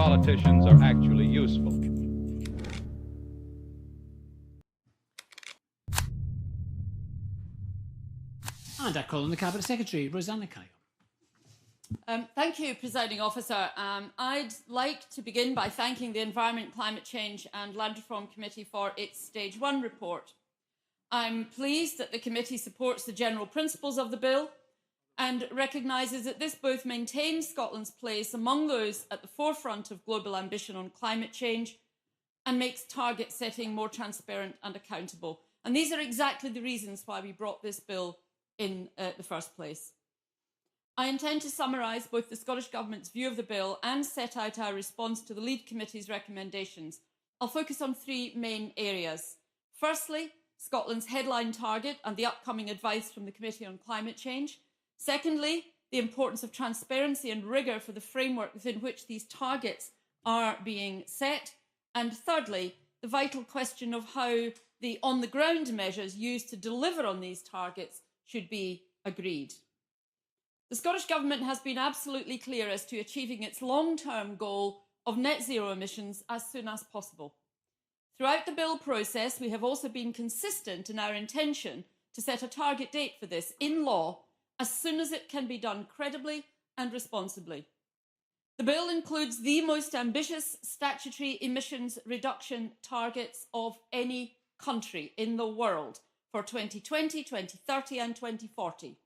politicians are actually useful. And I call on the Cabinet Secretary, Rosanna Cayo. Thank you, Presiding Officer. I'd like to begin by thanking the Environment, Climate Change and Land Reform Committee for its Stage 1 report. I'm pleased that the committee supports the general principles of the bill and recognises that this both maintains Scotland's place among those at the forefront of global ambition on climate change and makes target setting more transparent and accountable. And these are exactly the reasons why we brought this bill in the first place. I intend to summarise both the Scottish Government's view of the bill and set out our response to the Lead Committee's recommendations. I'll focus on three main areas. Firstly, Scotland's headline target and the upcoming advice from the Committee on Climate Change. Secondly, the importance of transparency and rigour for the framework within which these targets are being set. And thirdly, the vital question of how the on-the-ground measures used to deliver on these targets should be agreed. The Scottish Government has been absolutely clear as to achieving its long-term goal of net zero emissions as soon as possible. Throughout the bill process, we have also been consistent in our intention to set a target date for this in law as soon as it can be done credibly and responsibly. The bill includes the most ambitious statutory emissions reduction targets of any country in the world for 2020, 2030 and 2040.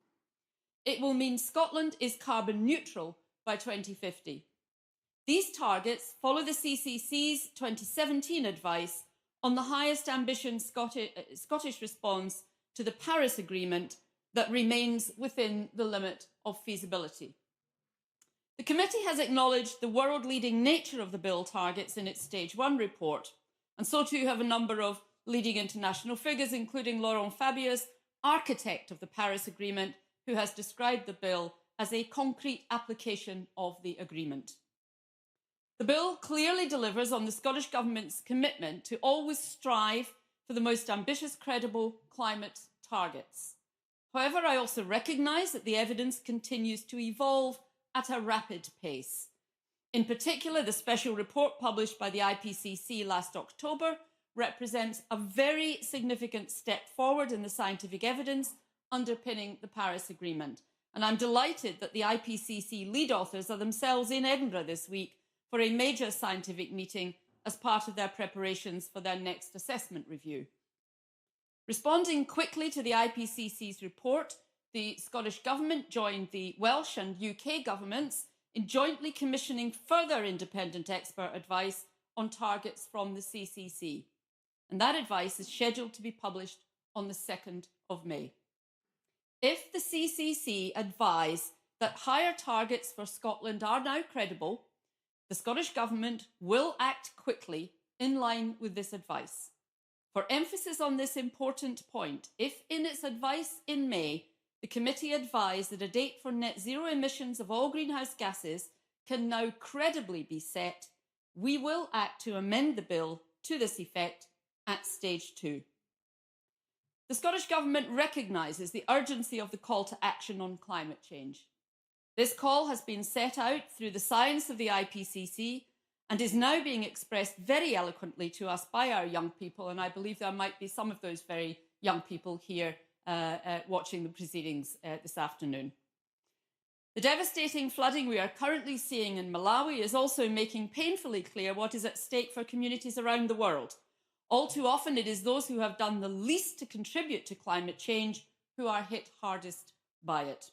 It will mean Scotland is carbon neutral by 2050. These targets follow the CCC's 2017 advice on the highest ambition Scottish response to the Paris Agreement that remains within the limit of feasibility. The committee has acknowledged the world-leading nature of the bill targets in its Stage 1 report, and so too have a number of leading international figures, including Laurent Fabius, architect of the Paris Agreement, who has described the bill as a concrete application of the agreement. The bill clearly delivers on the Scottish Government's commitment to always strive for the most ambitious, credible climate targets. However, I also recognise that the evidence continues to evolve at a rapid pace. In particular, the special report published by the IPCC last October represents a very significant step forward in the scientific evidence underpinning the Paris Agreement. And I'm delighted that the IPCC lead authors are themselves in Edinburgh this week for a major scientific meeting as part of their preparations for their next assessment review. Responding quickly to the IPCC's report, the Scottish Government joined the Welsh and UK governments in jointly commissioning further independent expert advice on targets from the CCC. And that advice is scheduled to be published on the 2nd of May. If the CCC advise that higher targets for Scotland are now credible, the Scottish Government will act quickly in line with this advice. For emphasis on this important point, if in its advice in May, the committee advised that a date for net zero emissions of all greenhouse gases can now credibly be set, we will act to amend the bill to this effect at Stage 2. The Scottish Government recognises the urgency of the call to action on climate change. This call has been set out through the science of the IPCC and is now being expressed very eloquently to us by our young people, and I believe there might be some of those very young people here watching the proceedings this afternoon. The devastating flooding we are currently seeing in Malawi is also making painfully clear what is at stake for communities around the world. All too often, it is those who have done the least to contribute to climate change who are hit hardest by it.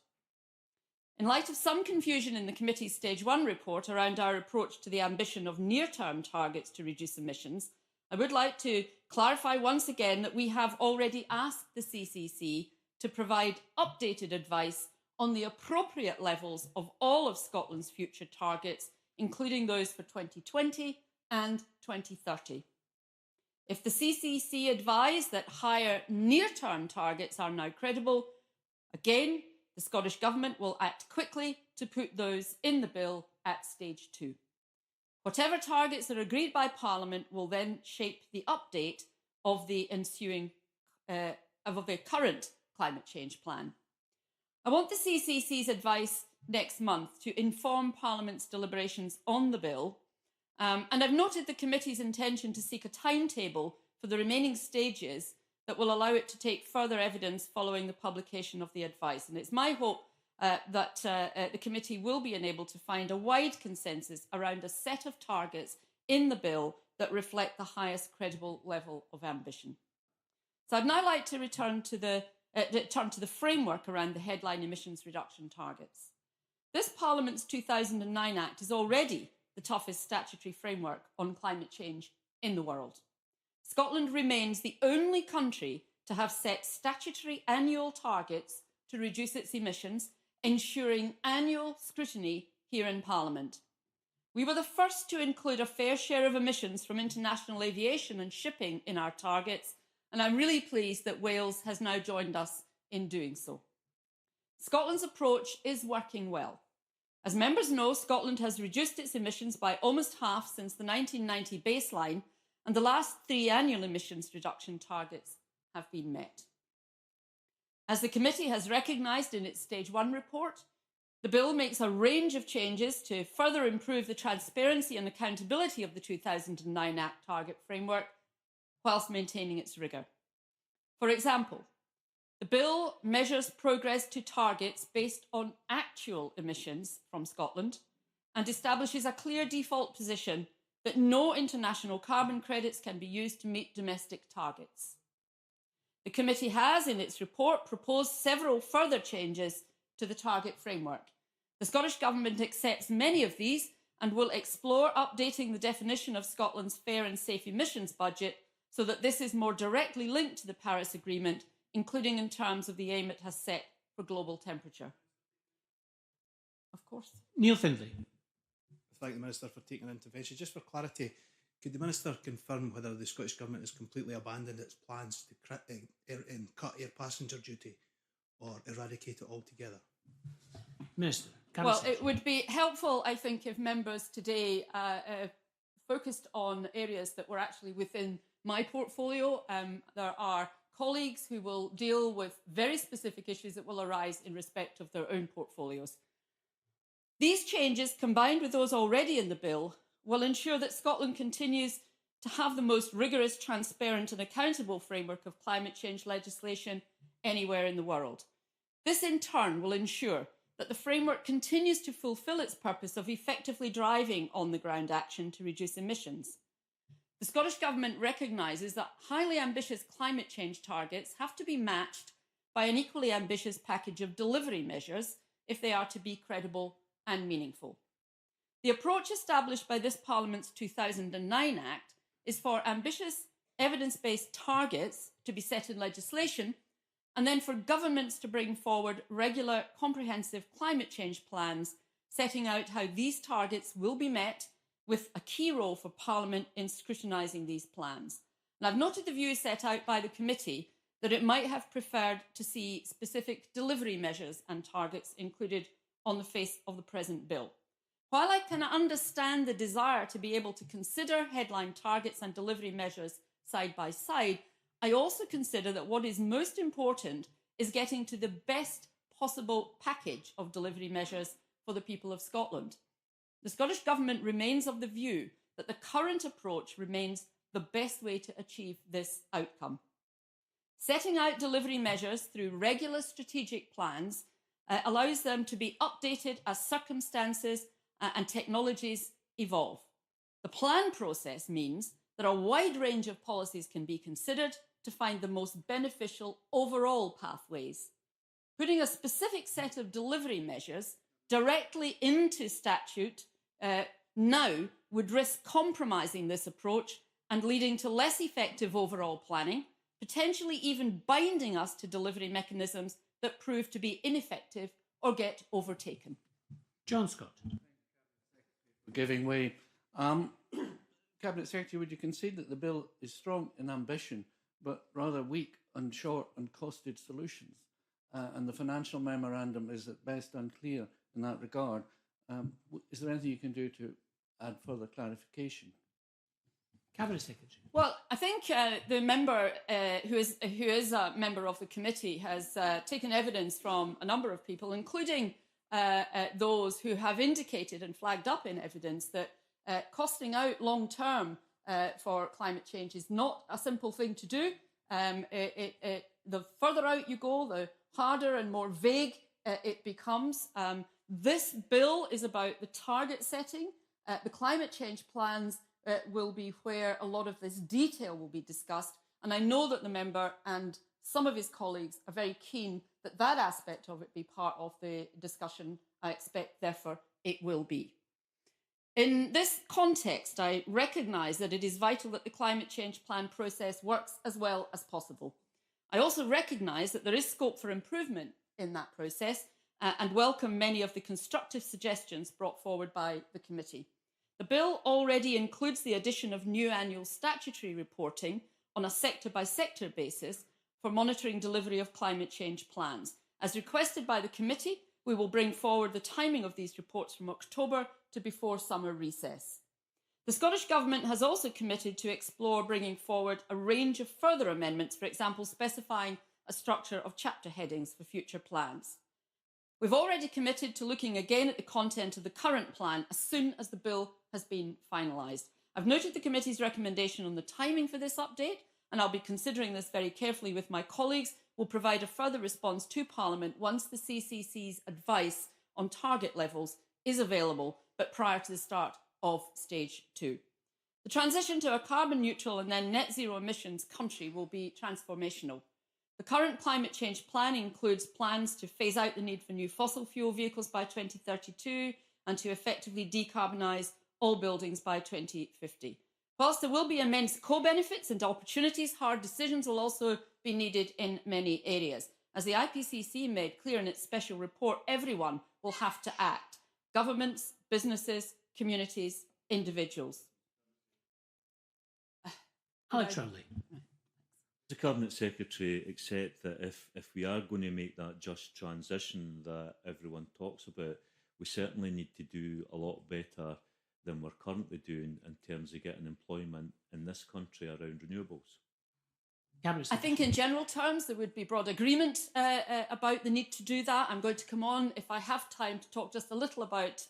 In light of some confusion in the committee's Stage 1 report around our approach to the ambition of near-term targets to reduce emissions, I would like to clarify once again that we have already asked the CCC to provide updated advice on the appropriate levels of all of Scotland's future targets, including those for 2020 and 2030. If the CCC advise that higher near-term targets are now credible, again, the Scottish Government will act quickly to put those in the bill at Stage 2. Whatever targets are agreed by Parliament will then shape the update of the current climate change plan. I want the CCC's advice next month to inform Parliament's deliberations on the bill, And I've noted the committee's intention to seek a timetable for the remaining stages that will allow it to take further evidence following the publication of the advice. And it's my hope that the committee will be enabled to find a wide consensus around a set of targets in the bill that reflect the highest credible level of ambition. So I'd now like to return to the framework around the headline emissions reduction targets. This Parliament's 2009 Act is already the toughest statutory framework on climate change in the world. Scotland remains the only country to have set statutory annual targets to reduce its emissions, ensuring annual scrutiny here in Parliament. We were the first to include a fair share of emissions from international aviation and shipping in our targets, and I'm really pleased that Wales has now joined us in doing so. Scotland's approach is working well. As members know, Scotland has reduced its emissions by almost half since the 1990 baseline, and the last 3 annual emissions reduction targets have been met. As the committee has recognised in its Stage 1 report, the bill makes a range of changes to further improve the transparency and accountability of the 2009 Act target framework, whilst maintaining its rigour. For example, the bill measures progress to targets based on actual emissions from Scotland and establishes a clear default position that no international carbon credits can be used to meet domestic targets. The committee has, in its report, proposed several further changes to the target framework. The Scottish Government accepts many of these and will explore updating the definition of Scotland's fair and safe emissions budget so that this is more directly linked to the Paris Agreement, including in terms of the aim it has set for global temperature. Of course. Neil Findlay. Thank the Minister for taking an intervention. Just for clarity, could the Minister confirm whether the Scottish Government has completely abandoned its plans to cut air passenger duty or eradicate it altogether? Minister. Well, it would be helpful, I think, if members today focused on areas that were actually within my portfolio. There are colleagues who will deal with very specific issues that will arise in respect of their own portfolios. These changes, combined with those already in the bill, will ensure that Scotland continues to have the most rigorous, transparent and accountable framework of climate change legislation anywhere in the world. This, in turn, will ensure that the framework continues to fulfil its purpose of effectively driving on-the-ground action to reduce emissions. The Scottish Government recognises that highly ambitious climate change targets have to be matched by an equally ambitious package of delivery measures if they are to be credible and meaningful. The approach established by this Parliament's 2009 Act is for ambitious evidence-based targets to be set in legislation and then for governments to bring forward regular comprehensive climate change plans setting out how these targets will be met, with a key role for Parliament in scrutinising these plans. And I've noted the view set out by the committee that it might have preferred to see specific delivery measures and targets included on the face of the present bill. While I can understand the desire to be able to consider headline targets and delivery measures side by side, I also consider that what is most important is getting to the best possible package of delivery measures for the people of Scotland. The Scottish Government remains of the view that the current approach remains the best way to achieve this outcome. Setting out delivery measures through regular strategic plans allows them to be updated as circumstances and technologies evolve. The plan process means that a wide range of policies can be considered to find the most beneficial overall pathways. Putting a specific set of delivery measures directly into statute now would risk compromising this approach and leading to less effective overall planning, potentially even binding us to delivery mechanisms that prove to be ineffective or get overtaken. John Scott. Giving way. Cabinet Secretary, would you concede that the bill is strong in ambition, but rather weak on short and costed solutions? And the financial memorandum is at best unclear in that regard. Is there anything you can do to add further clarification? Cabinet Secretary. Well, I think the member who is a member of the committee has taken evidence from a number of people, including those who have indicated and flagged up in evidence that costing out long term for climate change is not a simple thing to do. The further out you go, the harder and more vague it becomes. This bill is about the target setting. The climate change plans will be where a lot of this detail will be discussed. And I know that the member and some of his colleagues are very keen that that aspect of it be part of the discussion. I expect, therefore, it will be. In this context, I recognise that it is vital that the climate change plan process works as well as possible. I also recognise that there is scope for improvement in that process and welcome many of the constructive suggestions brought forward by the committee. The bill already includes the addition of new annual statutory reporting on a sector-by-sector basis for monitoring delivery of climate change plans. As requested by the committee, we will bring forward the timing of these reports from October to before summer recess. The Scottish Government has also committed to explore bringing forward a range of further amendments, for example, specifying a structure of chapter headings for future plans. We've already committed to looking again at the content of the current plan as soon as the bill has been finalised. I've noted the committee's recommendation on the timing for this update, and I'll be considering this very carefully with my colleagues. We'll provide a further response to Parliament once the CCC's advice on target levels is available, but prior to the start of stage 2. The transition to a carbon neutral and then net zero emissions country will be transformational. The current climate change plan includes plans to phase out the need for new fossil fuel vehicles by 2032 and to effectively decarbonise all buildings by 2050. Whilst there will be immense co-benefits and opportunities, hard decisions will also be needed in many areas. As the IPCC made clear in its special report, everyone will have to act. Governments, businesses, communities, individuals. Alex Rowley. The Cabinet Secretary accept that if we are going to make that just transition that everyone talks about, we certainly need to do a lot better than we're currently doing in terms of getting employment in this country around renewables? I think in general terms there would be broad agreement about the need to do that. I'm going to come on, if I have time, to talk just a little about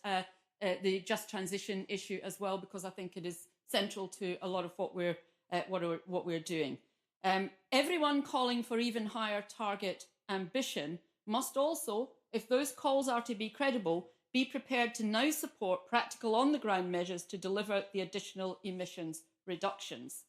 the just transition issue as well, because I think it is central to a lot of what we're doing. Everyone calling for even higher target ambition must also, if those calls are to be credible, be prepared to now support practical on-the-ground measures to deliver the additional emissions reductions.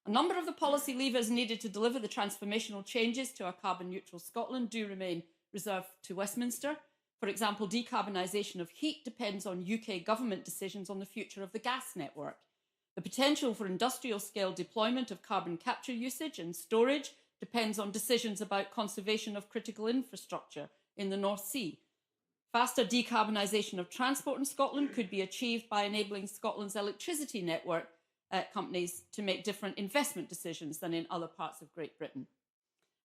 A number of the policy levers needed to deliver the transformational changes to a carbon-neutral Scotland do remain reserved to Westminster. For example, decarbonisation of heat depends on UK government decisions on the future of the gas network. The potential for industrial-scale deployment of carbon capture usage and storage depends on decisions about conservation of critical infrastructure in the North Sea. Faster decarbonisation of transport in Scotland could be achieved by enabling Scotland's electricity network companies to make different investment decisions than in other parts of Great Britain.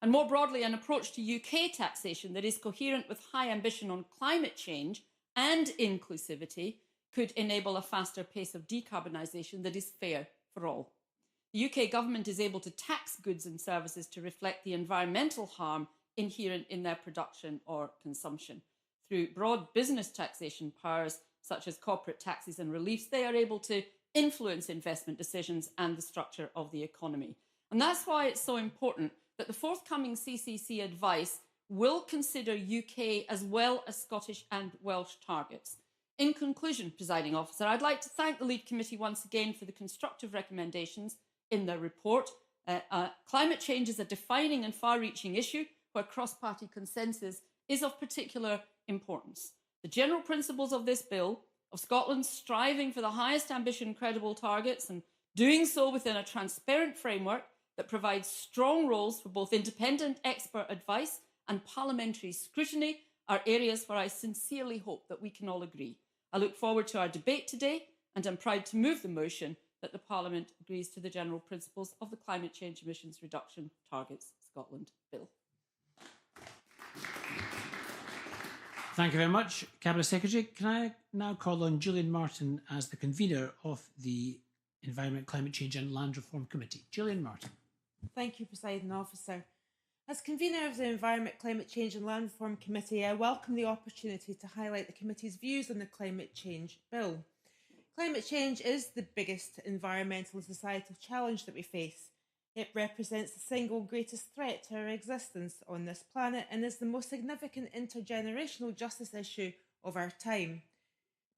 And more broadly, an approach to UK taxation that is coherent with high ambition on climate change and inclusivity could enable a faster pace of decarbonisation that is fair for all. The UK government is able to tax goods and services to reflect the environmental harm inherent in their production or consumption. Through broad business taxation powers, such as corporate taxes and reliefs, they are able to influence investment decisions and the structure of the economy. And that's why it's so important that the forthcoming CCC advice will consider UK as well as Scottish and Welsh targets. In conclusion, Presiding Officer, I'd like to thank the Lead Committee once again for the constructive recommendations in their report. Climate change is a defining and far-reaching issue where cross-party consensus is of particular importance. The general principles of this bill, of Scotland striving for the highest ambition credible targets and doing so within a transparent framework that provides strong roles for both independent expert advice and parliamentary scrutiny, are areas where I sincerely hope that we can all agree. I look forward to our debate today, and I'm proud to move the motion that the Parliament agrees to the general principles of the Climate Change Emissions Reduction Targets Scotland Bill. Thank you very much, Cabinet Secretary. Can I now call on Gillian Martin as the convener of the Environment, Climate Change and Land Reform Committee. Gillian Martin. Thank you, Presiding Officer. As convener of the Environment, Climate Change and Land Reform Committee, I welcome the opportunity to highlight the committee's views on the Climate Change Bill. Climate change is the biggest environmental and societal challenge that we face. It represents the single greatest threat to our existence on this planet and is the most significant intergenerational justice issue of our time.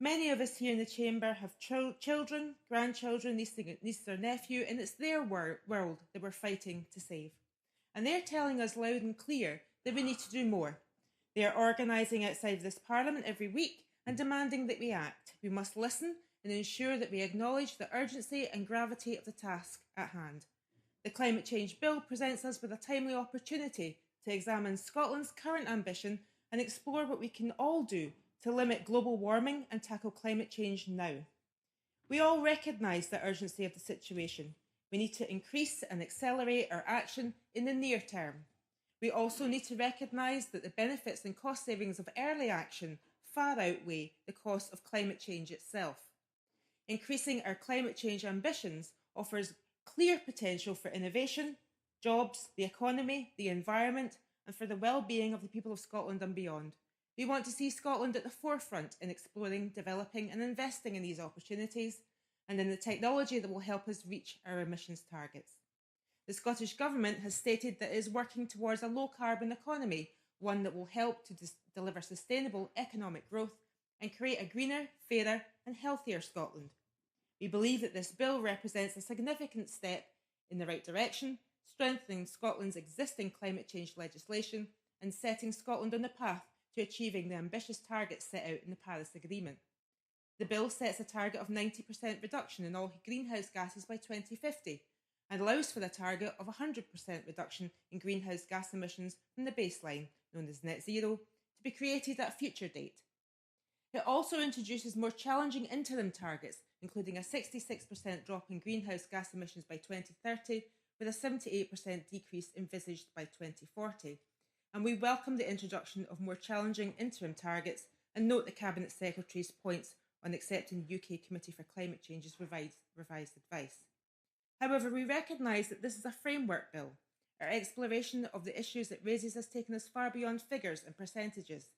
Many of us here in the chamber have children, grandchildren, nieces or nephew, and it's their world that we're fighting to save. And they're telling us loud and clear that we need to do more. They are organising outside of this parliament every week and demanding that we act. We must listen and ensure that we acknowledge the urgency and gravity of the task at hand. The Climate Change Bill presents us with a timely opportunity to examine Scotland's current ambition and explore what we can all do to limit global warming and tackle climate change now. We all recognise the urgency of the situation. We need to increase and accelerate our action in the near term. We also need to recognise that the benefits and cost savings of early action far outweigh the cost of climate change itself. Increasing our climate change ambitions offers clear potential for innovation, jobs, the economy, the environment, and for the well-being of the people of Scotland and beyond. We want to see Scotland at the forefront in exploring, developing and investing in these opportunities and in the technology that will help us reach our emissions targets. The Scottish Government has stated that it is working towards a low-carbon economy, one that will help to deliver sustainable economic growth and create a greener, fairer and healthier Scotland. We believe that this bill represents a significant step in the right direction, strengthening Scotland's existing climate change legislation and setting Scotland on the path to achieving the ambitious targets set out in the Paris Agreement. The bill sets a target of 90% reduction in all greenhouse gases by 2050 and allows for the target of 100% reduction in greenhouse gas emissions from the baseline, known as net zero, to be created at a future date. It also introduces more challenging interim targets, including a 66% drop in greenhouse gas emissions by 2030, with a 78% decrease envisaged by 2040. And we welcome the introduction of more challenging interim targets and note the Cabinet Secretary's points on accepting the UK Committee for Climate Change's revised advice. However, we recognise that this is a framework bill. Our exploration of the issues it raises has taken us far beyond figures and percentages.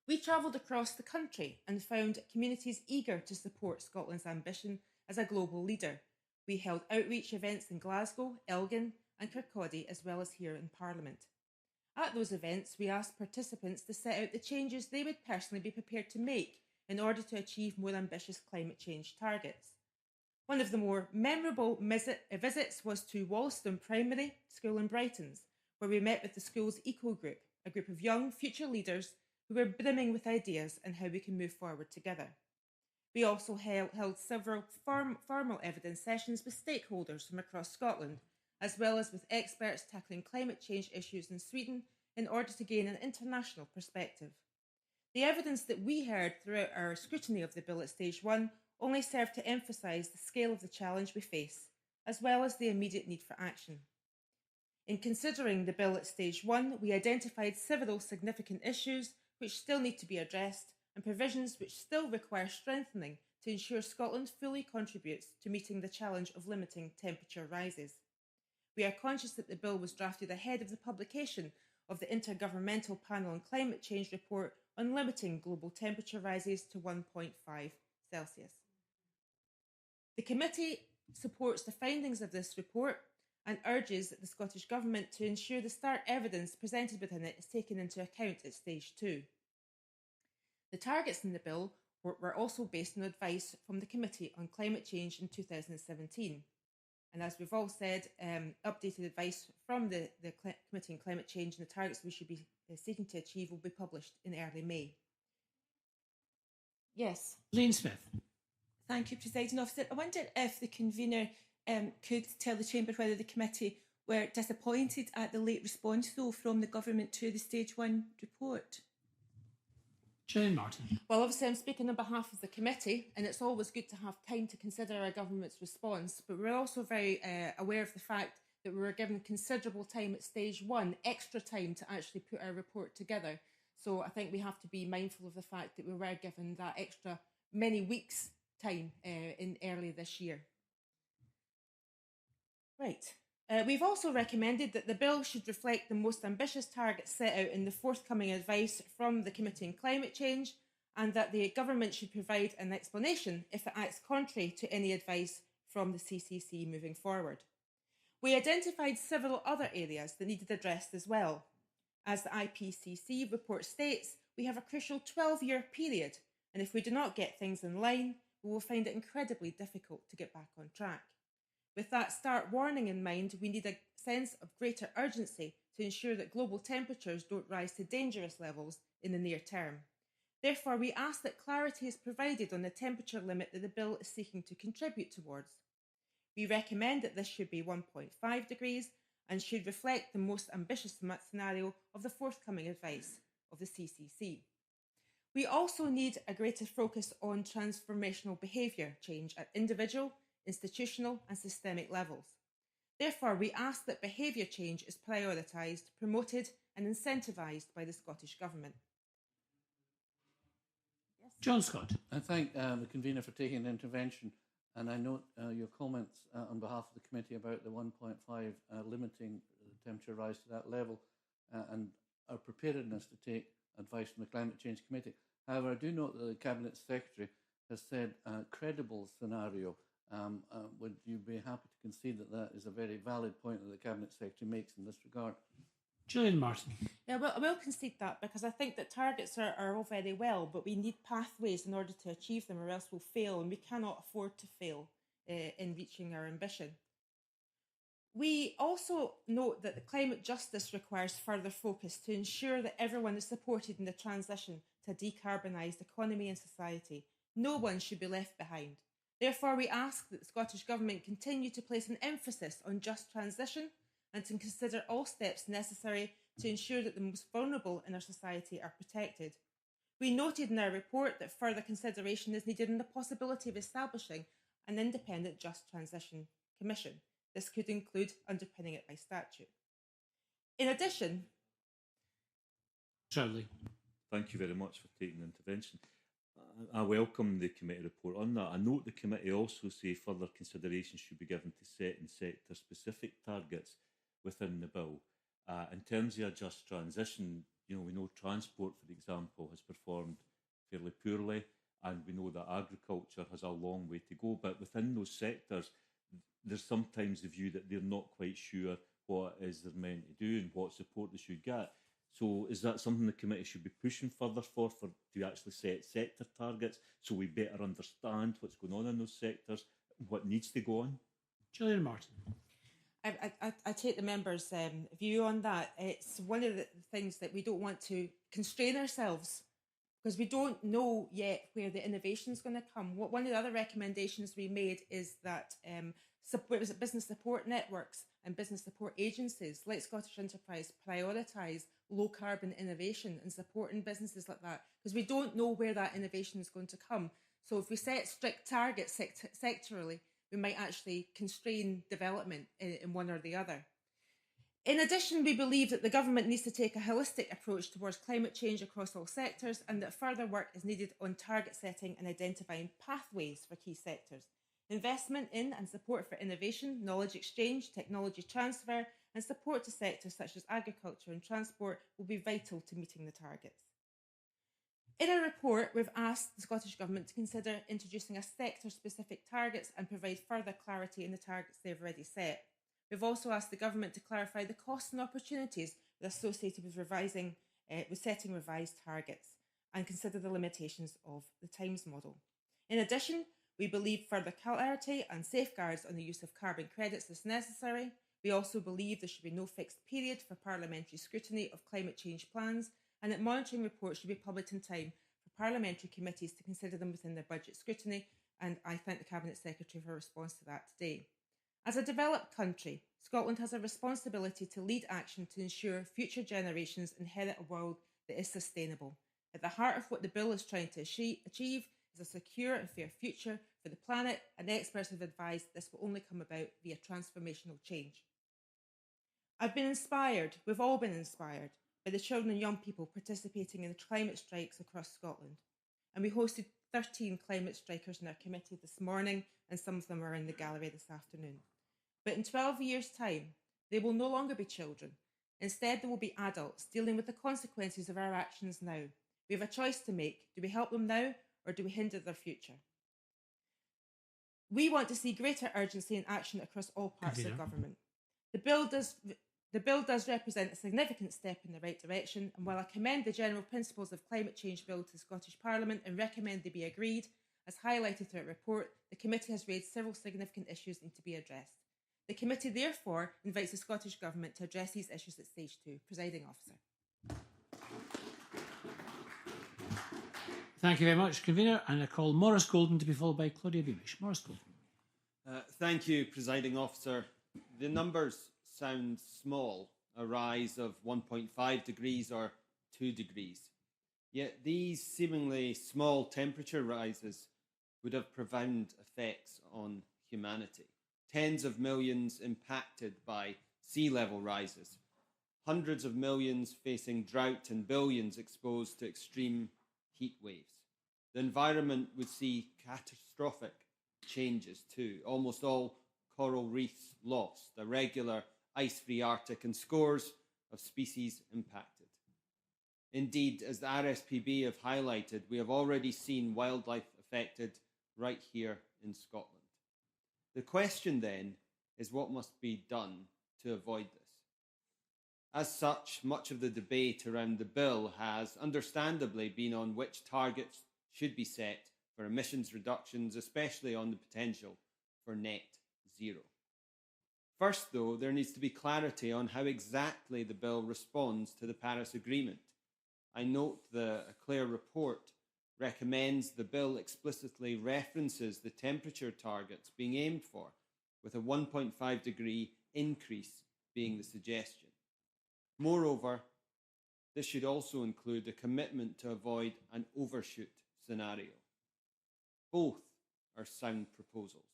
We travelled across the country and found communities eager to support Scotland's ambition as a global leader. We held outreach events in Glasgow, Elgin and Kirkcaldy, as well as here in Parliament. At those events, we asked participants to set out the changes they would personally be prepared to make in order to achieve more ambitious climate change targets. One of the more memorable visits was to Wolston Primary School in Brightons, where we met with the school's eco group, a group of young future leaders who were brimming with ideas on how we can move forward together. We also held several formal evidence sessions with stakeholders from across Scotland, as well as with experts tackling climate change issues in Sweden in order to gain an international perspective. The evidence that we heard throughout our scrutiny of the bill at stage 1 only served to emphasise the scale of the challenge we face, as well as the immediate need for action. In considering the bill at stage 1, we identified several significant issues which still need to be addressed and provisions which still require strengthening to ensure Scotland fully contributes to meeting the challenge of limiting temperature rises. We are conscious that the bill was drafted ahead of the publication of the Intergovernmental Panel on Climate Change report on limiting global temperature rises to 1.5 Celsius. The committee supports the findings of this report and urges the Scottish Government to ensure the stark evidence presented within it is taken into account at stage 2. The targets in the bill were also based on advice from the Committee on Climate Change in 2017. And as we've all said, updated advice from the Committee on Climate Change and the targets we should be seeking to achieve will be published in early May. Yes. Lane Smith. Thank you, Presiding Officer. I wondered if the convener could tell the Chamber whether the committee were disappointed at the late response, though, from the Government to the Stage 1 report. Gillian Martin. Well, obviously I'm speaking on behalf of the committee, and it's always good to have time to consider our government's response, but we're also very aware of the fact that we were given considerable time at stage 1, extra time to actually put our report together. So I think we have to be mindful of the fact that we were given that extra many weeks time in early this year. Right. We've also recommended that the bill should reflect the most ambitious targets set out in the forthcoming advice from the Committee on Climate Change and that the government should provide an explanation if it acts contrary to any advice from the CCC moving forward. We identified several other areas that needed addressed as well. As the IPCC report states, we have a crucial 12-year period, and if we do not get things in line, we will find it incredibly difficult to get back on track. With that start warning in mind, we need a sense of greater urgency to ensure that global temperatures don't rise to dangerous levels in the near term. Therefore, we ask that clarity is provided on the temperature limit that the bill is seeking to contribute towards. We recommend that this should be 1.5 degrees and should reflect the most ambitious scenario of the forthcoming advice of the CCC. We also need a greater focus on transformational behaviour change at individual, institutional and systemic levels. Therefore, we ask that behaviour change is prioritised, promoted and incentivised by the Scottish Government. John Scott. I thank the convener for taking the intervention, and I note your comments on behalf of the committee about the 1.5 limiting the temperature rise to that level and our preparedness to take advice from the Climate Change Committee. However, I do note that the Cabinet Secretary has said a credible scenario. Would you be happy to concede that that is a very valid point that the Cabinet Secretary makes in this regard? Gillian Martin. Yeah, well, I will concede that because I think that targets are all very well, but we need pathways in order to achieve them or else we'll fail, and we cannot afford to fail in reaching our ambition. We also note that the climate justice requires further focus to ensure that everyone is supported in the transition to a decarbonised economy and society. No one should be left behind. Therefore, we ask that the Scottish Government continue to place an emphasis on just transition and to consider all steps necessary to ensure that the most vulnerable in our society are protected. We noted in our report that further consideration is needed in the possibility of establishing an independent Just Transition Commission. This could include underpinning it by statute. In addition... Charlie. Thank you very much for taking the intervention. I welcome the committee report on that. I note the committee also say further consideration should be given to setting sector-specific targets within the bill. In terms of a just transition, we know transport, for example, has performed fairly poorly, and we know that agriculture has a long way to go. But within those sectors, there's sometimes the view that they're not quite sure what it is they're meant to do and what support they should get. So is that something the committee should be pushing further for to actually set sector targets so we better understand what's going on in those sectors, what needs to go on? Gillian Martin. I take the member's view on that. It's one of the things that we don't want to constrain ourselves because we don't know yet where the innovation is going to come. One of the other recommendations we made is that business support networks and business support agencies like Scottish Enterprise prioritise low carbon innovation and supporting businesses like that because we don't know where that innovation is going to come. So if we set strict targets sectorally, we might actually constrain development in one or the other. In addition, we believe that the government needs to take a holistic approach towards climate change across all sectors and that further work is needed on target setting and identifying pathways for key sectors. Investment in and support for innovation, knowledge exchange, technology transfer and support to sectors such as agriculture and transport will be vital to meeting the targets. In our report, we've asked the Scottish Government to consider introducing a sector-specific targets and provide further clarity in the targets they've already set. We've also asked the Government to clarify the costs and opportunities associated with setting revised targets and consider the limitations of the Times model. In addition, we believe further clarity and safeguards on the use of carbon credits is necessary. We also believe there should be no fixed period for parliamentary scrutiny of climate change plans and that monitoring reports should be published in time for parliamentary committees to consider them within their budget scrutiny, and I thank the Cabinet Secretary for a response to that today. As a developed country, Scotland has a responsibility to lead action to ensure future generations inherit a world that is sustainable. At the heart of what the bill is trying to achieve is a secure and fair future for the planet, and experts have advised this will only come about via transformational change. I've been inspired, we've all been inspired, by the children and young people participating in the climate strikes across Scotland. And we hosted 13 climate strikers in our committee this morning, and some of them are in the gallery this afternoon. But in 12 years' time, they will no longer be children. Instead, they will be adults dealing with the consequences of our actions now. We have a choice to make. Do we help them now or do we hinder their future? We want to see greater urgency and action across all parts of government. The bill does represent a significant step in the right direction, and while I commend the general principles of climate change bill to the Scottish Parliament and recommend they be agreed, as highlighted through our report, the committee has raised several significant issues that need to be addressed. The committee therefore invites the Scottish Government to address these issues at stage 2. Presiding Officer. Thank you very much, Convener. And I call Maurice Golden to be followed by Claudia Beamish. Maurice Golden. Thank you, Presiding Officer. The numbers sound small, a rise of 1.5 degrees or 2 degrees. Yet these seemingly small temperature rises would have profound effects on humanity. Tens of millions impacted by sea level rises, hundreds of millions facing drought and billions exposed to extreme heat waves. The environment would see catastrophic changes too. Almost all coral reefs lost, a regular ice-free Arctic, and scores of species impacted. Indeed, as the RSPB have highlighted, we have already seen wildlife affected right here in Scotland. The question then is what must be done to avoid this. As such, much of the debate around the bill has understandably been on which targets should be set for emissions reductions, especially on the potential for net zero. First, though, there needs to be clarity on how exactly the bill responds to the Paris Agreement. I note the Clare report recommends the bill explicitly references the temperature targets being aimed for, with a 1.5 degree increase being the suggestion. Moreover, this should also include a commitment to avoid an overshoot scenario. Both are sound proposals,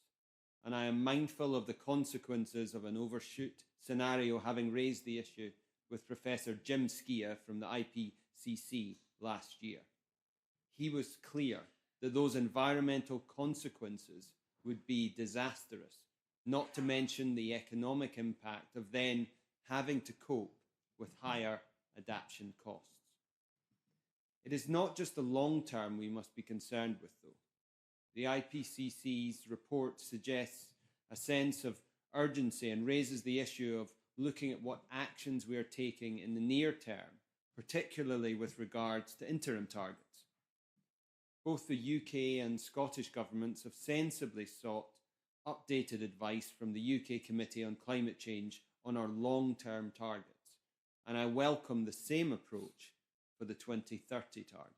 and I am mindful of the consequences of an overshoot scenario, having raised the issue with Professor Jim Skia from the IPCC last year. He was clear that those environmental consequences would be disastrous, not to mention the economic impact of then having to cope with higher adaptation costs. It is not just the long term we must be concerned with, though. The IPCC's report suggests a sense of urgency and raises the issue of looking at what actions we are taking in the near term, particularly with regards to interim targets. Both the UK and Scottish governments have sensibly sought updated advice from the UK Committee on Climate Change on our long-term targets, and I welcome the same approach for the 2030 target.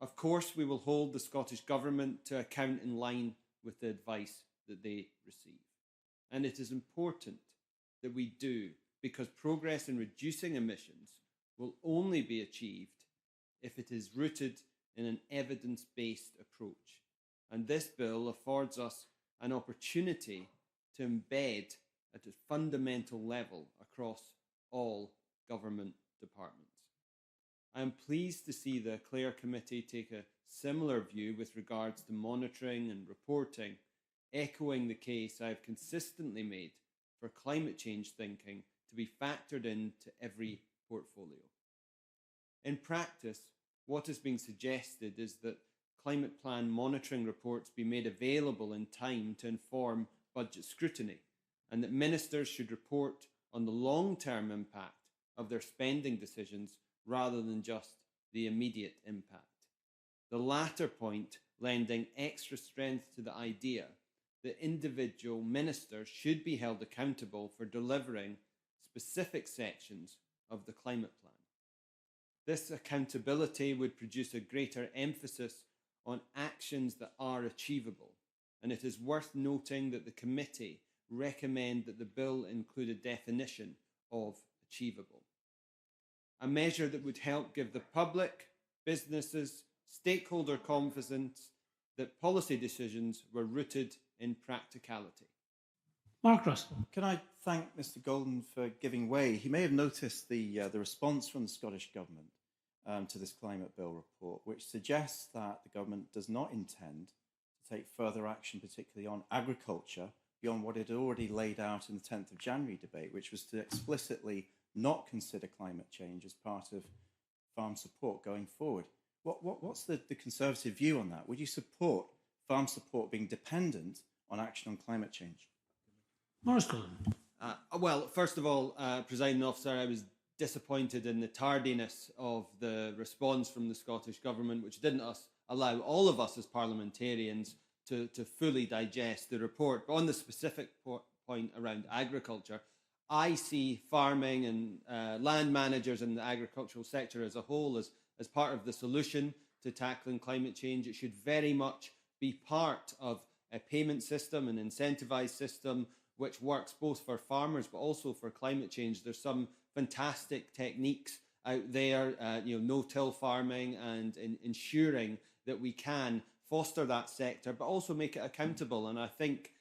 Of course, we will hold the Scottish Government to account in line with the advice that they receive. And it is important that we do, because progress in reducing emissions will only be achieved if it is rooted in an evidence-based approach. And this bill affords us an opportunity to embed at a fundamental level across all government departments. I am pleased to see the Clare Committee take a similar view with regards to monitoring and reporting, echoing the case I have consistently made for climate change thinking to be factored into every portfolio. In practice, what is being suggested is that climate plan monitoring reports be made available in time to inform budget scrutiny, and that ministers should report on the long-term impact of their spending decisions rather than just the immediate impact. The latter point lending extra strength to the idea that individual ministers should be held accountable for delivering specific sections of the climate plan. This accountability would produce a greater emphasis on actions that are achievable, and it is worth noting that the committee recommend that the bill include a definition of achievable. A measure that would help give the public, businesses, stakeholder confidence that policy decisions were rooted in practicality. Mark Russell. Can I thank Mr. Golden for giving way? He may have noticed the response from the Scottish Government to this climate bill report, which suggests that the government does not intend to take further action, particularly on agriculture, beyond what it had already laid out in the 10th of January debate, which was to explicitly not consider climate change as part of farm support going forward. What's the Conservative view on that? Would you support farm support being dependent on action on climate change? Maurice Cullen. Well, first of all, Presiding Officer, I was disappointed in the tardiness of the response from the Scottish Government, which didn't allow all of us as parliamentarians to fully digest the report. But on the specific point around agriculture, I see farming and land managers in the agricultural sector as a whole as part of the solution to tackling climate change. It should very much be part of a payment system, an incentivized system, which works both for farmers but also for climate change. There's some fantastic techniques out there, no-till farming, and ensuring that we can foster that sector, but also make it accountable. And I think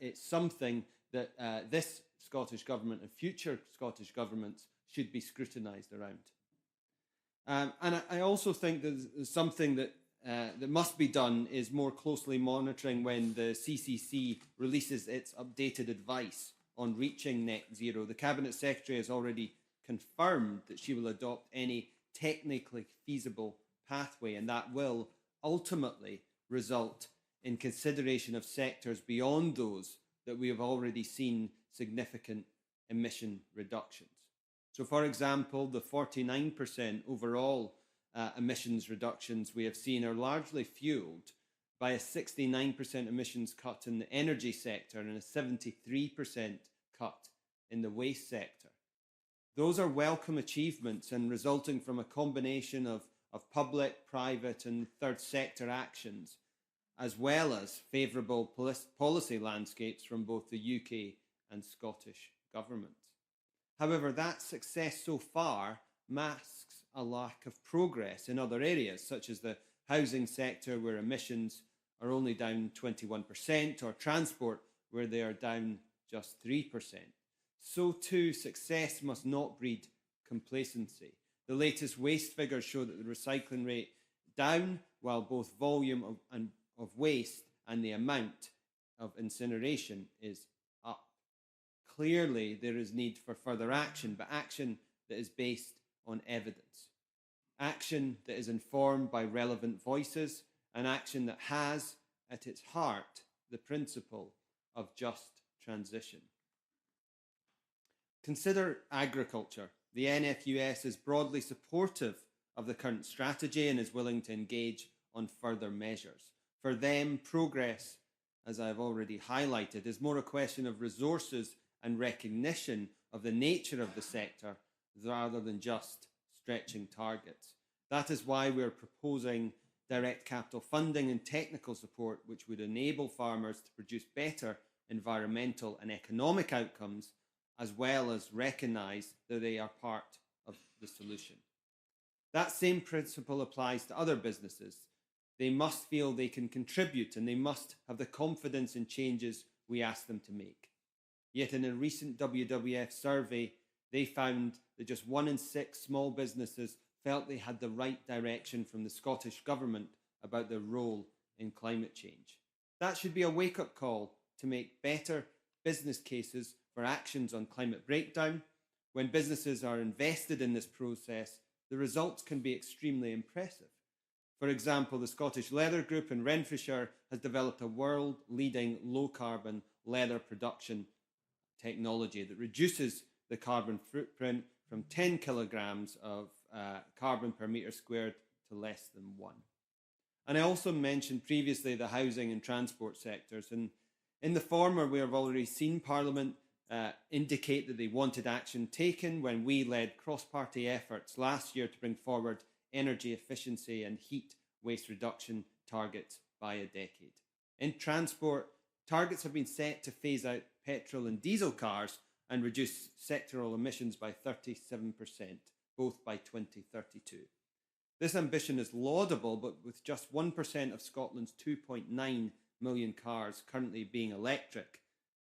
it's something that this Scottish Government and future Scottish governments should be scrutinised around. And I also think that there's something that must be done is more closely monitoring when the CCC releases its updated advice on reaching net zero. The Cabinet Secretary has already confirmed that she will adopt any technically feasible pathway, and that will ultimately result in consideration of sectors beyond those that we have already seen significant emission reductions. So, for example, the 49% overall emissions reductions we have seen are largely fueled by a 69% emissions cut in the energy sector and a 73% cut in the waste sector. Those are welcome achievements and resulting from a combination of public, private and third sector actions, as well as favourable policy landscapes from both the UK and Scottish governments. However, that success so far masks a lack of progress in other areas, such as the housing sector, where emissions are only down 21%, or transport, where they are down just 3%. So too, success must not breed complacency. The latest waste figures show that the recycling rate down, while both volume of waste and the amount of incineration is up. Clearly, there is need for further action, but action that is based on evidence. Action that is informed by relevant voices, and action that has at its heart the principle of just transition. Consider agriculture. The NFUS is broadly supportive of the current strategy and is willing to engage on further measures. For them, progress, as I've already highlighted, is more a question of resources and recognition of the nature of the sector rather than just stretching targets. That is why we're proposing direct capital funding and technical support, which would enable farmers to produce better environmental and economic outcomes, as well as recognise that they are part of the solution. That same principle applies to other businesses. They must feel they can contribute, and they must have the confidence in changes we ask them to make. Yet in a recent WWF survey, they found that just 1 in 6 small businesses felt they had the right direction from the Scottish Government about their role in climate change. That should be a wake-up call to make better business cases for actions on climate breakdown. When businesses are invested in this process, the results can be extremely impressive. For example, the Scottish Leather Group in Renfrewshire has developed a world-leading low-carbon leather production technology that reduces the carbon footprint from 10 kilograms of carbon per metre squared to less than 1. And I also mentioned previously the housing and transport sectors. And in the former, we have already seen Parliament indicate that they wanted action taken when we led cross-party efforts last year to bring forward energy efficiency and heat waste reduction targets by a decade. In transport, targets have been set to phase out petrol and diesel cars and reduce sectoral emissions by 37%, both by 2032. This ambition is laudable, but with just 1% of Scotland's 2.9 million cars currently being electric,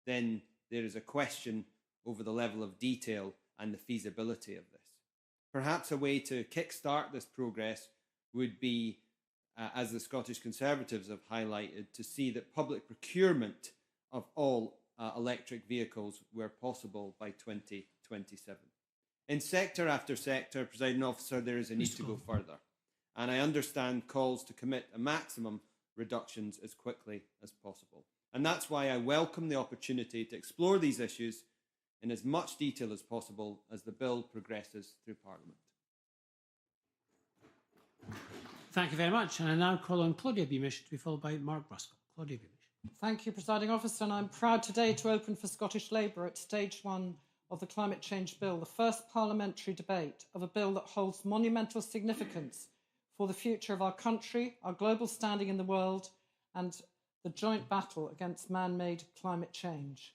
then there is a question over the level of detail and the feasibility of this. Perhaps a way to kickstart this progress would be, as the Scottish Conservatives have highlighted, to see that public procurement of all electric vehicles were possible by 2027. In sector after sector, Presiding Officer, there is a need to go further. And I understand calls to commit a maximum reductions as quickly as possible. And that's why I welcome the opportunity to explore these issues in as much detail as possible as the bill progresses through Parliament. Thank you very much. And I now call on Claudia Beamish to be followed by Mark Ruskell. Claudia Beamish. Thank you, Presiding Officer, and I'm proud today to open for Scottish Labour at stage 1 of the Climate Change Bill, the first parliamentary debate of a bill that holds monumental significance for the future of our country, our global standing in the world, and the joint battle against man-made climate change.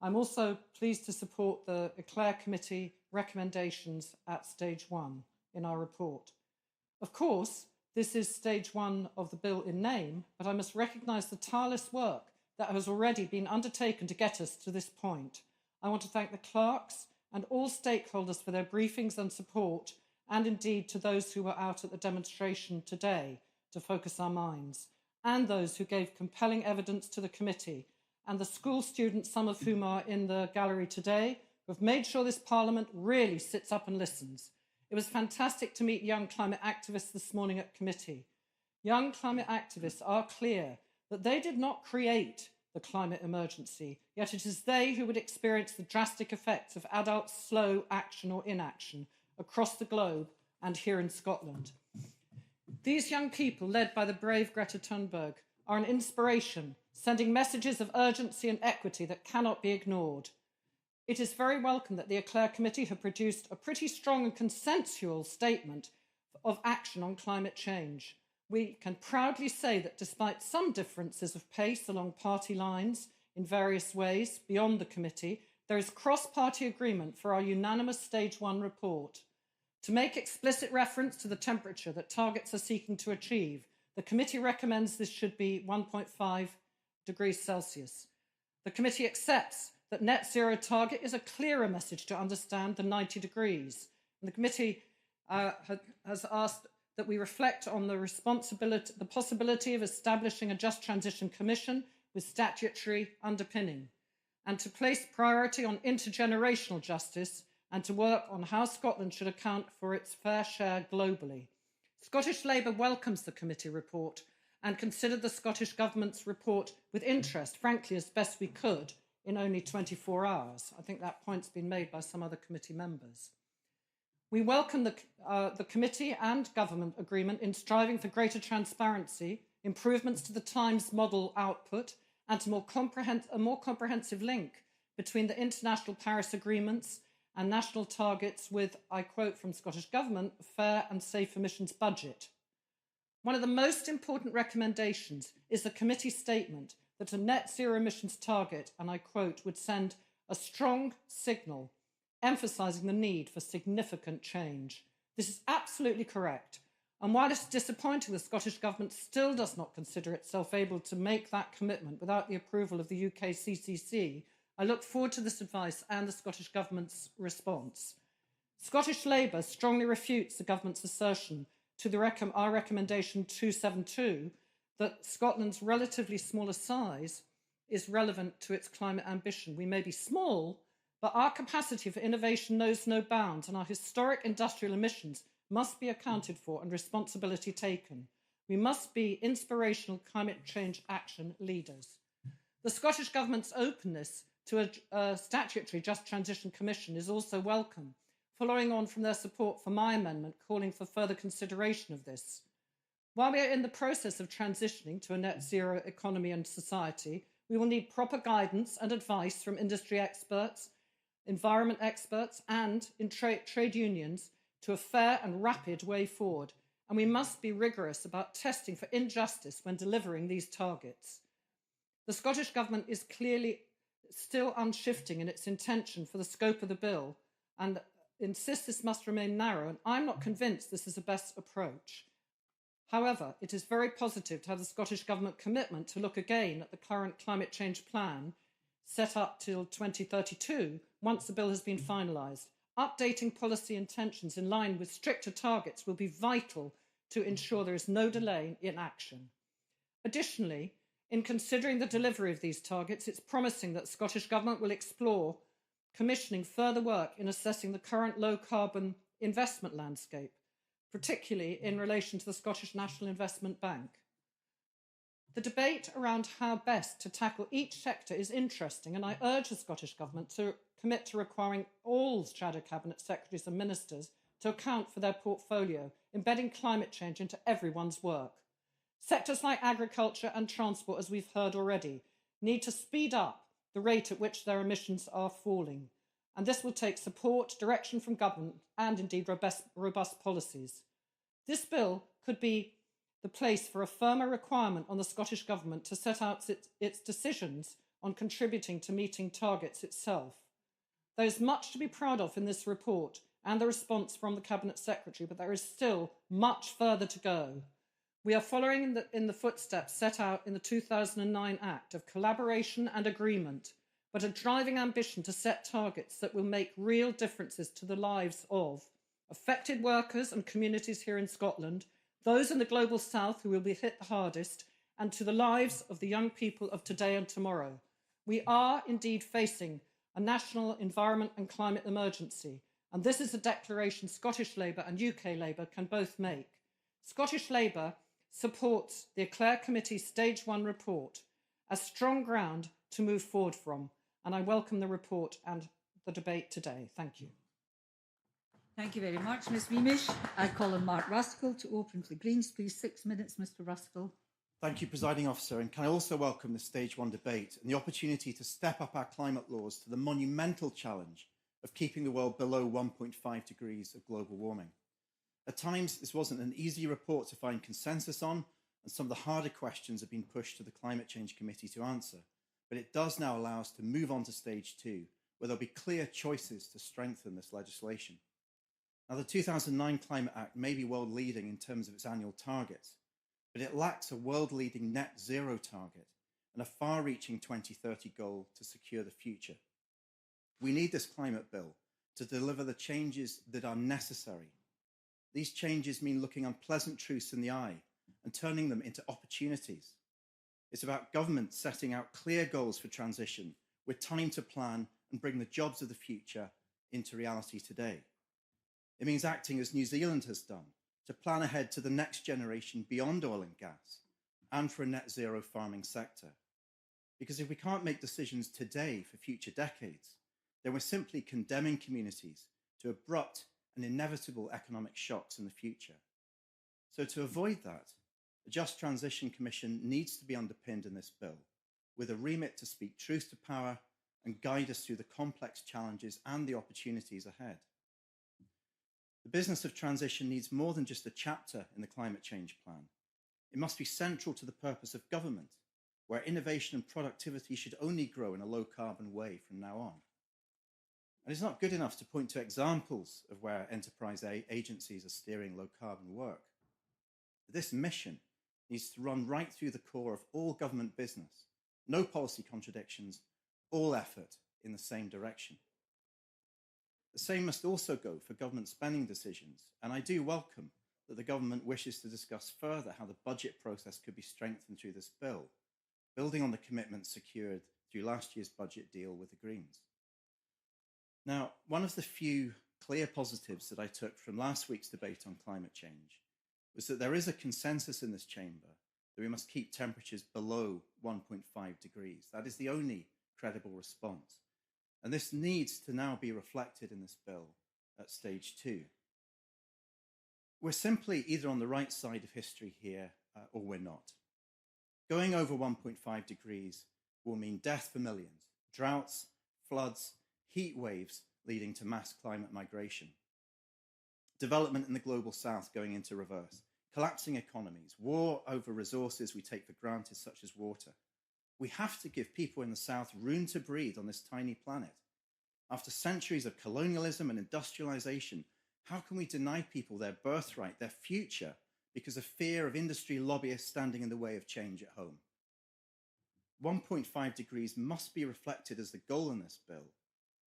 I'm also pleased to support the Eclair Committee recommendations at stage 1 in our report. Of course, this is stage 1 of the bill in name, but I must recognise the tireless work that has already been undertaken to get us to this point. I want to thank the clerks and all stakeholders for their briefings and support, and indeed to those who were out at the demonstration today to focus our minds, and those who gave compelling evidence to the committee, and the school students, some of whom are in the gallery today, who have made sure this Parliament really sits up and listens. It was fantastic to meet young climate activists this morning at committee. Young climate activists are clear that they did not create the climate emergency, yet it is they who would experience the drastic effects of adult slow action or inaction across the globe and here in Scotland. These young people, led by the brave Greta Thunberg, are an inspiration, sending messages of urgency and equity that cannot be ignored. It is very welcome that the Eclair Committee have produced a pretty strong and consensual statement of action on climate change. We can proudly say that despite some differences of pace along party lines in various ways beyond the committee, there is cross-party agreement for our unanimous Stage 1 report. To make explicit reference to the temperature that targets are seeking to achieve, the committee recommends this should be 1.5 degrees Celsius. The committee accepts that net zero target is a clearer message to understand than 90 degrees. And the committee has asked that we reflect on the possibility of establishing a Just Transition Commission with statutory underpinning, and to place priority on intergenerational justice and to work on how Scotland should account for its fair share globally. Scottish Labour welcomes the committee report and considered the Scottish Government's report with interest, frankly, as best we could, in only 24 hours. I think that point's been made by some other committee members. We welcome the committee and government agreement in striving for greater transparency, improvements to the Times model output, and a more comprehensive link between the international Paris agreements and national targets with, I quote from Scottish Government, a fair and safe emissions budget. One of the most important recommendations is the committee statement that a net zero emissions target, and I quote, would send a strong signal emphasising the need for significant change. This is absolutely correct. And while it's disappointing the Scottish Government still does not consider itself able to make that commitment without the approval of the UK CCC, I look forward to this advice and the Scottish Government's response. Scottish Labour strongly refutes the Government's assertion to our recommendation 272 that Scotland's relatively smaller size is relevant to its climate ambition. We may be small, but our capacity for innovation knows no bounds, and our historic industrial emissions must be accounted for and responsibility taken. We must be inspirational climate change action leaders. The Scottish Government's openness to a statutory Just Transition Commission is also welcome, following on from their support for my amendment calling for further consideration of this. While we are in the process of transitioning to a net zero economy and society, we will need proper guidance and advice from industry experts, environment experts, and in trade unions to a fair and rapid way forward. And we must be rigorous about testing for injustice when delivering these targets. The Scottish Government is clearly still unshifting in its intention for the scope of the bill and insists this must remain narrow, and I'm not convinced this is the best approach. However, it is very positive to have the Scottish Government commitment to look again at the current climate change plan set up till 2032 once the bill has been finalised. Updating policy intentions in line with stricter targets will be vital to ensure there is no delay in action. Additionally, in considering the delivery of these targets, it's promising that the Scottish Government will explore commissioning further work in assessing the current low-carbon investment landscape, particularly in relation to the Scottish National Investment Bank. The debate around how best to tackle each sector is interesting, and I urge the Scottish Government to commit to requiring all Shadow Cabinet Secretaries and Ministers to account for their portfolio, embedding climate change into everyone's work. Sectors like agriculture and transport, as we've heard already, need to speed up the rate at which their emissions are falling, and this will take support, direction from government, and indeed robust policies. This bill could be the place for a firmer requirement on the Scottish Government to set out its decisions on contributing to meeting targets itself. There is much to be proud of in this report and the response from the Cabinet Secretary, but there is still much further to go. We are following in the footsteps set out in the 2009 Act of collaboration and agreement, but a driving ambition to set targets that will make real differences to the lives of affected workers and communities here in Scotland, those in the global south who will be hit the hardest, and to the lives of the young people of today and tomorrow. We are indeed facing a national environment and climate emergency, and this is a declaration Scottish Labour and UK Labour can both make. Scottish Labour supports the Eclair Committee's Stage 1 report as strong ground to move forward from, and I welcome the report and the debate today. Thank you. Thank you very much, Ms Beamish. I call on Mark Ruskell to open for the Greens. Please, 6 minutes, Mr Ruskell. Thank you, Presiding Officer, and can I also welcome the Stage 1 debate and the opportunity to step up our climate laws to the monumental challenge of keeping the world below 1.5 degrees of global warming. At times, this wasn't an easy report to find consensus on, and some of the harder questions have been pushed to the Climate Change Committee to answer, but it does now allow us to move on to Stage 2, where there'll be clear choices to strengthen this legislation. Now, the 2009 Climate Act may be world-leading in terms of its annual targets, but it lacks a world-leading net zero target and a far-reaching 2030 goal to secure the future. We need this climate bill to deliver the changes that are necessary. These changes mean looking unpleasant truths in the eye and turning them into opportunities. It's about government setting out clear goals for transition with time to plan and bring the jobs of the future into reality today. It means acting as New Zealand has done, to plan ahead to the next generation beyond oil and gas, and for a net zero farming sector. Because if we can't make decisions today for future decades, then we're simply condemning communities to abrupt and inevitable economic shocks in the future. So to avoid that, the Just Transition Commission needs to be underpinned in this bill, with a remit to speak truth to power and guide us through the complex challenges and the opportunities ahead. The business of transition needs more than just a chapter in the climate change plan. It must be central to the purpose of government, where innovation and productivity should only grow in a low-carbon way from now on. And it's not good enough to point to examples of where enterprise agencies are steering low-carbon work. This mission needs to run right through the core of all government business. No policy contradictions, all effort in the same direction. The same must also go for government spending decisions, and I do welcome that the government wishes to discuss further how the budget process could be strengthened through this bill, building on the commitments secured through last year's budget deal with the Greens. Now, one of the few clear positives that I took from last week's debate on climate change was that there is a consensus in this chamber that we must keep temperatures below 1.5 degrees. That is the only credible response. And this needs to now be reflected in this bill at Stage 2. We're simply either on the right side of history here or we're not. Going over 1.5 degrees will mean death for millions, droughts, floods, heat waves leading to mass climate migration, development in the global south going into reverse, collapsing economies, war over resources we take for granted such as water. We have to give people in the south room to breathe on this tiny planet. After centuries of colonialism and industrialization, how can we deny people their birthright, their future, because of fear of industry lobbyists standing in the way of change at home? 1.5 degrees must be reflected as the goal in this bill,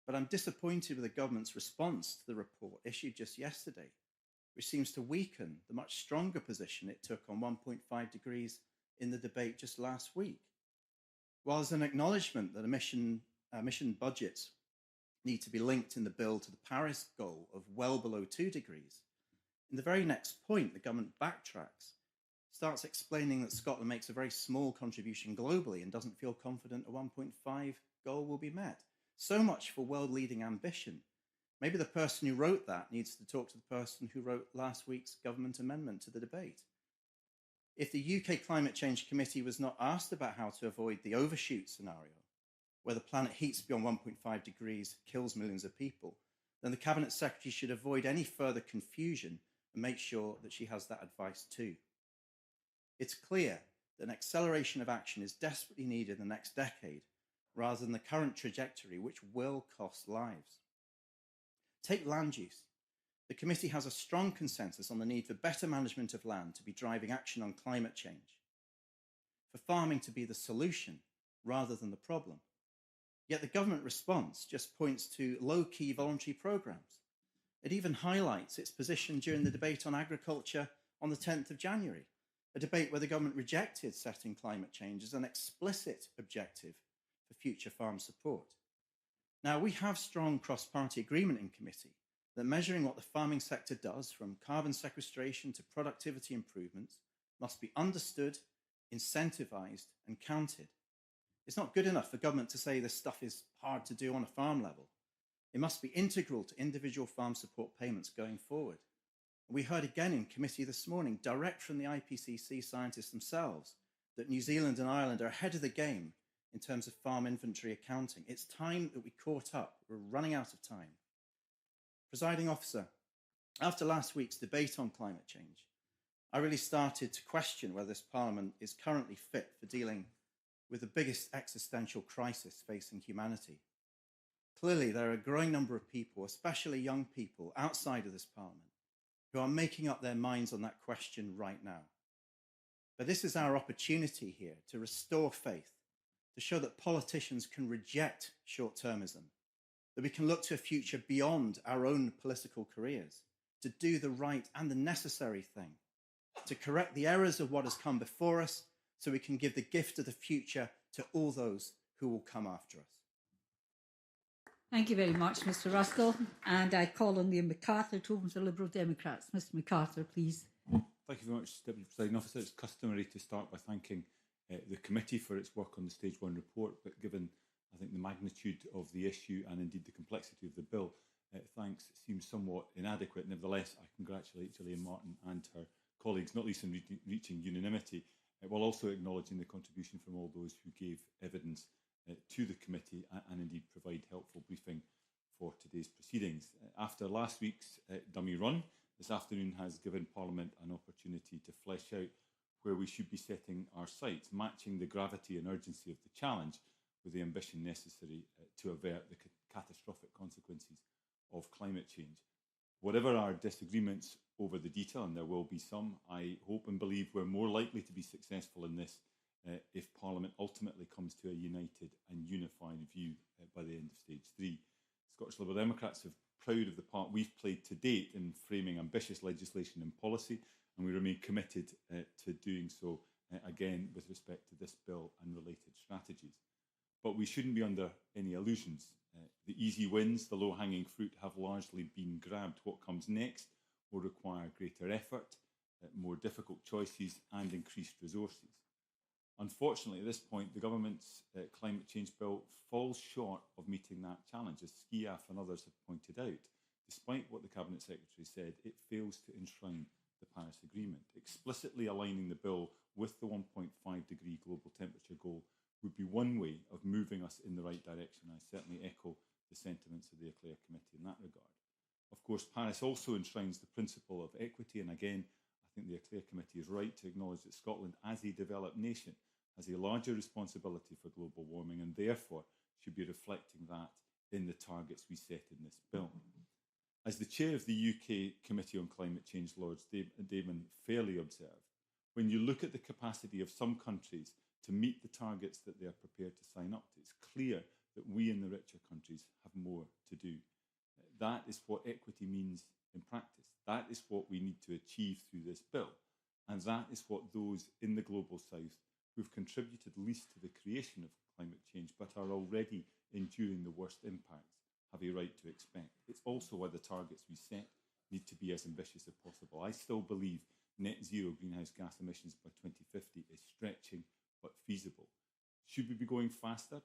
but I'm disappointed with the government's response to the report issued just yesterday, which seems to weaken the much stronger position it took on 1.5 degrees in the debate just last week. While there's an acknowledgement that emission budgets need to be linked in the bill to the Paris goal of well below 2 degrees. In the very next point, the government backtracks, starts explaining that Scotland makes a very small contribution globally and doesn't feel confident a 1.5 goal will be met. So much for world-leading ambition. Maybe the person who wrote that needs to talk to the person who wrote last week's government amendment to the debate. If the UK Climate Change Committee was not asked about how to avoid the overshoot scenario, where the planet heats beyond 1.5 degrees, kills millions of people, then the Cabinet Secretary should avoid any further confusion and make sure that she has that advice too. It's clear that an acceleration of action is desperately needed in the next decade, rather than the current trajectory, which will cost lives. Take land use. The committee has a strong consensus on the need for better management of land to be driving action on climate change, for farming to be the solution rather than the problem. Yet the government response just points to low-key voluntary programs. It even highlights its position during the debate on agriculture on the 10th of January, a debate where the government rejected setting climate change as an explicit objective for future farm support. Now, we have strong cross-party agreement in committee that measuring what the farming sector does, from carbon sequestration to productivity improvements, must be understood, incentivised and counted. It's not good enough for government to say this stuff is hard to do on a farm level. It must be integral to individual farm support payments going forward. We heard again in committee this morning, direct from the IPCC scientists themselves, that New Zealand and Ireland are ahead of the game in terms of farm inventory accounting. It's time that we caught up. We're running out of time. Presiding officer, after last week's debate on climate change, I really started to question whether this Parliament is currently fit for dealing with the biggest existential crisis facing humanity. Clearly, there are a growing number of people, especially young people outside of this Parliament, who are making up their minds on that question right now. But this is our opportunity here to restore faith, to show that politicians can reject short-termism, that we can look to a future beyond our own political careers, to do the right and the necessary thing, to correct the errors of what has come before us, so we can give the gift of the future to all those who will come after us. Thank you very much, Mr Ruskell. And I call on Liam MacArthur to open for Liberal Democrats. Mr MacArthur, please. Thank you very much, Deputy Presiding Officer. It's customary to start by thanking the committee for its work on the Stage 1 report, but given, I think, the magnitude of the issue and indeed the complexity of the bill, thanks seems somewhat inadequate. Nevertheless, I congratulate Gillian Martin and her colleagues, not least in reaching unanimity, while also acknowledging the contribution from all those who gave evidence to the committee and indeed provide helpful briefing for today's proceedings. After last week's dummy run, this afternoon has given Parliament an opportunity to flesh out where we should be setting our sights, matching the gravity and urgency of the challenge with the ambition necessary to avert the catastrophic consequences of climate change. Whatever our disagreements over the detail, and there will be some, I hope and believe we're more likely to be successful in this if Parliament ultimately comes to a united and unified view by the end of Stage 3. Scottish Liberal Democrats are proud of the part we've played to date in framing ambitious legislation and policy, and we remain committed to doing so again with respect to this bill and related strategies. But we shouldn't be under any illusions. The easy wins, the low-hanging fruit have largely been grabbed. What comes next will require greater effort, more difficult choices and increased resources. Unfortunately, at this point, the government's climate change bill falls short of meeting that challenge, as Skiaf and others have pointed out. Despite what the Cabinet Secretary said, it fails to enshrine the Paris Agreement. Explicitly aligning the bill with the 1.5 degree global temperature goal would be one way of moving us in the right direction. I certainly echo the sentiments of the Eclair Committee in that regard. Of course, Paris also enshrines the principle of equity, and again, I think the Eclair Committee is right to acknowledge that Scotland, as a developed nation, has a larger responsibility for global warming and therefore should be reflecting that in the targets we set in this bill. As the chair of the UK Committee on Climate Change, Lord Damon fairly observed, when you look at the capacity of some countries to meet the targets that they are prepared to sign up to, it's clear that we in the richer countries have more to do. That is what equity means in practice. That is what we need to achieve through this bill. And that is what those in the global south who've contributed least to the creation of climate change but are already enduring the worst impacts have a right to expect. It's also why the targets we set need to be as ambitious as possible. I still believe net zero greenhouse gas emissions by 2050 is stretching but feasible. Should we be going faster?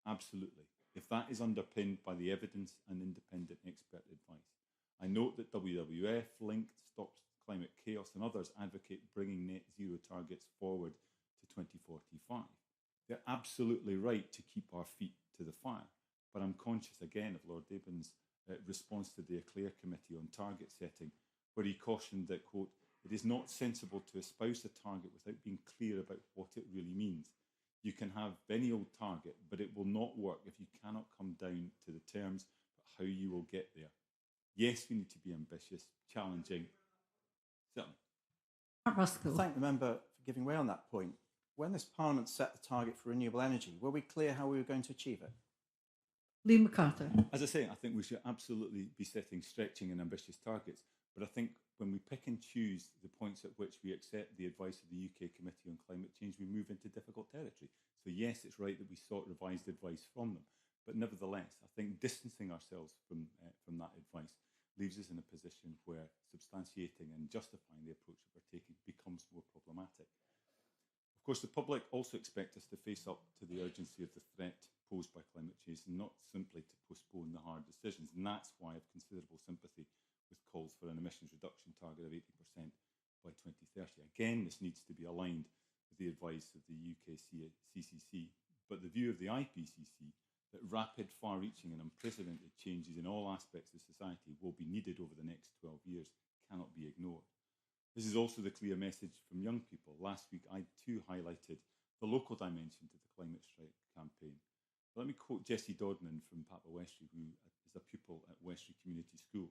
Absolutely, if that is underpinned by the evidence and independent expert advice. I note that WWF, Link, Stop Climate Chaos and others advocate bringing net zero targets forward to 2045. They're absolutely right to keep our feet to the fire, but I'm conscious again of Lord Dibben's response to the Eclair Committee on target setting, where he cautioned that, quote, it is not sensible to espouse a target without being clear about what it really means. You can have any old target, but it will not work if you cannot come down to the terms about how you will get there. Yes, we need to be ambitious, challenging. Certainly. Ruskell. Thank the member for giving way on that point. When this Parliament set the target for renewable energy, were we clear how we were going to achieve it? Liam MacArthur. As I say, I think we should absolutely be setting stretching and ambitious targets. But I think when we pick and choose the points at which we accept the advice of the UK Committee on Climate Change, we move into difficult territory. So yes, it's right that we sought revised advice from them. But nevertheless, I think distancing ourselves from that advice leaves us in a position where substantiating and justifying the approach that we're taking becomes more problematic. Of course, the public also expect us to face up to the urgency of the threat posed by climate change and not simply to postpone the hard decisions. And that's why I have considerable sympathy with calls for an emissions reduction target of 80% by 2030. Again, this needs to be aligned with the advice of the UK CCC, but the view of the IPCC that rapid, far-reaching and unprecedented changes in all aspects of society will be needed over the next 12 years cannot be ignored. This is also the clear message from young people. Last week, I too highlighted the local dimension to the Climate Strike campaign. Let me quote Jessie Dodman from Papa Westry, who is a pupil at Westry Community School,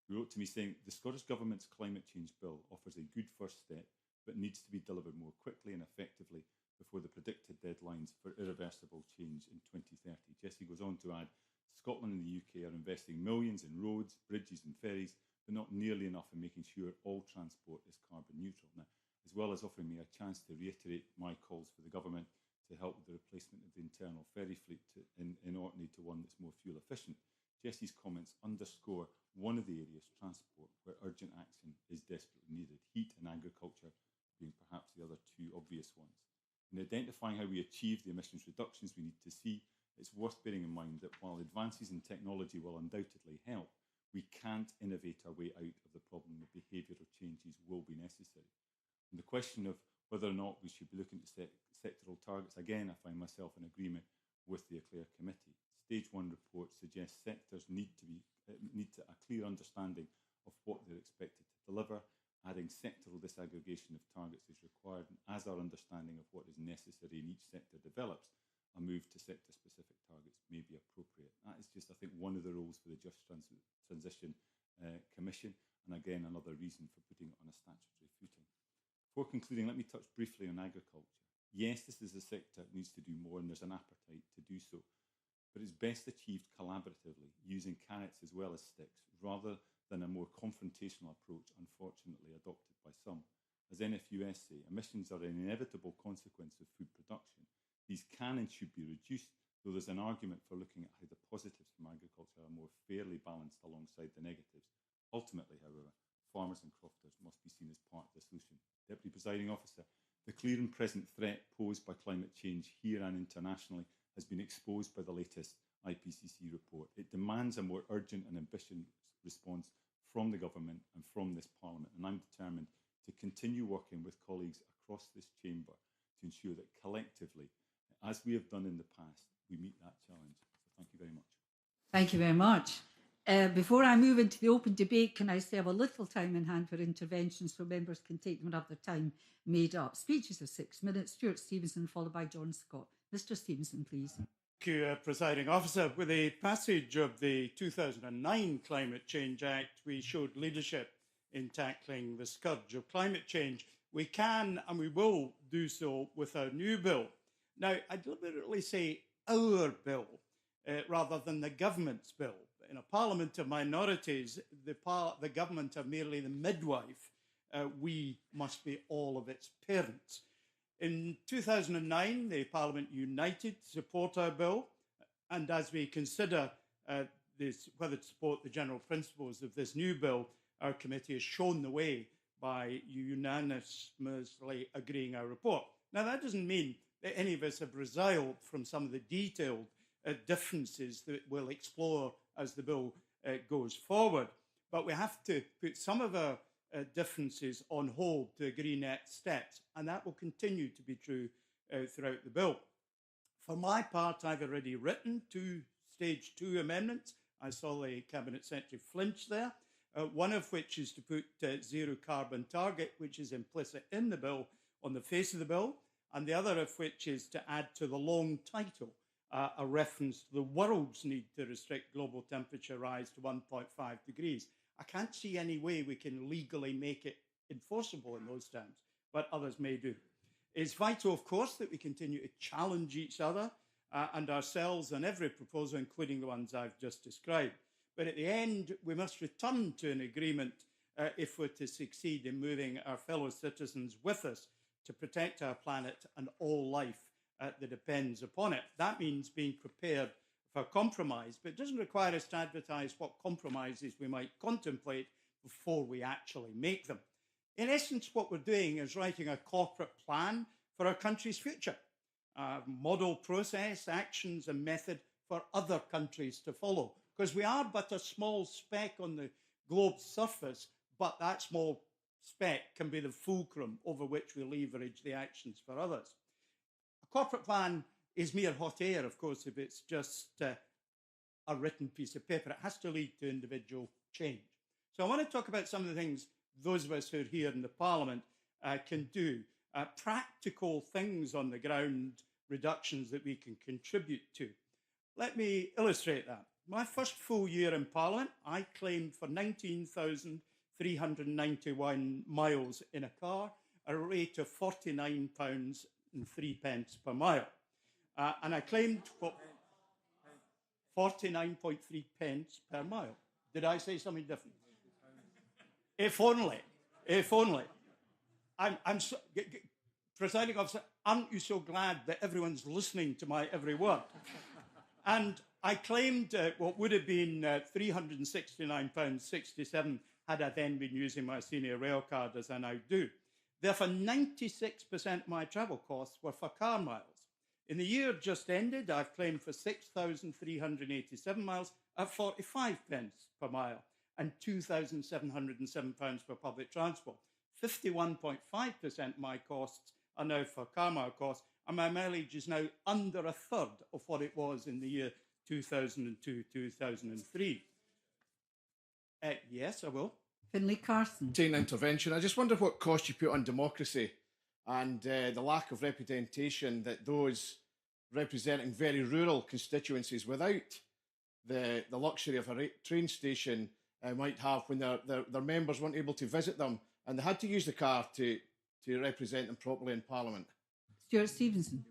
who wrote to me saying, the Scottish Government's climate change bill offers a good first step, but needs to be delivered more quickly and effectively before the predicted deadlines for irreversible change in 2030. Jessie goes on to add, Scotland and the UK are investing millions in roads, bridges and ferries, but not nearly enough in making sure all transport is carbon neutral. Now, as well as offering me a chance to reiterate my calls for the government to help with the replacement of the internal ferry fleet in Orkney to one that's more fuel efficient, Jessie's comments underscore one of the areas, transport, where urgent action is desperately needed, heat and agriculture being perhaps the other two obvious ones. In identifying how we achieve the emissions reductions we need to see, it's worth bearing in mind that while advances in technology will undoubtedly help, we can't innovate our way out of the problem that behavioural changes will be necessary. And the question of whether or not we should be looking to set sectoral targets, again, I find myself in agreement with the Eclair Committee. Stage 1 report suggests sectors need a clear understanding of what they're expected to deliver. Adding sectoral disaggregation of targets is required, and as our understanding of what is necessary in each sector develops, a move to sector-specific targets may be appropriate. That is just, I think, one of the roles for the Just Transition Commission, and again, another reason for putting it on a statutory footing. Before concluding, let me touch briefly on agriculture. Yes, this is a sector that needs to do more, and there's an appetite to do so, but it's best achieved collaboratively, using carrots as well as sticks, rather than a more confrontational approach, unfortunately adopted by some. As NFUS say, emissions are an inevitable consequence of food production. These can and should be reduced, though there's an argument for looking at how the positives from agriculture are more fairly balanced alongside the negatives. Ultimately, however, farmers and crofters must be seen as part of the solution. Deputy Presiding Officer, the clear and present threat posed by climate change here and internationally has been exposed by the latest IPCC report. It demands a more urgent and ambitious response from the government and from this Parliament, and I'm determined to continue working with colleagues across this chamber to ensure that collectively, as we have done in the past, we meet that challenge. So thank you very much. Thank you very much. Before I move into the open debate, can I say I have a little time in hand for interventions so members can take them and have their time made up. Speeches of 6 minutes. Stuart Stevenson, followed by John Scott. Mr. Stevenson, please. Thank you, Presiding Officer. With the passage of the 2009 Climate Change Act, we showed leadership in tackling the scourge of climate change. We can and we will do so with our new bill. Now, I deliberately say our bill rather than the government's bill. In a parliament of minorities, the government are merely the midwife. We must be all of its parents. In 2009, the Parliament united to support our bill, and as we consider whether to support the general principles of this new bill, our committee has shown the way by unanimously agreeing our report. Now, that doesn't mean that any of us have resiled from some of the detailed differences that we'll explore as the bill goes forward. But we have to put some of our differences on hold to agree next steps, and that will continue to be true throughout the bill. For my part, I've already written 2 Stage 2 amendments. I saw the Cabinet Secretary flinch there, one of which is to put zero carbon target, which is implicit in the bill on the face of the bill, and the other of which is to add to the long title a reference to the world's need to restrict global temperature rise to 1.5 degrees. I can't see any way we can legally make it enforceable in those terms, but others may do. It's vital, of course, that we continue to challenge each other and ourselves on every proposal, including the ones I've just described. But at the end, we must return to an agreement if we're to succeed in moving our fellow citizens with us to protect our planet and all life that depends upon it. That means being prepared for compromise, but it doesn't require us to advertise what compromises we might contemplate before we actually make them. In essence, what we're doing is writing a corporate plan for our country's future, a model process, actions and method for other countries to follow, because we are but a small speck on the globe's surface, but that small speck can be the fulcrum over which we leverage the actions for others. A corporate plan is mere hot air, of course, if it's just a written piece of paper. It has to lead to individual change. So I want to talk about some of the things those of us who are here in the Parliament can do, practical things on the ground, reductions that we can contribute to. Let me illustrate that. My first full year in Parliament, I claimed for 19,391 miles in a car, a rate of £49.03 per mile. And I claimed 49.3 pence per mile. Did I say something different? If only. Presiding officer, aren't you so glad that everyone's listening to my every word? And I claimed what would have been £369.67 had I then been using my senior rail card as I now do. Therefore, 96% of my travel costs were for car miles. In the year just ended, I've claimed for 6,387 miles at 45 pence per mile and £2,707 for public transport. 51.5% of my costs are now for car mile costs, and my mileage is now under a third of what it was in the year 2002-2003. Yes, I will. Finlay Carson. Intervention. I just wonder what cost you put on democracy and the lack of representation that those representing very rural constituencies without the luxury of a train station might have when their members weren't able to visit them and they had to use the car to represent them properly in Parliament. Stuart Stevenson.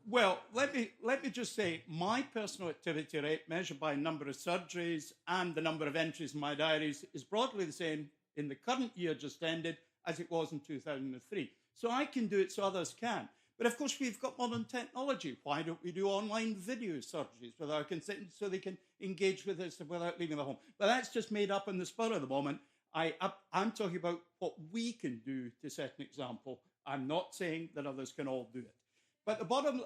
Well, let me just say, my personal activity rate, measured by number of surgeries and the number of entries in my diaries, is broadly the same in the current year just ended as it was in 2003. So I can do it so others can. But of course, we've got modern technology. Why don't we do online video surgeries with our constituents so they can engage with us without leaving the home? But that's just made up on the spur of the moment. I'm talking about what we can do to set an example. I'm not saying that others can all do it. But the bottom,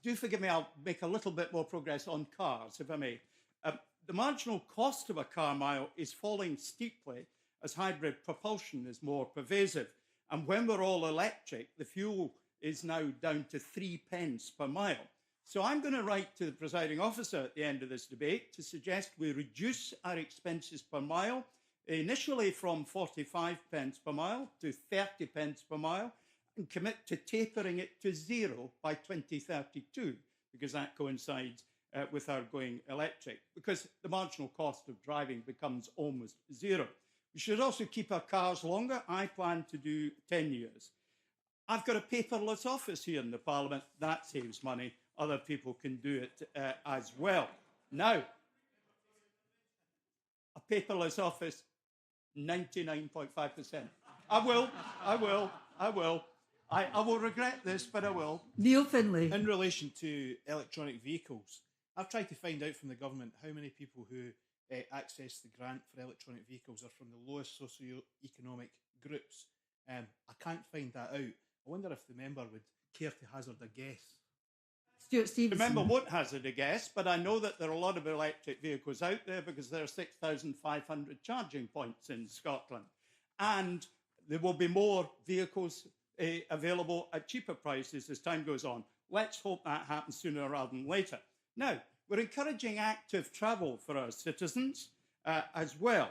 do forgive me, I'll make a little bit more progress on cars, if I may. The marginal cost of a car mile is falling steeply as hybrid propulsion is more pervasive. And when we're all electric, the fuel is now down to 3 pence per mile. So I'm going to write to the presiding officer at the end of this debate to suggest we reduce our expenses per mile, initially from 45 pence per mile to 30 pence per mile, and commit to tapering it to zero by 2032, because that coincides with our going electric, because the marginal cost of driving becomes almost zero. We should also keep our cars longer. I plan to do 10 years. I've got a paperless office here in the Parliament. That saves money. Other people can do it as well. Now, a paperless office, 99.5%. I will. I will regret this, but I will. Neil Finlay. In relation to electronic vehicles, I've tried to find out from the government how many people who access the grant for electronic vehicles are from the lowest socio-economic groups. I can't find that out. I wonder if the member would care to hazard a guess. Stuart Stevenson. Remember, won't hazard a guess, but I know that there are a lot of electric vehicles out there because there are 6,500 charging points in Scotland. And there will be more vehicles available at cheaper prices as time goes on. Let's hope that happens sooner rather than later. Now, we're encouraging active travel for our citizens as well.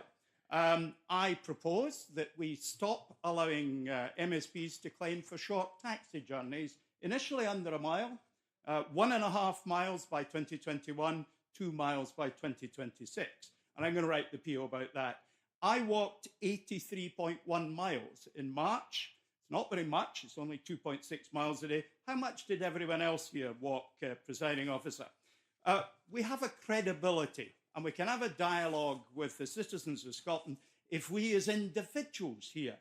I propose that we stop allowing MSPs to claim for short taxi journeys, initially under a mile, 1.5 miles by 2021, 2 miles by 2026. And I'm going to write the PO about that. I walked 83.1 miles in March. It's not very much. It's only 2.6 miles a day. How much did everyone else here walk, presiding officer? We have a credibility, and we can have a dialogue with the citizens of Scotland if we as individuals here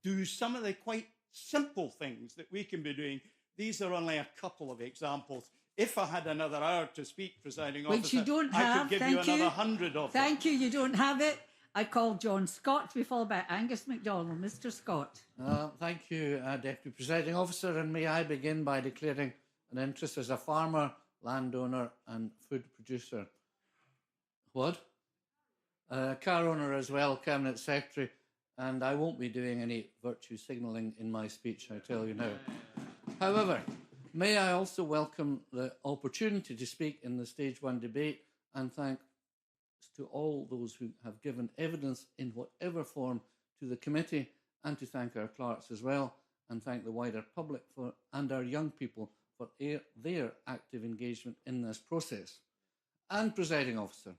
do some of the quite simple things that we can be doing. These are only a couple of examples. If I had another hour to speak, presiding officer, which you don't I have. could give you another 100 of them. Thank you. You don't have it. I call John Scott. We follow by Angus MacDonald. Mr. Scott. Thank you, Deputy Presiding Officer, and may I begin by declaring an interest as a farmer, landowner and food producer. What? Car owner as well, Cabinet Secretary, and I won't be doing any virtue signalling in my speech, I tell you now. However, may I also welcome the opportunity to speak in the Stage 1 debate and thank to all those who have given evidence in whatever form to the committee, and to thank our clerks as well, and thank the wider public and our young people for their active engagement in this process. And, presiding officer,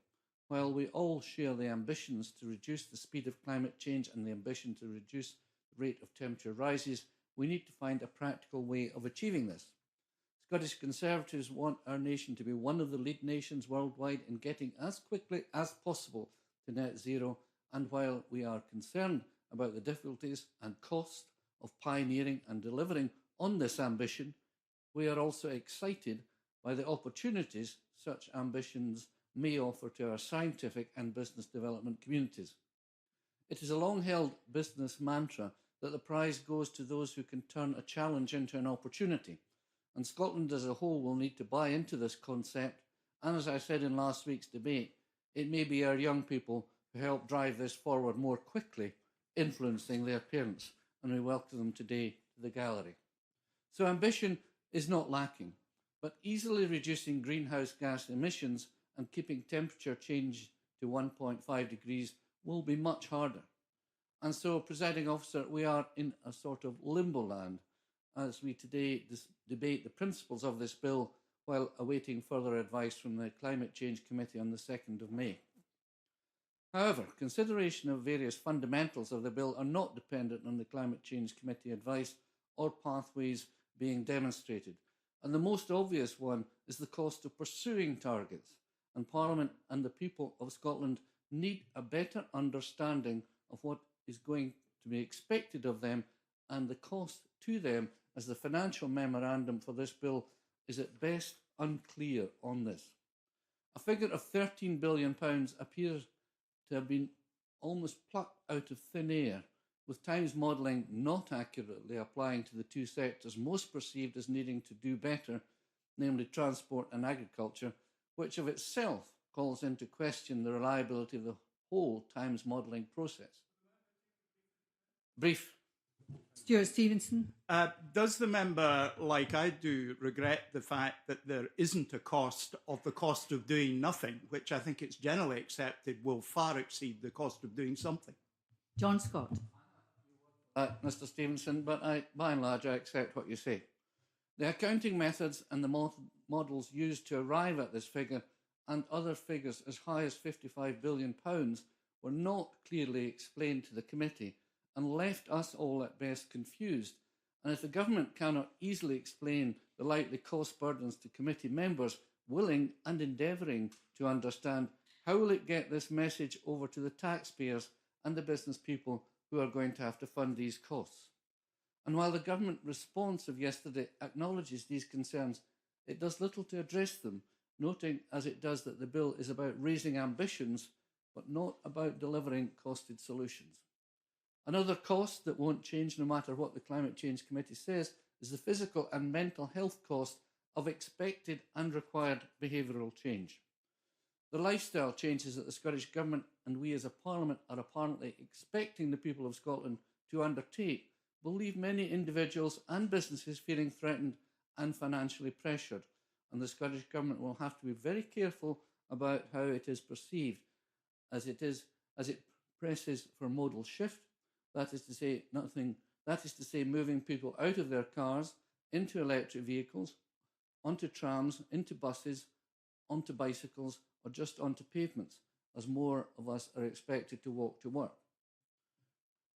while we all share the ambitions to reduce the speed of climate change and the ambition to reduce the rate of temperature rises, we need to find a practical way of achieving this. Scottish Conservatives want our nation to be one of the lead nations worldwide in getting as quickly as possible to net zero, and while we are concerned about the difficulties and cost of pioneering and delivering on this ambition, we are also excited by the opportunities such ambitions may offer to our scientific and business development communities. It is a long-held business mantra that the prize goes to those who can turn a challenge into an opportunity. And Scotland as a whole will need to buy into this concept. And as I said in last week's debate, it may be our young people who help drive this forward more quickly, influencing their parents. And we welcome them today to the gallery. So ambition is not lacking, but easily reducing greenhouse gas emissions and keeping temperature change to 1.5 degrees will be much harder. And so, presiding officer, we are in a sort of limbo land as we today debate the principles of this bill while awaiting further advice from the Climate Change Committee on the 2nd of May. However, consideration of various fundamentals of the bill are not dependent on the Climate Change Committee advice or pathways being demonstrated. And the most obvious one is the cost of pursuing targets. And Parliament and the people of Scotland need a better understanding of what is going to be expected of them and the cost to them, as the financial memorandum for this bill is at best unclear on this. A figure of £13 billion appears to have been almost plucked out of thin air, with Times modelling not accurately applying to the two sectors most perceived as needing to do better, namely transport and agriculture, which of itself calls into question the reliability of the whole Times modelling process. Brief. Stuart Stevenson. Does the member, like I do, regret the fact that there isn't a cost of the cost of doing nothing, which I think it's generally accepted will far exceed the cost of doing something? John Scott. Mr. Stevenson, but by and large I accept what you say. The accounting methods and the models used to arrive at this figure and other figures as high as £55 billion were not clearly explained to the committee and left us all at best confused. And if the government cannot easily explain the likely cost burdens to committee members willing and endeavouring to understand, how will it get this message over to the taxpayers and the business people who are going to have to fund these costs? And while the government response of yesterday acknowledges these concerns, it does little to address them, noting as it does that the bill is about raising ambitions but not about delivering costed solutions. Another cost that won't change no matter what the Climate Change Committee says is the physical and mental health cost of expected and required behavioural change. The lifestyle changes that the Scottish Government and we as a Parliament are apparently expecting the people of Scotland to undertake will leave many individuals and businesses feeling threatened and financially pressured, and the Scottish Government will have to be very careful about how it is perceived as it presses for modal shift, that is to say moving people out of their cars into electric vehicles, onto trams, into buses, onto bicycles, or just onto pavements, as more of us are expected to walk to work.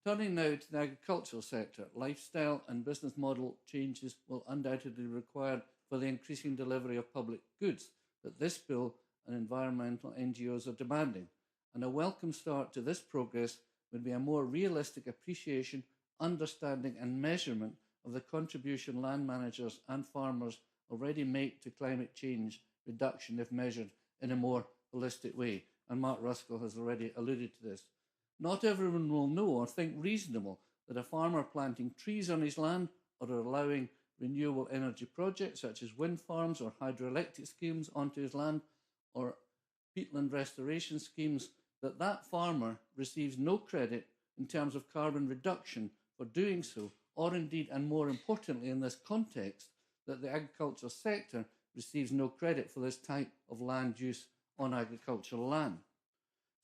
Turning now to the agricultural sector, lifestyle and business model changes will undoubtedly be required for the increasing delivery of public goods that this bill and environmental NGOs are demanding. And a welcome start to this progress would be a more realistic appreciation, understanding and measurement of the contribution land managers and farmers already make to climate change reduction if measured in a more holistic way. And Mark Ruskell has already alluded to this. Not everyone will know or think reasonable that a farmer planting trees on his land or allowing renewable energy projects such as wind farms or hydroelectric schemes onto his land or peatland restoration schemes, that farmer receives no credit in terms of carbon reduction for doing so, or indeed, and more importantly in this context, that the agricultural sector receives no credit for this type of land use on agricultural land.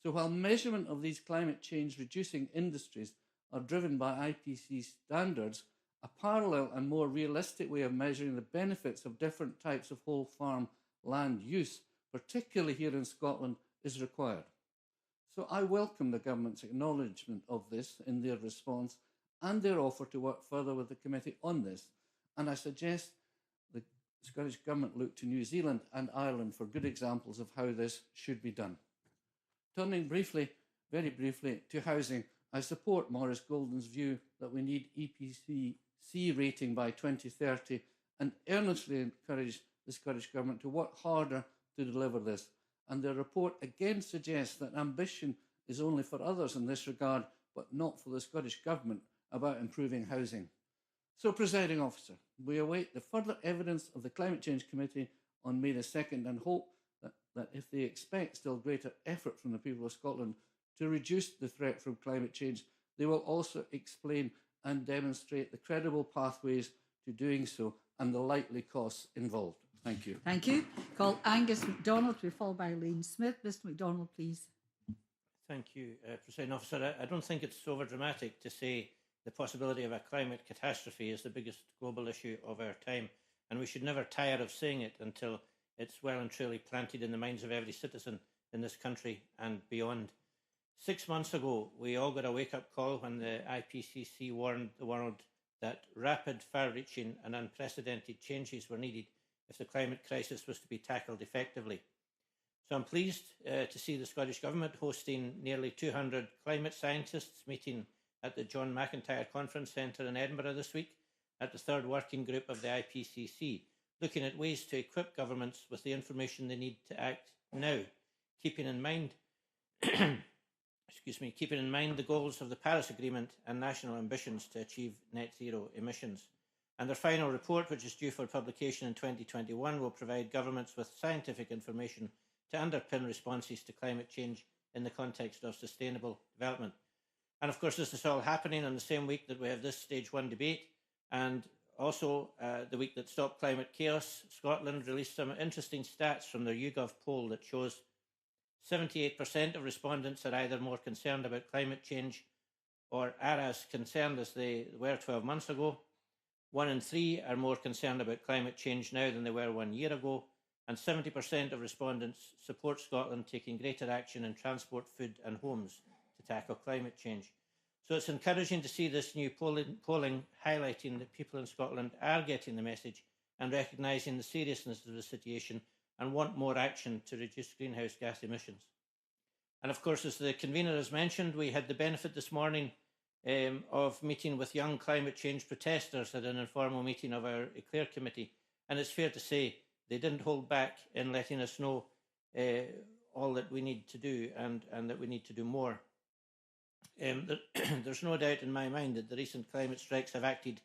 So while measurement of these climate change reducing industries are driven by IPC standards, a parallel and more realistic way of measuring the benefits of different types of whole farm land use, particularly here in Scotland, is required. So I welcome the government's acknowledgement of this in their response and their offer to work further with the committee on this. And I suggest the Scottish Government look to New Zealand and Ireland for good examples of how this should be done. Turning very briefly, to housing, I support Maurice Golden's view that we need EPC rating by 2030 and earnestly encourage the Scottish Government to work harder to deliver this. And the report again suggests that ambition is only for others in this regard, but not for the Scottish Government about improving housing. So, Presiding Officer, we await the further evidence of the Climate Change Committee on May the 2nd and hope that if they expect still greater effort from the people of Scotland to reduce the threat from climate change, they will also explain and demonstrate the credible pathways to doing so and the likely costs involved. Thank you. Thank you. Call Angus MacDonald to be followed by Lane Smith. Mr MacDonald, please. Thank you, Presiding Officer. I don't think it's overdramatic to say the possibility of a climate catastrophe is the biggest global issue of our time, and we should never tire of saying it until it's well and truly planted in the minds of every citizen in this country and beyond. 6 months ago, we all got a wake-up call when the IPCC warned the world that rapid, far-reaching and unprecedented changes were needed if the climate crisis was to be tackled effectively. So I'm pleased to see the Scottish Government hosting nearly 200 climate scientists meeting at the John McIntyre Conference Centre in Edinburgh this week at the third working group of the IPCC, looking at ways to equip governments with the information they need to act now, keeping in mind keeping in mind the goals of the Paris Agreement and national ambitions to achieve net zero emissions. And their final report, which is due for publication in 2021, will provide governments with scientific information to underpin responses to climate change in the context of sustainable development. And of course, this is all happening on the same week that we have this Stage 1 debate, and also the week that Stop Climate Chaos Scotland released some interesting stats from their YouGov poll that shows 78% of respondents are either more concerned about climate change or are as concerned as they were 12 months ago. 1 in 3 are more concerned about climate change now than they were 1 year ago, and 70% of respondents support Scotland taking greater action in transport, food and homes to tackle climate change. So it's encouraging to see this new polling highlighting that people in Scotland are getting the message and recognising the seriousness of the situation and want more action to reduce greenhouse gas emissions. And of course, as the convener has mentioned, we had the benefit this morning of meeting with young climate change protesters at an informal meeting of our Eclair Committee. And it's fair to say they didn't hold back in letting us know all that we need to do and that we need to do more. There's no doubt in my mind that the recent climate strikes have acted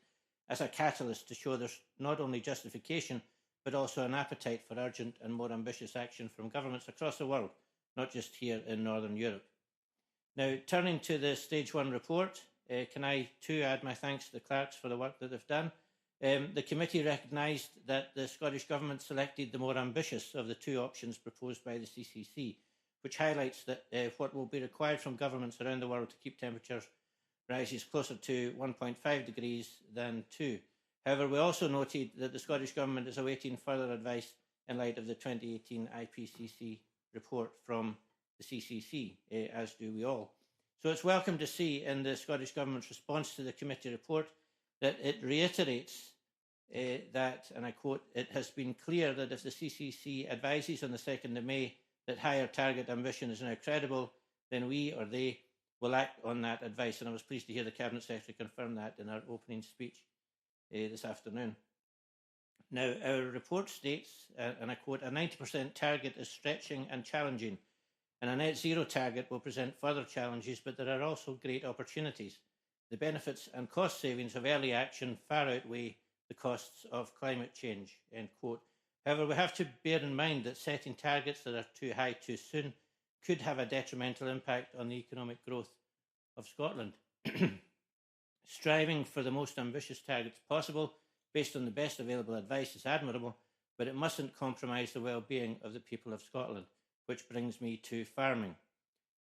as a catalyst to show there's not only justification, but also an appetite for urgent and more ambitious action from governments across the world, not just here in Northern Europe. Now, turning to the Stage 1 report, can I too add my thanks to the clerks for the work that they've done. The committee recognised that the Scottish Government selected the more ambitious of the two options proposed by the CCC, which highlights that what will be required from governments around the world to keep temperatures rises closer to 1.5 degrees than 2. However, we also noted that the Scottish Government is awaiting further advice in light of the 2018 IPCC report from the CCC, as do we all. So it's welcome to see in the Scottish Government's response to the committee report that it reiterates that, and I quote, "It has been clear that if the CCC advises on the 2nd of May that higher target ambition is now credible, then we or they will act on that advice." And I was pleased to hear the Cabinet Secretary confirm that in our opening speech this afternoon. Now, our report states, and I quote, "A 90% target is stretching and challenging, and a net zero target will present further challenges, but there are also great opportunities. The benefits and cost savings of early action far outweigh the costs of climate change," end quote. However, we have to bear in mind that setting targets that are too high too soon could have a detrimental impact on the economic growth of Scotland. Striving for the most ambitious targets possible, based on the best available advice, is admirable, but it mustn't compromise the well-being of the people of Scotland, which brings me to farming.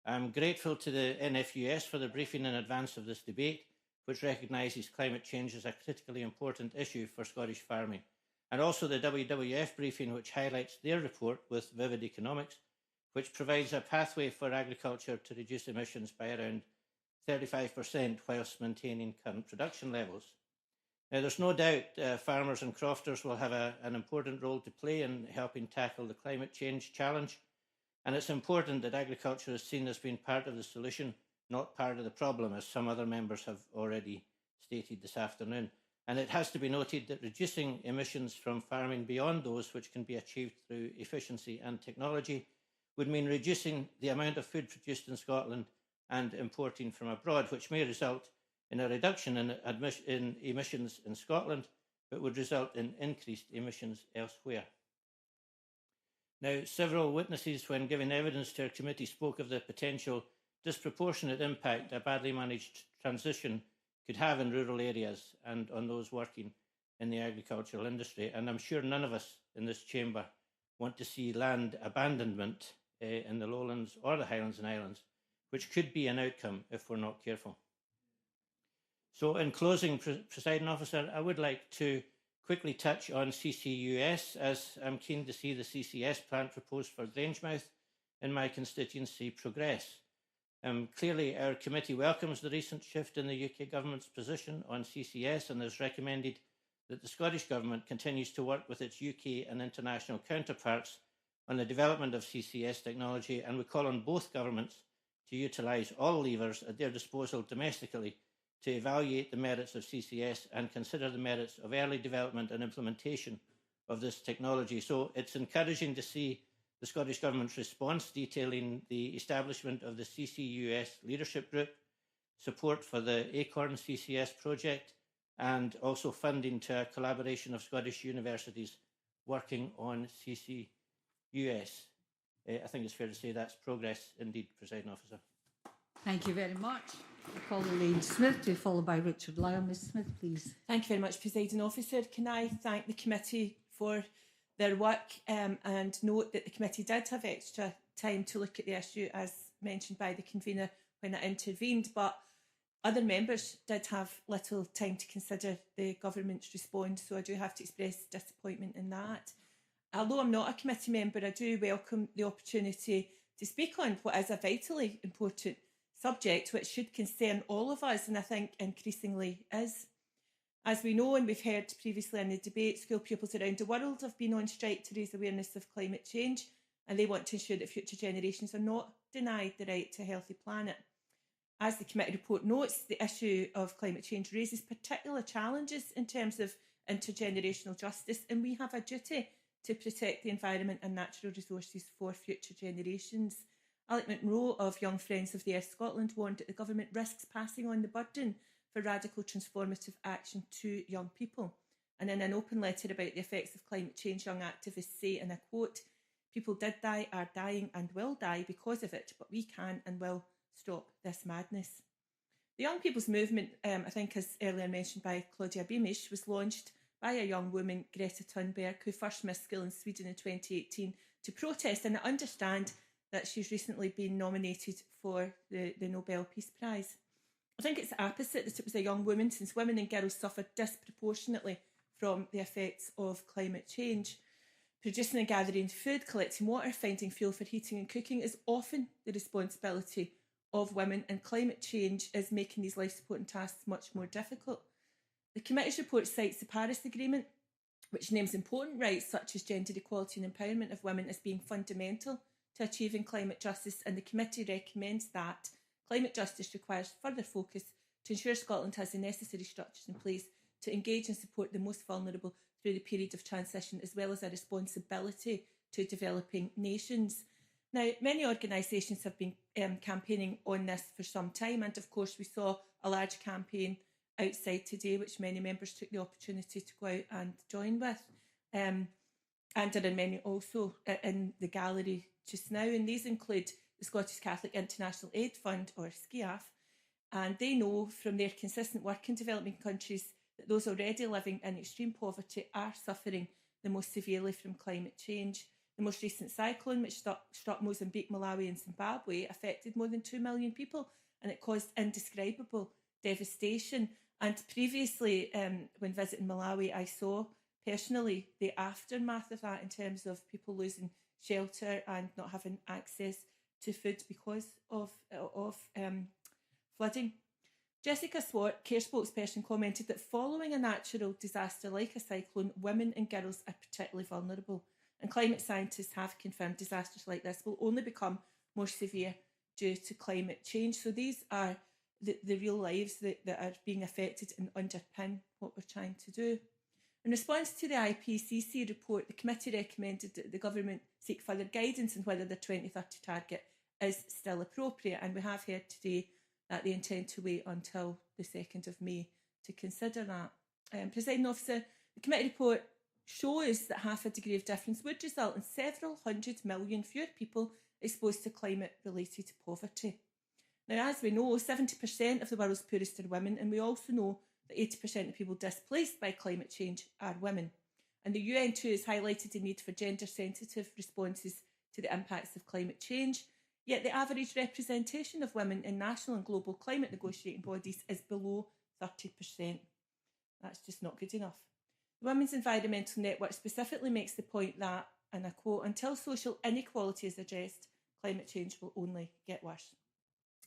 I'm grateful to the NFUS for the briefing in advance of this debate, which recognises climate change as a critically important issue for Scottish farming, and also the WWF briefing, which highlights their report with vivid economics, which provides a pathway for agriculture to reduce emissions by around 35% whilst maintaining current production levels. Now, there's no doubt farmers and crofters will have an important role to play in helping tackle the climate change challenge, and it's important that agriculture is seen as being part of the solution, not part of the problem, as some other members have already stated this afternoon. And it has to be noted that reducing emissions from farming beyond those which can be achieved through efficiency and technology would mean reducing the amount of food produced in Scotland and importing from abroad, which may result in a reduction in emissions in Scotland, but would result in increased emissions elsewhere. Now, several witnesses, when giving evidence to our committee, spoke of the potential disproportionate impact a badly managed transition could have in rural areas and on those working in the agricultural industry. And I'm sure none of us in this chamber want to see land abandonment in the lowlands or the Highlands and Islands, which could be an outcome if we're not careful. So in closing, Presiding Officer, I would like to quickly touch on CCUS, as I'm keen to see the CCS plant proposed for Grangemouth in my constituency progress. Clearly, our committee welcomes the recent shift in the UK Government's position on CCS and has recommended that the Scottish Government continues to work with its UK and international counterparts on the development of CCS technology, and we call on both governments to utilise all levers at their disposal domestically to evaluate the merits of CCS and consider the merits of early development and implementation of this technology. So it's encouraging to see the Scottish Government's response detailing the establishment of the CCUS Leadership Group, support for the ACORN CCS project, and also funding to a collaboration of Scottish universities working on CCUS. I think it's fair to say that's progress indeed, Presiding Officer. Thank you very much. I call Elaine Smith to be followed by Richard Lyle. Ms Smith, please. Thank you very much, Presiding Officer. Can I thank the committee for their work and note that the committee did have extra time to look at the issue, as mentioned by the convener when it intervened, but other members did have little time to consider the government's response, so I do have to express disappointment in that. Although I'm not a committee member, I do welcome the opportunity to speak on what is a vitally important subject which should concern all of us, and I think increasingly is. As we know, and we've heard previously in the debate, school pupils around the world have been on strike to raise awareness of climate change, and they want to ensure that future generations are not denied the right to a healthy planet. As the committee report notes, the issue of climate change raises particular challenges in terms of intergenerational justice, and we have a duty to protect the environment and natural resources for future generations. Alec Monroe of Young Friends of the Earth Scotland warned that the government risks passing on the burden for radical transformative action to young people. And in an open letter about the effects of climate change, young activists say, and I quote, "People did die, are dying and will die because of it, but we can and will stop this madness." The Young People's Movement, I think as earlier mentioned by Claudia Beamish, was launched by a young woman, Greta Thunberg, who first missed school in Sweden in 2018 to protest, and I understand that she's recently been nominated for the Nobel Peace Prize. I think it's the opposite, that it was a young woman, since women and girls suffer disproportionately from the effects of climate change. Producing and gathering food, collecting water, finding fuel for heating and cooking is often the responsibility of women, and climate change is making these life-supporting tasks much more difficult. The committee's report cites the Paris Agreement, which names important rights such as gender equality and empowerment of women as being fundamental to achieving climate justice, and the committee recommends that climate justice requires further focus to ensure Scotland has the necessary structures in place to engage and support the most vulnerable through the period of transition, as well as a responsibility to developing nations. Now, many organisations have been campaigning on this for some time, and of course we saw a large campaign outside today, which many members took the opportunity to go out and join with. And there are many also in the gallery just now, and these include the Scottish Catholic International Aid Fund, or SCIAF, and they know from their consistent work in developing countries that those already living in extreme poverty are suffering the most severely from climate change. The most recent cyclone, which struck Mozambique, Malawi and Zimbabwe, affected more than 2 million people, and it caused indescribable devastation. And previously, when visiting Malawi, I saw personally the aftermath of that in terms of people losing shelter and not having access to food because of flooding. Jessica Swart, care spokesperson, commented that following a natural disaster like a cyclone, women and girls are particularly vulnerable. And climate scientists have confirmed disasters like this will only become more severe due to climate change. So these are the real lives that are being affected and underpin what we're trying to do. In response to the IPCC report, the committee recommended that the government seek further guidance on whether the 2030 target is still appropriate. And we have heard today that they intend to wait until the 2nd of May to consider that. Presiding Officer, the committee report shows that half a degree of difference would result in several 100 million fewer people exposed to climate-related poverty. Now, as we know, 70% of the world's poorest are women, and we also know that 80% of people displaced by climate change are women. And the UN too has highlighted the need for gender-sensitive responses to the impacts of climate change, yet the average representation of women in national and global climate negotiating bodies is below 30%. That's just not good enough. The Women's Environmental Network specifically makes the point that, and I quote, "until social inequality is addressed, climate change will only get worse."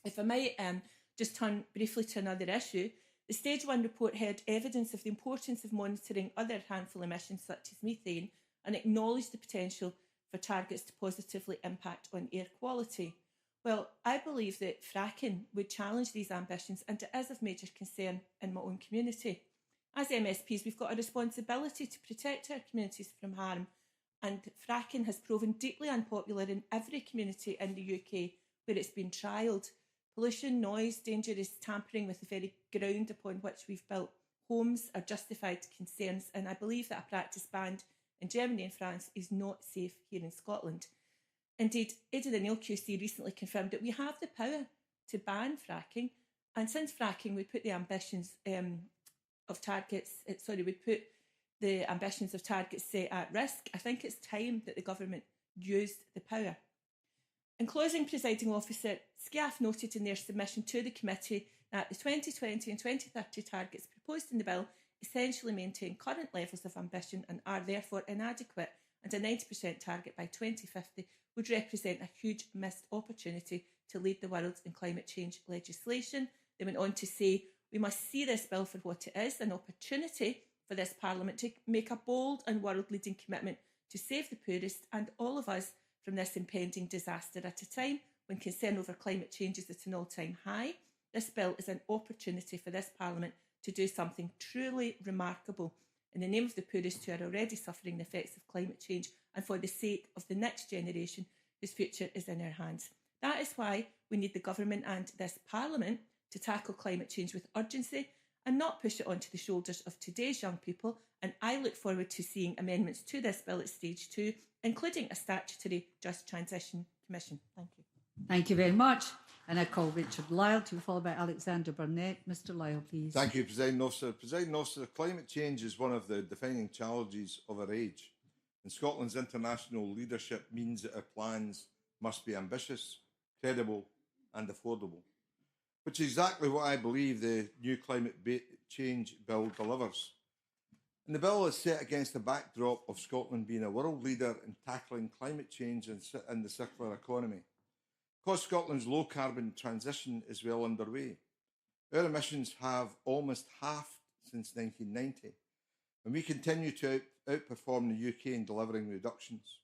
If I might just turn briefly to another issue, the Stage 1 report heard evidence of the importance of monitoring other harmful emissions such as methane, and acknowledged the potential for targets to positively impact on air quality. Well, I believe that fracking would challenge these ambitions, and it is of major concern in my own community. As MSPs, we've got a responsibility to protect our communities from harm, and fracking has proven deeply unpopular in every community in the UK where it's been trialled. Pollution, noise, dangerous tampering with the very ground upon which we've built homes are justified concerns, and I believe that a practice banned in Germany and France is not safe here in Scotland. Indeed, Aidan O'Neill QC recently confirmed that we have the power to ban fracking, and since fracking would put the ambitions of targets set at risk, I think it's time that the government used the power. In closing, Presiding Officer, SCIAF noted in their submission to the committee that the 2020 and 2030 targets proposed in the bill essentially maintain current levels of ambition and are therefore inadequate, and a 90% target by 2050 would represent a huge missed opportunity to lead the world in climate change legislation. They went on to say, "We must see this bill for what it is, an opportunity for this Parliament to make a bold and world-leading commitment to save the poorest and all of us from this impending disaster at a time when concern over climate change is at an all-time high. This bill is an opportunity for this Parliament to do something truly remarkable in the name of the poorest who are already suffering the effects of climate change and for the sake of the next generation whose future is in our hands. That is why we need the government and this Parliament to tackle climate change with urgency and not push it onto the shoulders of today's young people. And I look forward to seeing amendments to this bill at stage 2, including a statutory Just Transition Commission. Thank you. Thank you very much. And I call Richard Lyle to be followed by Alexander Burnett. Mr. Lyle, please. Thank you, Presiding Officer. Presiding Officer, climate change is one of the defining challenges of our age. And Scotland's international leadership means that our plans must be ambitious, credible and affordable, which is exactly what I believe the new climate change bill delivers. And the bill is set against the backdrop of Scotland being a world leader in tackling climate change and the circular economy. Because Scotland's low-carbon transition is well underway, our emissions have almost halved since 1990, and we continue to outperform the UK in delivering reductions.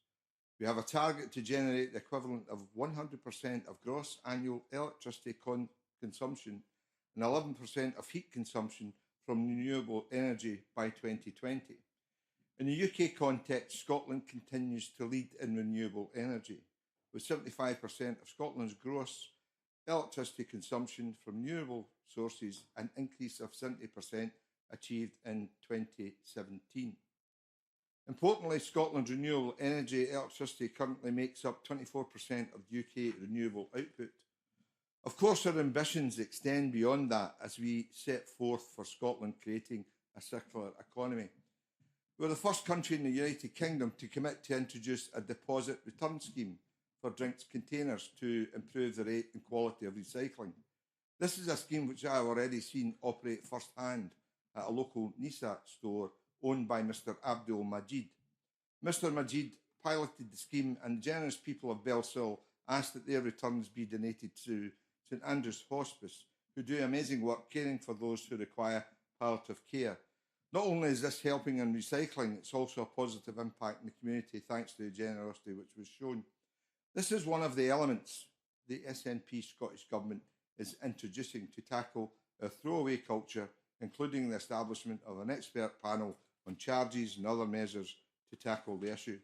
We have a target to generate the equivalent of 100% of gross annual electricity consumption and 11% of heat consumption from renewable energy by 2020. In the UK context, Scotland continues to lead in renewable energy, with 75% of Scotland's gross electricity consumption from renewable sources, an increase of 70% achieved in 2017. Importantly, Scotland's renewable energy electricity currently makes up 24% of UK renewable output. Of course, our ambitions extend beyond that as we set forth for Scotland creating a circular economy. We're the first country in the United Kingdom to commit to introduce a deposit return scheme for drinks containers to improve the rate and quality of recycling. This is a scheme which I have already seen operate firsthand at a local Nisa store owned by Mr. Abdul Majid. Mr. Majid piloted the scheme, and the generous people of Belsill asked that their returns be donated to St Andrew's Hospice, who do amazing work caring for those who require palliative care. Not only is this helping in recycling, it's also a positive impact in the community thanks to the generosity which was shown. This is one of the elements the SNP Scottish Government is introducing to tackle our throwaway culture, including the establishment of an expert panel on charges and other measures to tackle the issue.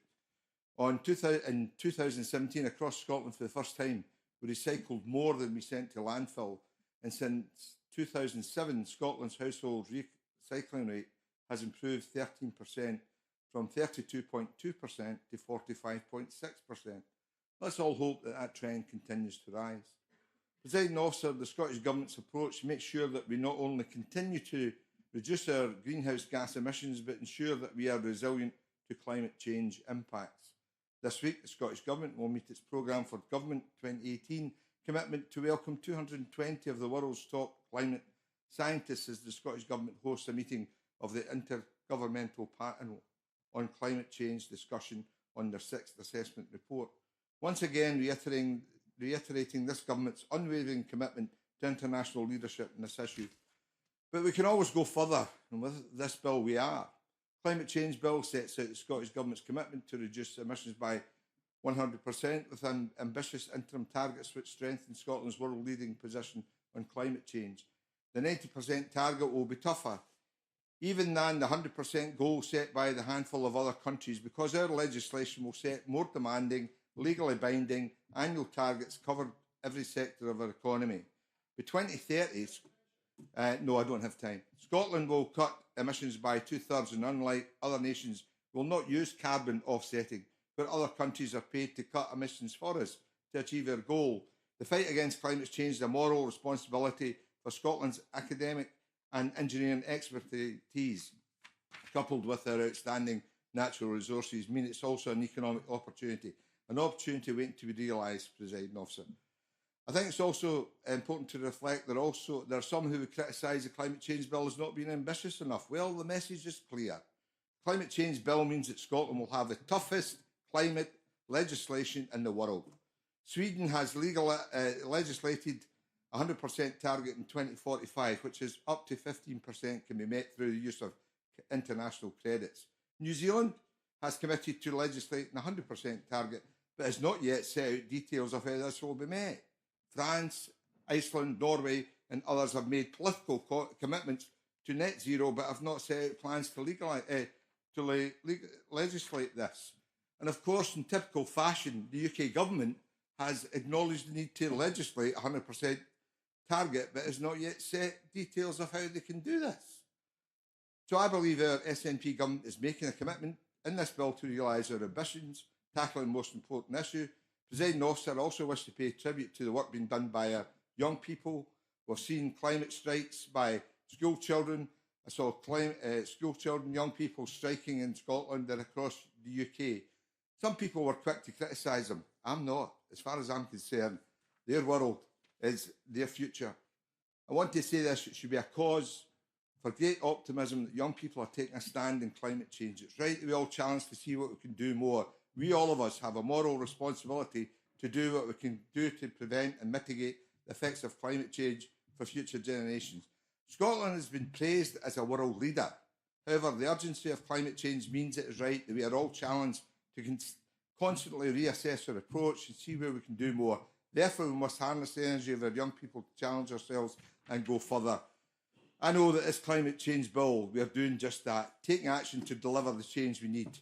In 2017, across Scotland for the first time, we recycled more than we sent to landfill, and since 2007, Scotland's household recycling rate has improved 13%, from 32.2% to 45.6%. Let's all hope that that trend continues to rise. Presiding Officer, the Scottish Government's approach makes sure that we not only continue to reduce our greenhouse gas emissions, but ensure that we are resilient to climate change impacts. This week, the Scottish Government will meet its programme for Government 2018 commitment to welcome 220 of the world's top climate scientists as the Scottish Government hosts a meeting of the Intergovernmental Panel on Climate Change discussion on their 6th assessment report. Once again, reiterating this Government's unwavering commitment to international leadership in this issue. But we can always go further, and with this bill we are. Climate Change Bill sets out the Scottish Government's commitment to reduce emissions by 100% with ambitious interim targets which strengthen Scotland's world-leading position on climate change. The 90% target will be tougher, even than the 100% goal set by the handful of other countries, because our legislation will set more demanding, legally binding annual targets cover every sector of our economy. By 2030, no, I don't have time. Scotland will cut emissions by 2/3, and unlike other nations, will not use carbon offsetting, but other countries are paid to cut emissions for us to achieve our goal. The fight against climate change is a moral responsibility for Scotland's academic and engineering expertise, coupled with our outstanding natural resources, mean it's also an economic opportunity, an opportunity waiting to be realised, Presiding Officer. I think it's also important to reflect that there are some who would criticise the Climate Change Bill as not being ambitious enough. Well, the message is clear. The Climate Change Bill means that Scotland will have the toughest climate legislation in the world. Sweden has legislated a 100% target in 2045, which is up to 15% can be met through the use of international credits. New Zealand has committed to legislating a 100% target, but has not yet set out details of how this will be met. France, Iceland, Norway and others have made political commitments to net zero, but have not set out plans to legislate this. And of course, in typical fashion, the UK government has acknowledged the need to legislate a 100% target, but has not yet set details of how they can do this. So I believe our SNP government is making a commitment in this bill to realise our ambitions, tackling the most important issue. Presiding Officer, I also wish to pay tribute to the work being done by our young people. We've seen climate strikes by school children. I saw school children, young people striking in Scotland and across the UK. Some people were quick to criticise them. I'm not. As far as I'm concerned, their world is their future. I want to say this, it should be a cause for great optimism that young people are taking a stand in climate change. It's right that we all challenge to see what we can do more. We, all of us, have a moral responsibility to do what we can do to prevent and mitigate the effects of climate change for future generations. Scotland has been praised as a world leader. However, the urgency of climate change means it is right that we are all challenged to constantly reassess our approach and see where we can do more. Therefore, we must harness the energy of our young people to challenge ourselves and go further. I know that this climate change bill, we are doing just that, taking action to deliver the change we need.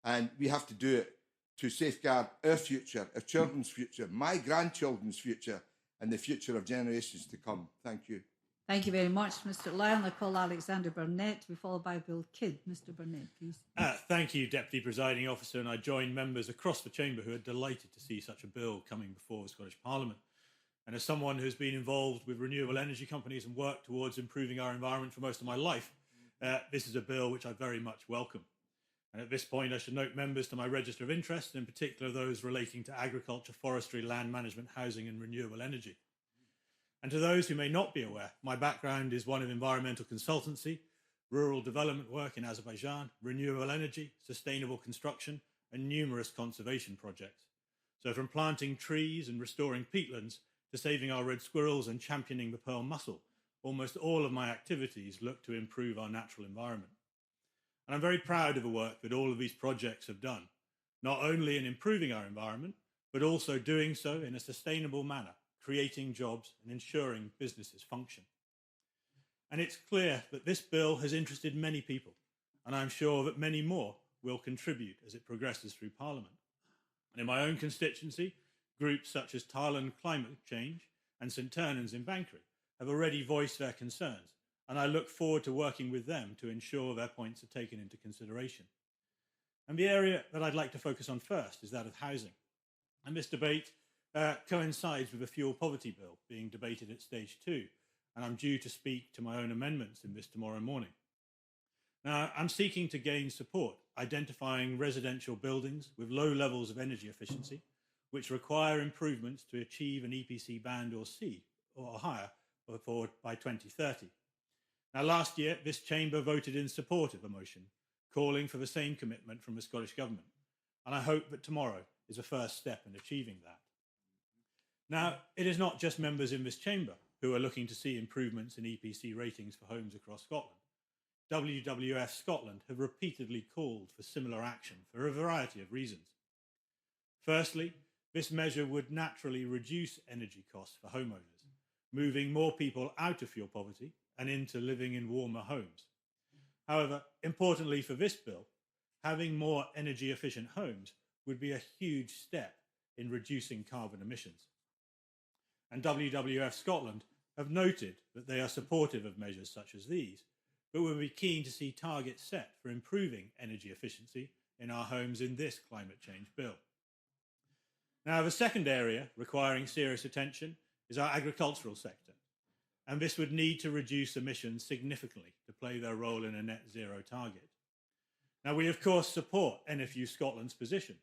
And we have to do it to safeguard our future, our children's future, my grandchildren's future, and the future of generations to come. Thank you. Thank you very much, Mr. Lyon. I call Alexander Burnett to be followed by Bill Kidd. Mr. Burnett, please. Thank you, Deputy Presiding Officer, and I join members across the Chamber who are delighted to see such a bill coming before the Scottish Parliament. And as someone who's been involved with renewable energy companies and worked towards improving our environment for most of my life, this is a bill which I very much welcome. And at this point, I should note members to my register of interest, in particular those relating to agriculture, forestry, land management, housing and renewable energy. And to those who may not be aware, my background is one of environmental consultancy, rural development work in Azerbaijan, renewable energy, sustainable construction, and numerous conservation projects. So from planting trees and restoring peatlands to saving our red squirrels and championing the pearl mussel, almost all of my activities look to improve our natural environment. And I'm very proud of the work that all of these projects have done, not only in improving our environment, but also doing so in a sustainable manner, creating jobs and ensuring businesses function. And it's clear that this bill has interested many people, and I'm sure that many more will contribute as it progresses through Parliament. And in my own constituency, groups such as Thailand Climate Change and St Turnans in Banchory have already voiced their concerns, and I look forward to working with them to ensure their points are taken into consideration. And the area that I'd like to focus on first is that of housing. And this debate coincides with the fuel poverty bill being debated at stage 2, and I'm due to speak to my own amendments in this tomorrow morning. Now, I'm seeking to gain support identifying residential buildings with low levels of energy efficiency, which require improvements to achieve an EPC band or C or higher by 2030. Now, last year, this chamber voted in support of a motion calling for the same commitment from the Scottish Government, and I hope that tomorrow is a first step in achieving that. Now, it is not just members in this chamber who are looking to see improvements in EPC ratings for homes across Scotland. WWF Scotland have repeatedly called for similar action for a variety of reasons. Firstly, this measure would naturally reduce energy costs for homeowners, moving more people out of fuel poverty and into living in warmer homes. However, importantly for this bill, having more energy efficient homes would be a huge step in reducing carbon emissions. And WWF Scotland have noted that they are supportive of measures such as these, but will be keen to see targets set for improving energy efficiency in our homes in this climate change bill. Now, the second area requiring serious attention is our agricultural sector, and this would need to reduce emissions significantly to play their role in a net zero target. Now, we of course support NFU Scotland's position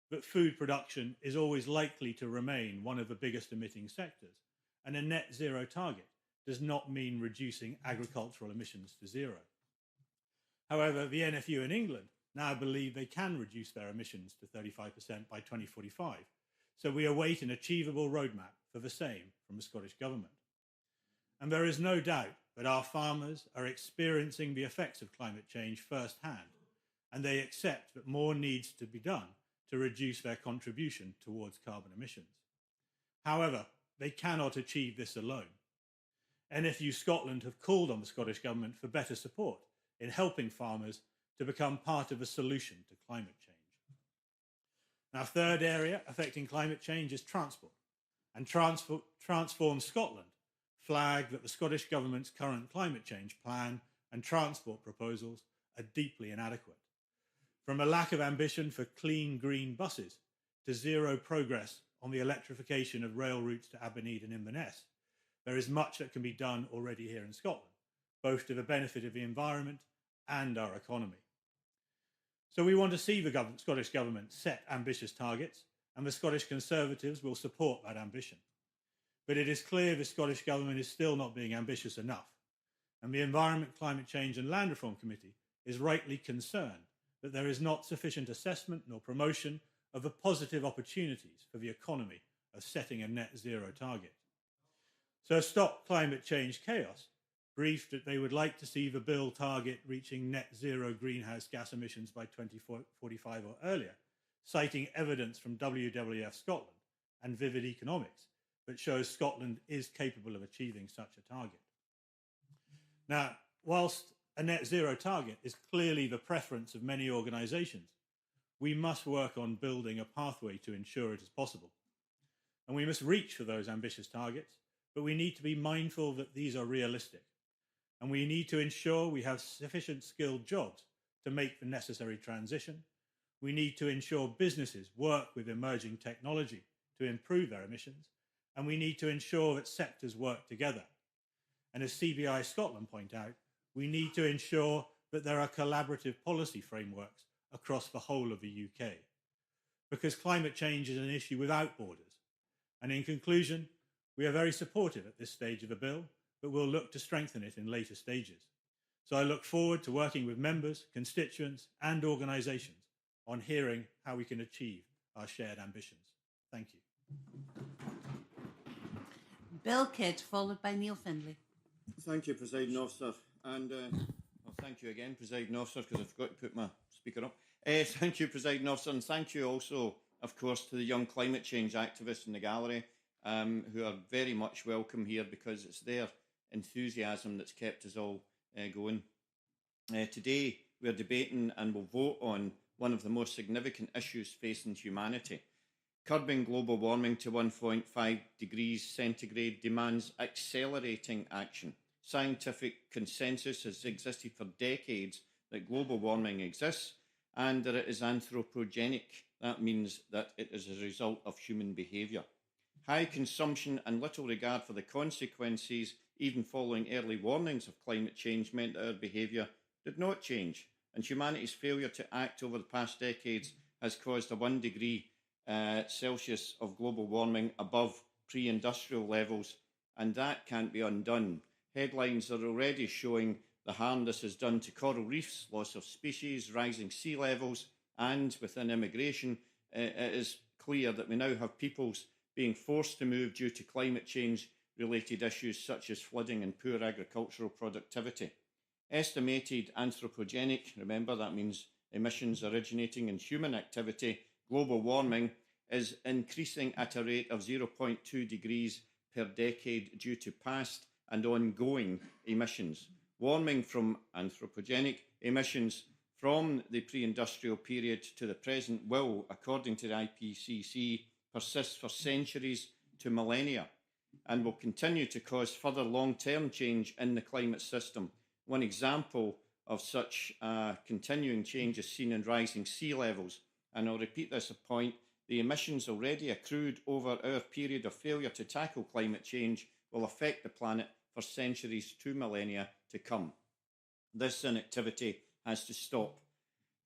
that food production is always likely to remain one of the biggest emitting sectors, and a net zero target does not mean reducing agricultural emissions to zero. However, the NFU in England now believe they can reduce their emissions to 35% by 2045, so we await an achievable roadmap for the same from the Scottish Government. And there is no doubt that our farmers are experiencing the effects of climate change firsthand, and they accept that more needs to be done to reduce their contribution towards carbon emissions. However, they cannot achieve this alone. NFU Scotland have called on the Scottish Government for better support in helping farmers to become part of a solution to climate change. Now, third area affecting climate change is transport, and Transform Scotland flagged that the Scottish Government's current climate change plan and transport proposals are deeply inadequate. From a lack of ambition for clean green buses to zero progress on the electrification of rail routes to Aberdeen and Inverness, there is much that can be done already here in Scotland, both to the benefit of the environment and our economy. So we want to see the Scottish Government set ambitious targets, and the Scottish Conservatives will support that ambition. But it is clear the Scottish Government is still not being ambitious enough, and the Environment, Climate Change and Land Reform Committee is rightly concerned that there is not sufficient assessment nor promotion of the positive opportunities for the economy of setting a net zero target. So Stop Climate Change Chaos briefed that they would like to see the bill target reaching net zero greenhouse gas emissions by 2045 or earlier, citing evidence from WWF Scotland and Vivid Economics that shows Scotland is capable of achieving such a target. Now, whilst a net zero target is clearly the preference of many organisations, we must work on building a pathway to ensure it is possible. And we must reach for those ambitious targets, but we need to be mindful that these are realistic. And we need to ensure we have sufficient skilled jobs to make the necessary transition. We need to ensure businesses work with emerging technology to improve their emissions. And we need to ensure that sectors work together. And as CBI Scotland point out, we need to ensure that there are collaborative policy frameworks across the whole of the UK. Because climate change is an issue without borders. And in conclusion, we are very supportive at this stage of the bill, but we'll look to strengthen it in later stages. So I look forward to working with members, constituents and organisations on hearing how we can achieve our shared ambitions. Thank you. Bill Kidd, followed by Neil Findlay. Thank you, Presiding Officer. And thank you again, Presiding Officer, because I forgot to put my speaker up. Thank you, Presiding Officer, and thank you also, of course, to the young climate change activists in the gallery who are very much welcome here because it's their enthusiasm that's kept us all going. Today, we're debating and will vote on one of the most significant issues facing humanity. Curbing global warming to 1.5 degrees centigrade demands accelerating action. Scientific consensus has existed for decades that global warming exists and that it is anthropogenic. That means that it is a result of human behaviour. High consumption and little regard for the consequences, even following early warnings of climate change, meant that our behaviour did not change, and humanity's failure to act over the past decades has caused a 1 degree Celsius of global warming above pre-industrial levels, and that can't be undone. Headlines are already showing the harm this has done to coral reefs, loss of species, rising sea levels, and within immigration, it is clear that we now have peoples being forced to move due to climate change-related issues such as flooding and poor agricultural productivity. Estimated anthropogenic, remember that means emissions originating in human activity, global warming is increasing at a rate of 0.2 degrees per decade due to past and ongoing emissions. Warming from anthropogenic emissions from the pre-industrial period to the present will, according to the IPCC, persist for centuries to millennia and will continue to cause further long-term change in the climate system. One example of such continuing change is seen in rising sea levels. And I'll repeat this point, the emissions already accrued over our period of failure to tackle climate change will affect the planet for centuries to millennia to come. This inactivity has to stop.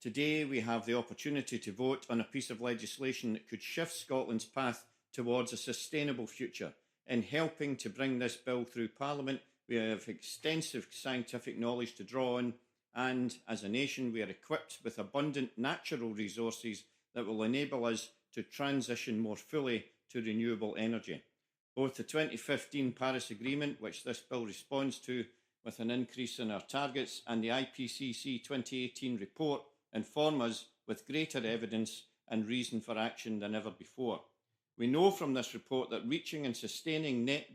Today we have the opportunity to vote on a piece of legislation that could shift Scotland's path towards a sustainable future. In helping to bring this bill through Parliament, we have extensive scientific knowledge to draw on, and as a nation we are equipped with abundant natural resources that will enable us to transition more fully to renewable energy. Both the 2015 Paris Agreement, which this bill responds to with an increase in our targets, and the IPCC 2018 report inform us with greater evidence and reason for action than ever before. We know from this report that reaching and sustaining net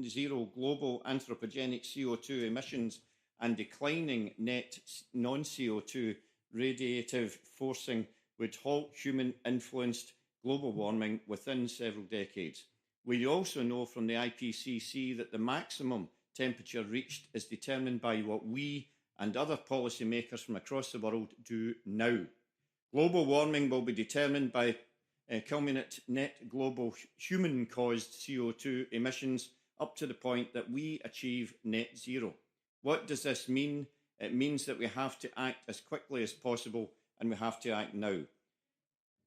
zero global anthropogenic CO2 emissions and declining net non-CO2 radiative forcing would halt human-influenced global warming within several decades. We also know from the IPCC that the maximum temperature reached is determined by what we and other policymakers from across the world do now. Global warming will be determined by culminate net global human-caused CO2 emissions up to the point that we achieve net zero. What does this mean? It means that we have to act as quickly as possible, and we have to act now.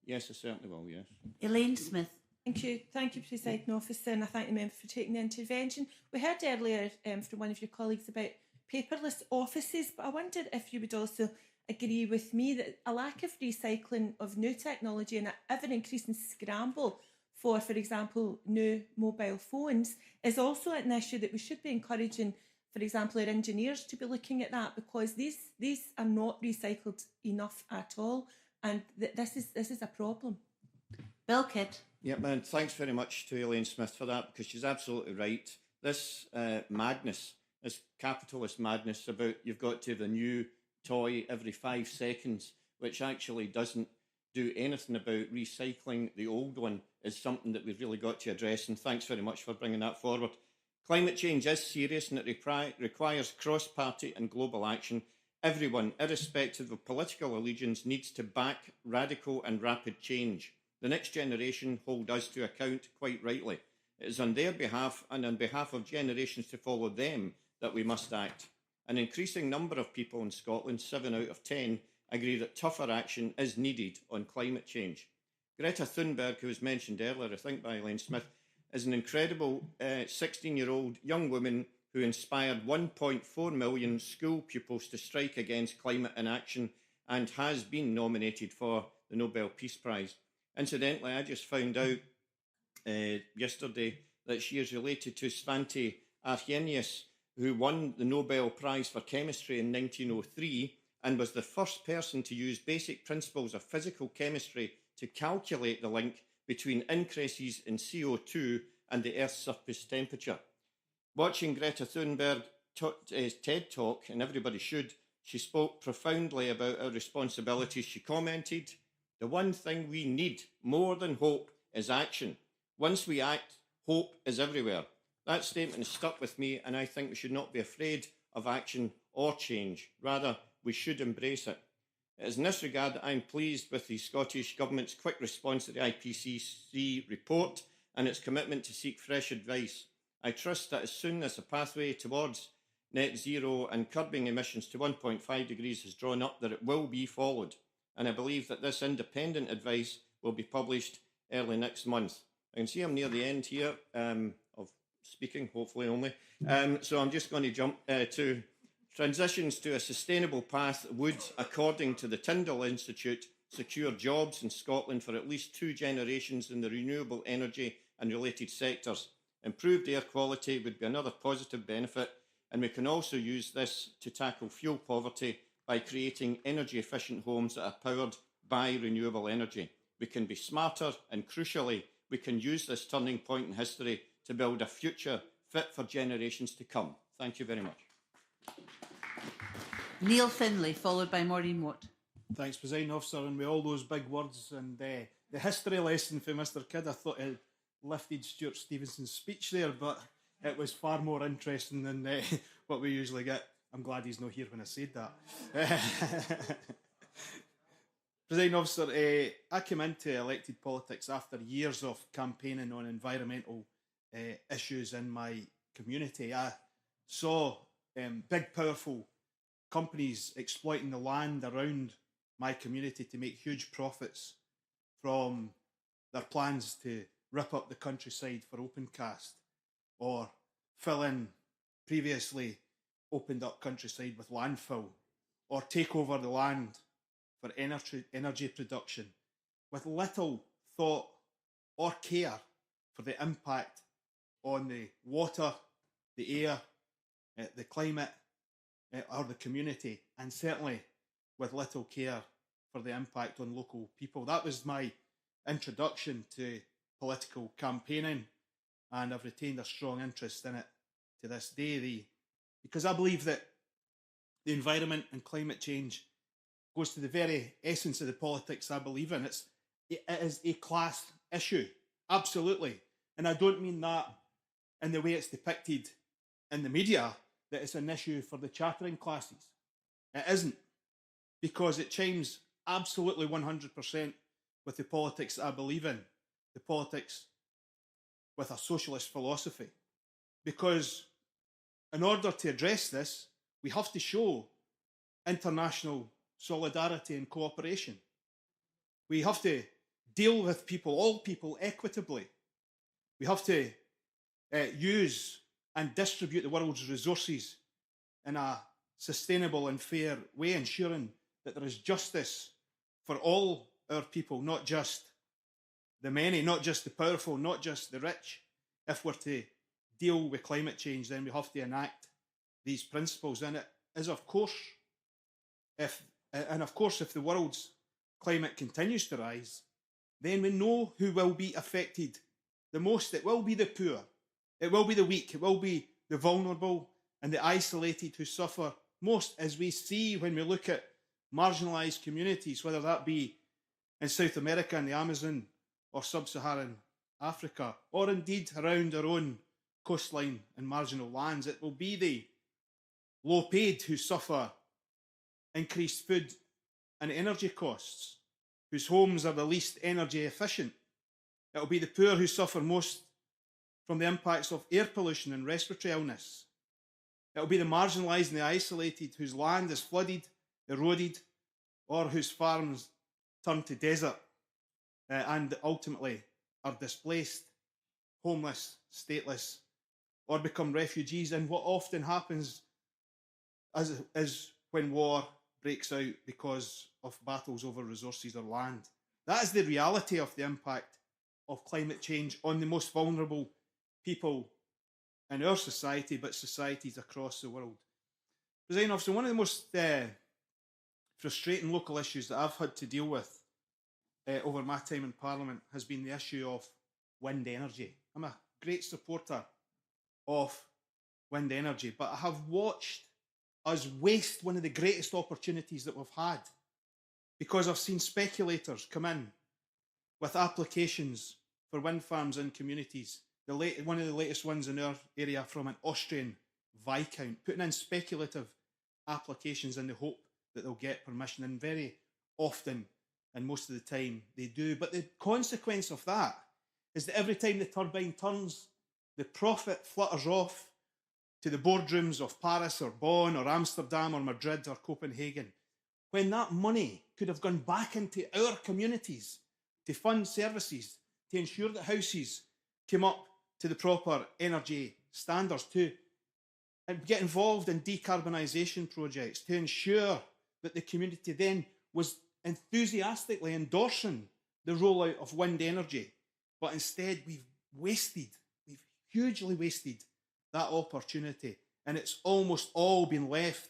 Yes, I certainly will, yes. Elaine Smith. Thank you, Presiding Officer, and I thank the member for taking the intervention. We heard earlier from one of your colleagues about paperless offices, but I wondered if you would also agree with me that a lack of recycling of new technology and an ever-increasing scramble for example, new mobile phones is also an issue that we should be encouraging, for example, our engineers to be looking at that, because these are not recycled enough at all, and this is a problem. Bill Kidd. Yeah, man, thanks very much to Elaine Smith for that, because she's absolutely right. This madness, this capitalist madness about you've got to have a new toy every 5 seconds, which actually doesn't do anything about recycling the old one, is something that we've really got to address, and thanks very much for bringing that forward. Climate change is serious, and it requires cross-party and global action. Everyone, irrespective of political allegiance, needs to back radical and rapid change. The next generation hold us to account, quite rightly. It is on their behalf and on behalf of generations to follow them that we must act. An increasing number of people in Scotland, 7 out of 10, agree that tougher action is needed on climate change. Greta Thunberg, who was mentioned earlier, I think by Elaine Smith, is an incredible 16-year-old young woman who inspired 1.4 million school pupils to strike against climate inaction and has been nominated for the Nobel Peace Prize. Incidentally, I just found out yesterday that she is related to Svante Arrhenius, who won the Nobel Prize for Chemistry in 1903 and was the first person to use basic principles of physical chemistry to calculate the link between increases in CO2 and the Earth's surface temperature. Watching Greta Thunberg's TED Talk, and everybody should, she spoke profoundly about our responsibilities. She commented, "The one thing we need more than hope is action. Once we act, hope is everywhere." That statement has stuck with me, and I think we should not be afraid of action or change. Rather, we should embrace it. It is in this regard that I am pleased with the Scottish Government's quick response to the IPCC report and its commitment to seek fresh advice. I trust that as soon as a pathway towards net zero and curbing emissions to 1.5 degrees is drawn up, that it will be followed. And I believe that this independent advice will be published early next month. I can see I'm near the end here of speaking, hopefully only. So I'm just going to jump to transitions to a sustainable path would, according to the Tyndall Institute, secure jobs in Scotland for at least 2 generations in the renewable energy and related sectors. Improved air quality would be another positive benefit, and we can also use this to tackle fuel poverty by creating energy-efficient homes that are powered by renewable energy. We can be smarter, and crucially, we can use this turning point in history to build a future fit for generations to come. Thank you very much. Neil Findlay, followed by Maureen Watt. Thanks, Presiding Officer, and with all those big words and the history lesson for Mr Kidd, I thought it lifted Stuart Stevenson's speech there, but it was far more interesting than what we usually get. I'm glad he's not here when I said that. Presiding Officer, I came into elected politics after years of campaigning on environmental issues in my community. I saw big, powerful companies exploiting the land around my community to make huge profits from their plans to rip up the countryside for open cast or fill in previously opened up countryside with landfill or take over the land for energy production with little thought or care for the impact on the water, the air, the climate or the community, and certainly with little care for the impact on local people. That was my introduction to political campaigning, and I've retained a strong interest in it to this day. Because I believe that the environment and climate change goes to the very essence of the politics I believe in. It is a class issue, absolutely. And I don't mean that in the way it's depicted in the media, that it's an issue for the chattering classes. It isn't, because it chimes absolutely 100% with the politics that I believe in, the politics with a socialist philosophy. Because in order to address this, we have to show international solidarity and cooperation. We have to deal with people, all people, equitably. We have to use and distribute the world's resources in a sustainable and fair way, ensuring that there is justice for all our people, not just the many, not just the powerful, not just the rich. If we're to deal with climate change, then we have to enact these principles. And it is, of course, if the world's climate continues to rise, then we know who will be affected the most. It will be the poor, it will be the weak, it will be the vulnerable and the isolated who suffer most, as we see when we look at marginalised communities, whether that be in South America and the Amazon, or sub-Saharan Africa, or indeed around our own coastline and marginal lands. It will be the low paid who suffer increased food and energy costs, whose homes are the least energy efficient. It will be the poor who suffer most from the impacts of air pollution and respiratory illness. It will be the marginalised and the isolated whose land is flooded, eroded, or whose farms turn to desert and ultimately are displaced, homeless, stateless, or become refugees. And what often happens is when war breaks out because of battles over resources or land. That is the reality of the impact of climate change on the most vulnerable people in our society, but societies across the world. Presiding Officer, one of the most frustrating local issues that I've had to deal with over my time in Parliament has been the issue of wind energy. I'm a great supporter of wind energy, but I have watched us waste one of the greatest opportunities that we've had, because I've seen speculators come in with applications for wind farms in communities. One of the latest ones in our area from an Austrian Viscount, putting in speculative applications in the hope that they'll get permission, and very often, and most of the time, they do. But the consequence of that is that every time the turbine turns, the profit flutters off to the boardrooms of Paris or Bonn or Amsterdam or Madrid or Copenhagen, when that money could have gone back into our communities to fund services, to ensure that houses came up to the proper energy standards, to get involved in decarbonisation projects, to ensure that the community then was enthusiastically endorsing the rollout of wind energy. But instead we've hugely wasted that opportunity, and it's almost all been left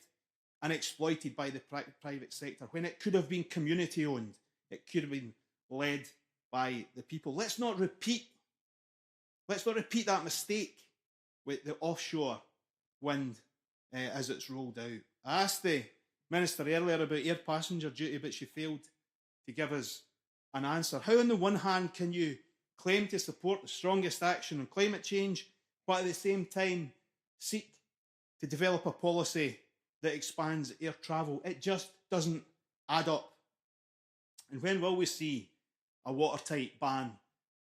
and exploited by the private sector, when it could have been community owned, it could have been led by the people. Let's not repeat that mistake with the offshore wind as it's rolled out. I asked the Minister earlier about air passenger duty, but she failed to give us an answer. How on the one hand can you claim to support the strongest action on climate change, but at the same time seek to develop a policy that expands air travel? It just doesn't add up. And when will we see a watertight ban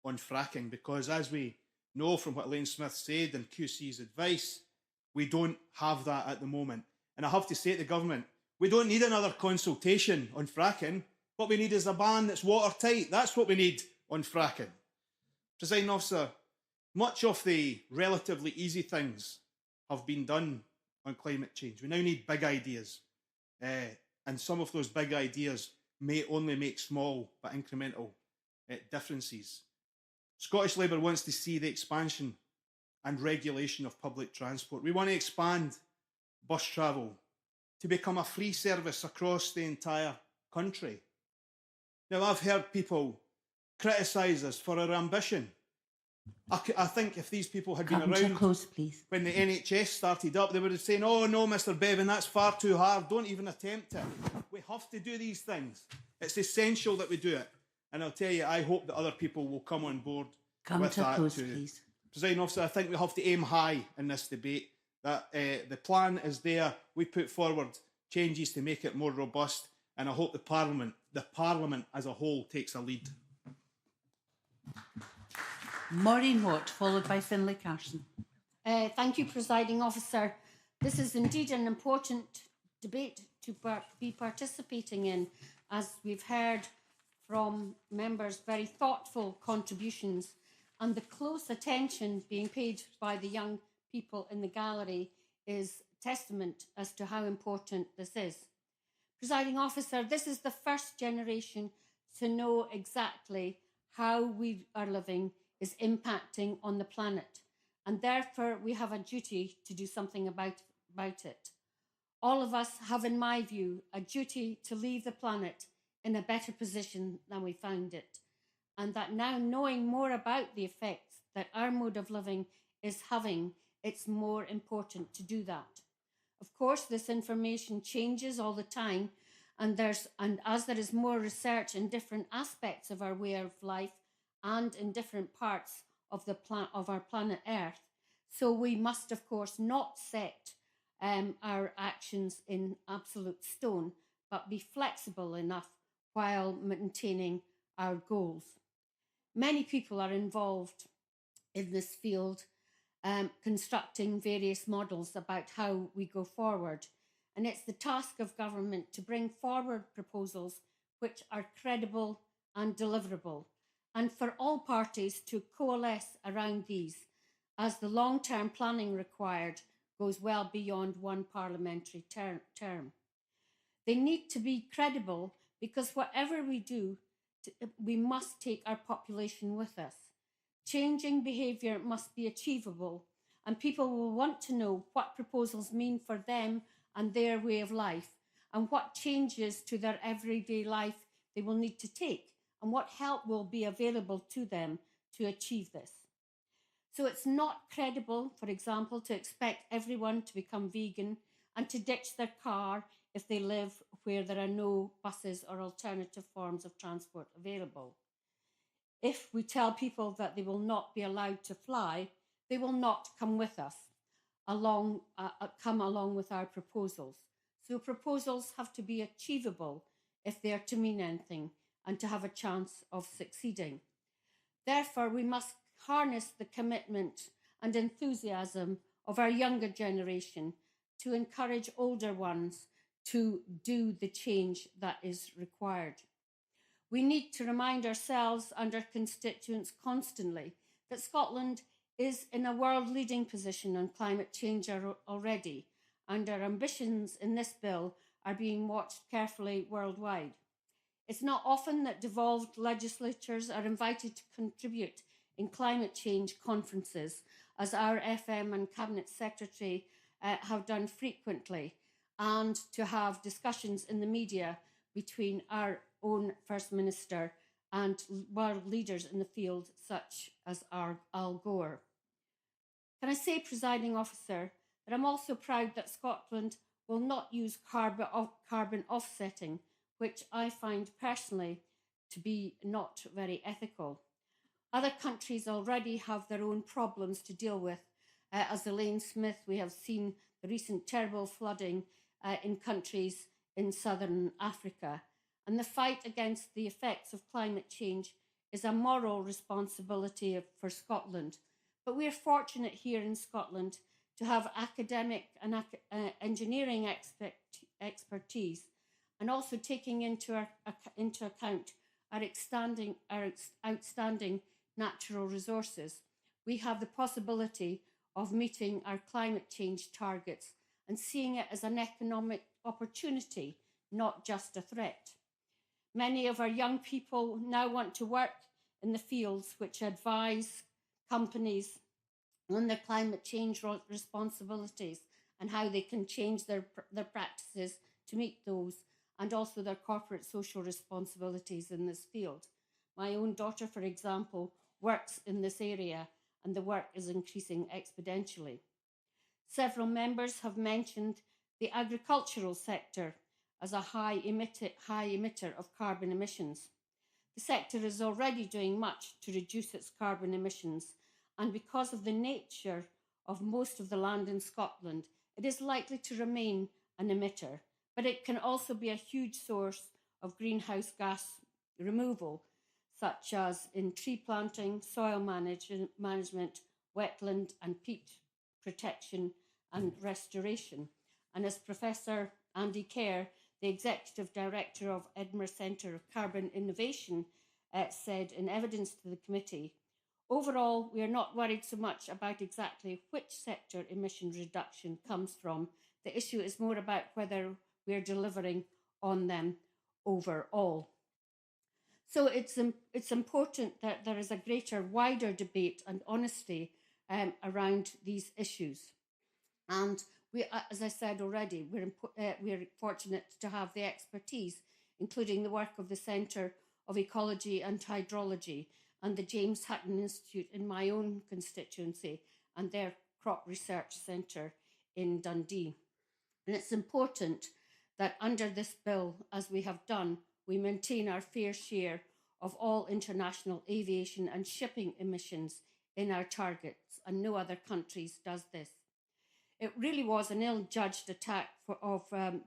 on fracking? Because as we know from what Elaine Smith said and QC's advice, we don't have that at the moment. And I have to say to the government, we don't need another consultation on fracking. What we need is a ban that's watertight. That's what we need on fracking. Presiding Officer, much of the relatively easy things have been done on climate change. We now need big ideas. And some of those big ideas may only make small but incremental differences. Scottish Labour wants to see the expansion and regulation of public transport. We want to expand bus travel to become a free service across the entire country. Now, I've heard people criticise us for our ambition. I think if these people had been Come to around close, please. when the NHS started up, they would have said, oh no, Mr. Bevan, that's far too hard. Don't even attempt it. We have to do these things. It's essential that we do it. And I'll tell you, I hope that other people will come on board Come with to that close, too. please. Presiding Officer, I think we have to aim high in this debate. That the plan is there. We put forward changes to make it more robust, and I hope the Parliament as a whole takes a lead. Maureen Watt, followed by Finlay Carson. Thank you, Presiding Officer. This is indeed an important debate to be participating in, as we've heard from members' very thoughtful contributions, and the close attention being paid by the young people in the gallery is testament as to how important this is. Presiding Officer, this is the first generation to know exactly how we are living is impacting on the planet, and therefore we have a duty to do something about it. All of us have, in my view, a duty to leave the planet in a better position than we found it, and that now, knowing more about the effects that our mode of living is having, it's more important to do that. Of course, this information changes all the time, and as there is more research in different aspects of our way of life and in different parts of our planet Earth, so we must, of course, not set our actions in absolute stone, but be flexible enough while maintaining our goals. Many people are involved in this field, constructing various models about how we go forward. And it's the task of government to bring forward proposals which are credible and deliverable, and for all parties to coalesce around these, as the long-term planning required goes well beyond one parliamentary term. They need to be credible because whatever we do, we must take our population with us. Changing behaviour must be achievable, and people will want to know what proposals mean for them and their way of life, and what changes to their everyday life they will need to take, and what help will be available to them to achieve this. So it's not credible, for example, to expect everyone to become vegan and to ditch their car if they live where there are no buses or alternative forms of transport available. If we tell people that they will not be allowed to fly, they will not come with us, come along with our proposals. So proposals have to be achievable if they are to mean anything and to have a chance of succeeding. Therefore, we must harness the commitment and enthusiasm of our younger generation to encourage older ones to do the change that is required. We need to remind ourselves and our constituents constantly that Scotland is in a world-leading position on climate change already, and our ambitions in this bill are being watched carefully worldwide. It's not often that devolved legislatures are invited to contribute in climate change conferences, as our FM and Cabinet Secretary have done frequently, and to have discussions in the media between our own First Minister and world leaders in the field, such as Al Gore. Can I say, Presiding Officer, that I'm also proud that Scotland will not use carbon offsetting, which I find personally to be not very ethical. Other countries already have their own problems to deal with. As Elaine Smith, we have seen the recent terrible flooding in countries in southern Africa. And the fight against the effects of climate change is a moral responsibility for Scotland. But we are fortunate here in Scotland to have academic and engineering expertise, and also taking into account our outstanding natural resources. We have the possibility of meeting our climate change targets and seeing it as an economic opportunity, not just a threat. Many of our young people now want to work in the fields which advise companies on their climate change responsibilities and how they can change their practices to meet those, and also their corporate social responsibilities in this field. My own daughter, for example, works in this area, and the work is increasing exponentially. Several members have mentioned the agricultural sector as a high emitter of carbon emissions. The sector is already doing much to reduce its carbon emissions, and because of the nature of most of the land in Scotland, it is likely to remain an emitter, but it can also be a huge source of greenhouse gas removal, such as in tree planting, soil management, wetland and peat protection and restoration. And as Professor Andy Kerr, the Executive Director of Edinburgh Centre of Carbon Innovation, said in evidence to the committee, overall, we are not worried so much about exactly which sector emission reduction comes from. The issue is more about whether we are delivering on them overall. So it's important that there is a greater, wider debate and honesty around these issues. And we, as I said already, we're fortunate to have the expertise, including the work of the Centre of Ecology and Hydrology and the James Hutton Institute in my own constituency and their Crop Research Centre in Dundee. And it's important that under this bill, as we have done, we maintain our fair share of all international aviation and shipping emissions in our targets, and no other countries does this. It really was an ill-judged attack of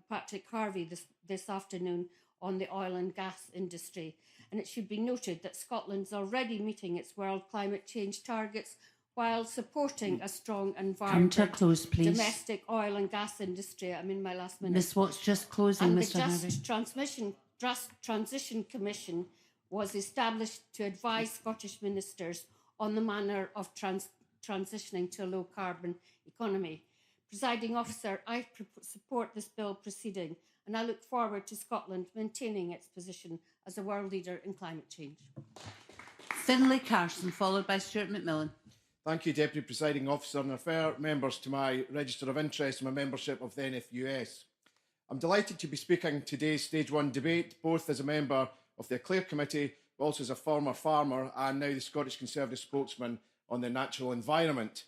Patrick Harvey this afternoon on the oil and gas industry, and it should be noted that Scotland's already meeting its world climate change targets while supporting a strong and vibrant Come to a close, please. domestic oil and gas industry. I'm in my last minute. Miss Watts, just closing, And Mr. Harvey. the Just Transition Commission was established to advise Scottish ministers on the manner of transitioning to a low-carbon economy. Presiding Officer, I support this bill proceeding, and I look forward to Scotland maintaining its position as a world leader in climate change. Finlay Carson, followed by Stuart McMillan. Thank you, Deputy Presiding Officer, and I refer members to my register of interest and my membership of the NFUS. I'm delighted to be speaking today's Stage 1 debate, both as a member of the Clare Committee, but also as a former farmer and now the Scottish Conservative spokesman on the natural environment.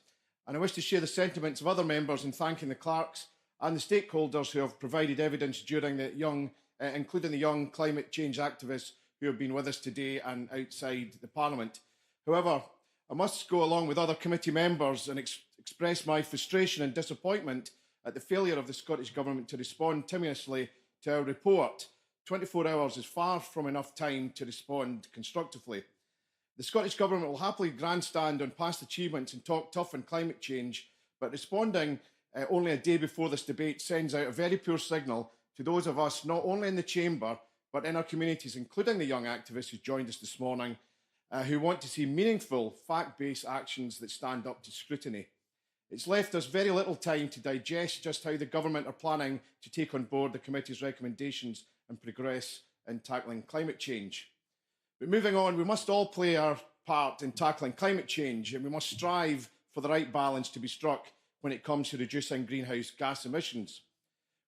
And I wish to share the sentiments of other members in thanking the clerks and the stakeholders who have provided evidence during including the young climate change activists who have been with us today and outside the Parliament. However, I must go along with other committee members and express my frustration and disappointment at the failure of the Scottish Government to respond timorously to our report. 24 hours is far from enough time to respond constructively. The Scottish Government will happily grandstand on past achievements and talk tough on climate change, but responding only a day before this debate sends out a very poor signal to those of us not only in the Chamber, but in our communities, including the young activists who joined us this morning, who want to see meaningful, fact-based actions that stand up to scrutiny. It's left us very little time to digest just how the Government are planning to take on board the committee's recommendations and progress in tackling climate change. But moving on, we must all play our part in tackling climate change, and we must strive for the right balance to be struck when it comes to reducing greenhouse gas emissions.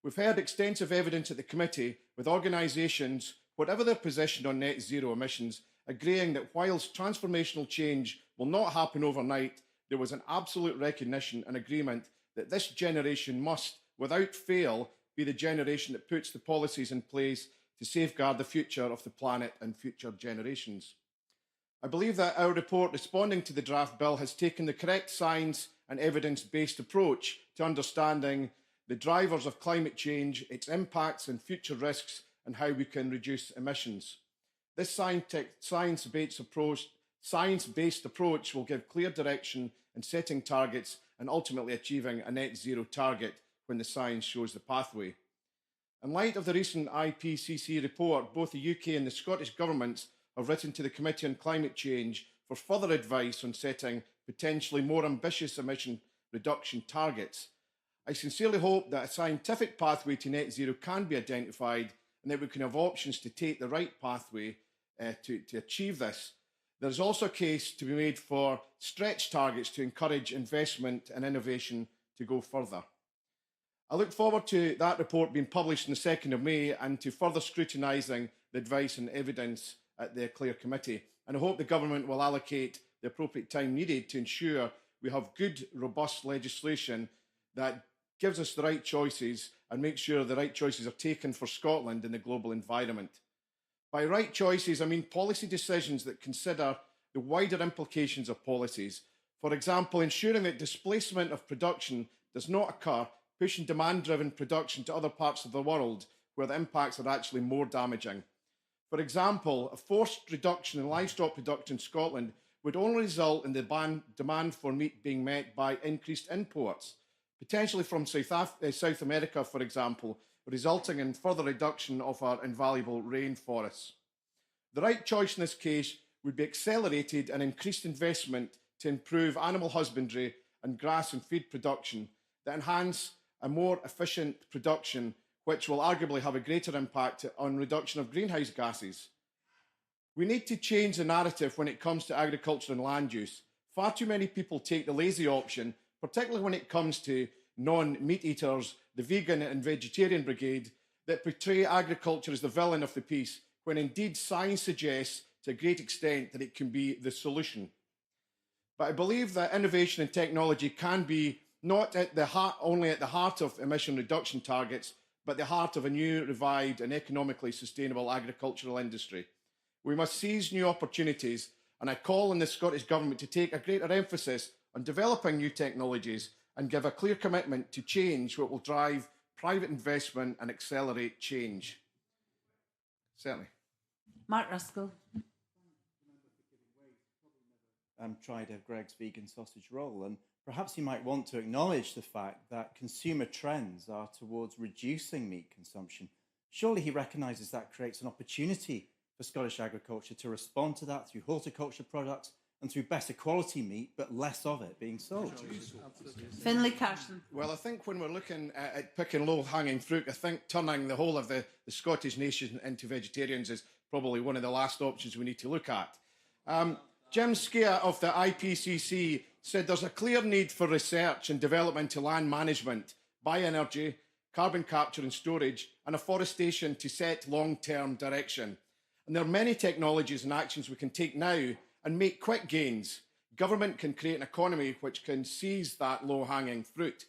We've heard extensive evidence at the committee, with organisations, whatever their position on net zero emissions, agreeing that whilst transformational change will not happen overnight, there was an absolute recognition and agreement that this generation must, without fail, be the generation that puts the policies in place to safeguard the future of the planet and future generations. I believe that our report responding to the draft bill has taken the correct science and evidence-based approach to understanding the drivers of climate change, its impacts and future risks, and how we can reduce emissions. This science-based approach will give clear direction in setting targets and ultimately achieving a net zero target when the science shows the pathway. In light of the recent IPCC report, both the UK and the Scottish governments have written to the Committee on Climate Change for further advice on setting potentially more ambitious emission reduction targets. I sincerely hope that a scientific pathway to net zero can be identified and that we can have options to take the right pathway to achieve this. There is also a case to be made for stretch targets to encourage investment and innovation to go further. I look forward to that report being published on the 2nd of May and to further scrutinising the advice and evidence at the Clear Committee. And I hope the government will allocate the appropriate time needed to ensure we have good, robust legislation that gives us the right choices and makes sure the right choices are taken for Scotland in the global environment. By right choices, I mean policy decisions that consider the wider implications of policies. For example, ensuring that displacement of production does not occur, pushing demand-driven production to other parts of the world where the impacts are actually more damaging. For example, a forced reduction in livestock production in Scotland would only result in the demand for meat being met by increased imports, potentially from South America, for example, resulting in further reduction of our invaluable rainforests. The right choice in this case would be accelerated and increased investment to improve animal husbandry and grass and feed production that enhance a more efficient production, which will arguably have a greater impact on reduction of greenhouse gases. We need to change the narrative when it comes to agriculture and land use. Far too many people take the lazy option, particularly when it comes to non-meat eaters, the vegan and vegetarian brigade, that portray agriculture as the villain of the piece, when indeed science suggests to a great extent that it can be the solution. But I believe that innovation and technology can be not at the heart, only at the heart of emission reduction targets, but the heart of a new, revived and economically sustainable agricultural industry. We must seize new opportunities, and I call on the Scottish Government to take a greater emphasis on developing new technologies and give a clear commitment to change what will drive private investment and accelerate change. Certainly. Mark Ruskell. Tried Greg's vegan sausage roll, and perhaps he might want to acknowledge the fact that consumer trends are towards reducing meat consumption. Surely he recognises that creates an opportunity for Scottish agriculture to respond to that through horticulture products and through better quality meat, but less of it being sold. Finlay Carson. Well, I think when we're looking at picking low-hanging fruit, I think turning the whole of the Scottish nation into vegetarians is probably one of the last options we need to look at. Jim Skia of the IPCC said there's a clear need for research and development to land management, bioenergy, carbon capture and storage, and afforestation to set long-term direction. And there are many technologies and actions we can take now and make quick gains. Government can create an economy which can seize that low-hanging fruit.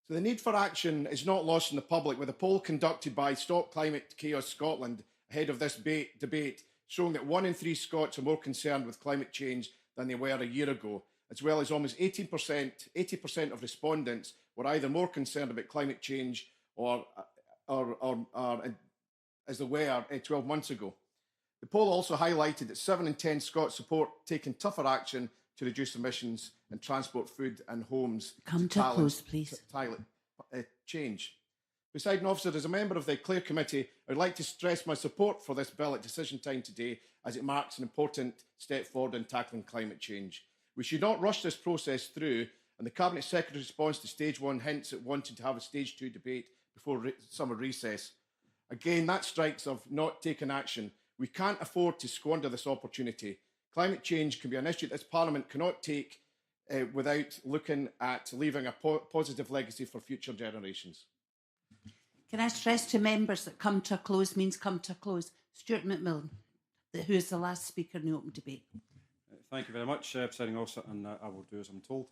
So the need for action is not lost in the public, with a poll conducted by Stop Climate Chaos Scotland ahead of this debate showing that 1 in 3 Scots are more concerned with climate change than they were a year ago, as well as almost 80% of respondents were either more concerned about climate change or as they were 12 months ago. The poll also highlighted that 7 in 10 Scots support taking tougher action to reduce emissions and transport food and homes. Come to a close, please. Change. Presiding Officer, as a member of the Clear Committee, I would like to stress my support for this bill at decision time today, as it marks an important step forward in tackling climate change. We should not rush this process through, and the Cabinet Secretary's response to Stage 1 hints at wanting to have a Stage 2 debate before summer recess. Again, that strikes of not taking action. We can't afford to squander this opportunity. Climate change can be an issue that this Parliament cannot take without looking at leaving a positive legacy for future generations. Can I stress to members that come to a close means come to a close? Stuart McMillan, who is the last speaker in the open debate. Thank you very much, Presiding Officer, and I will do as I'm told.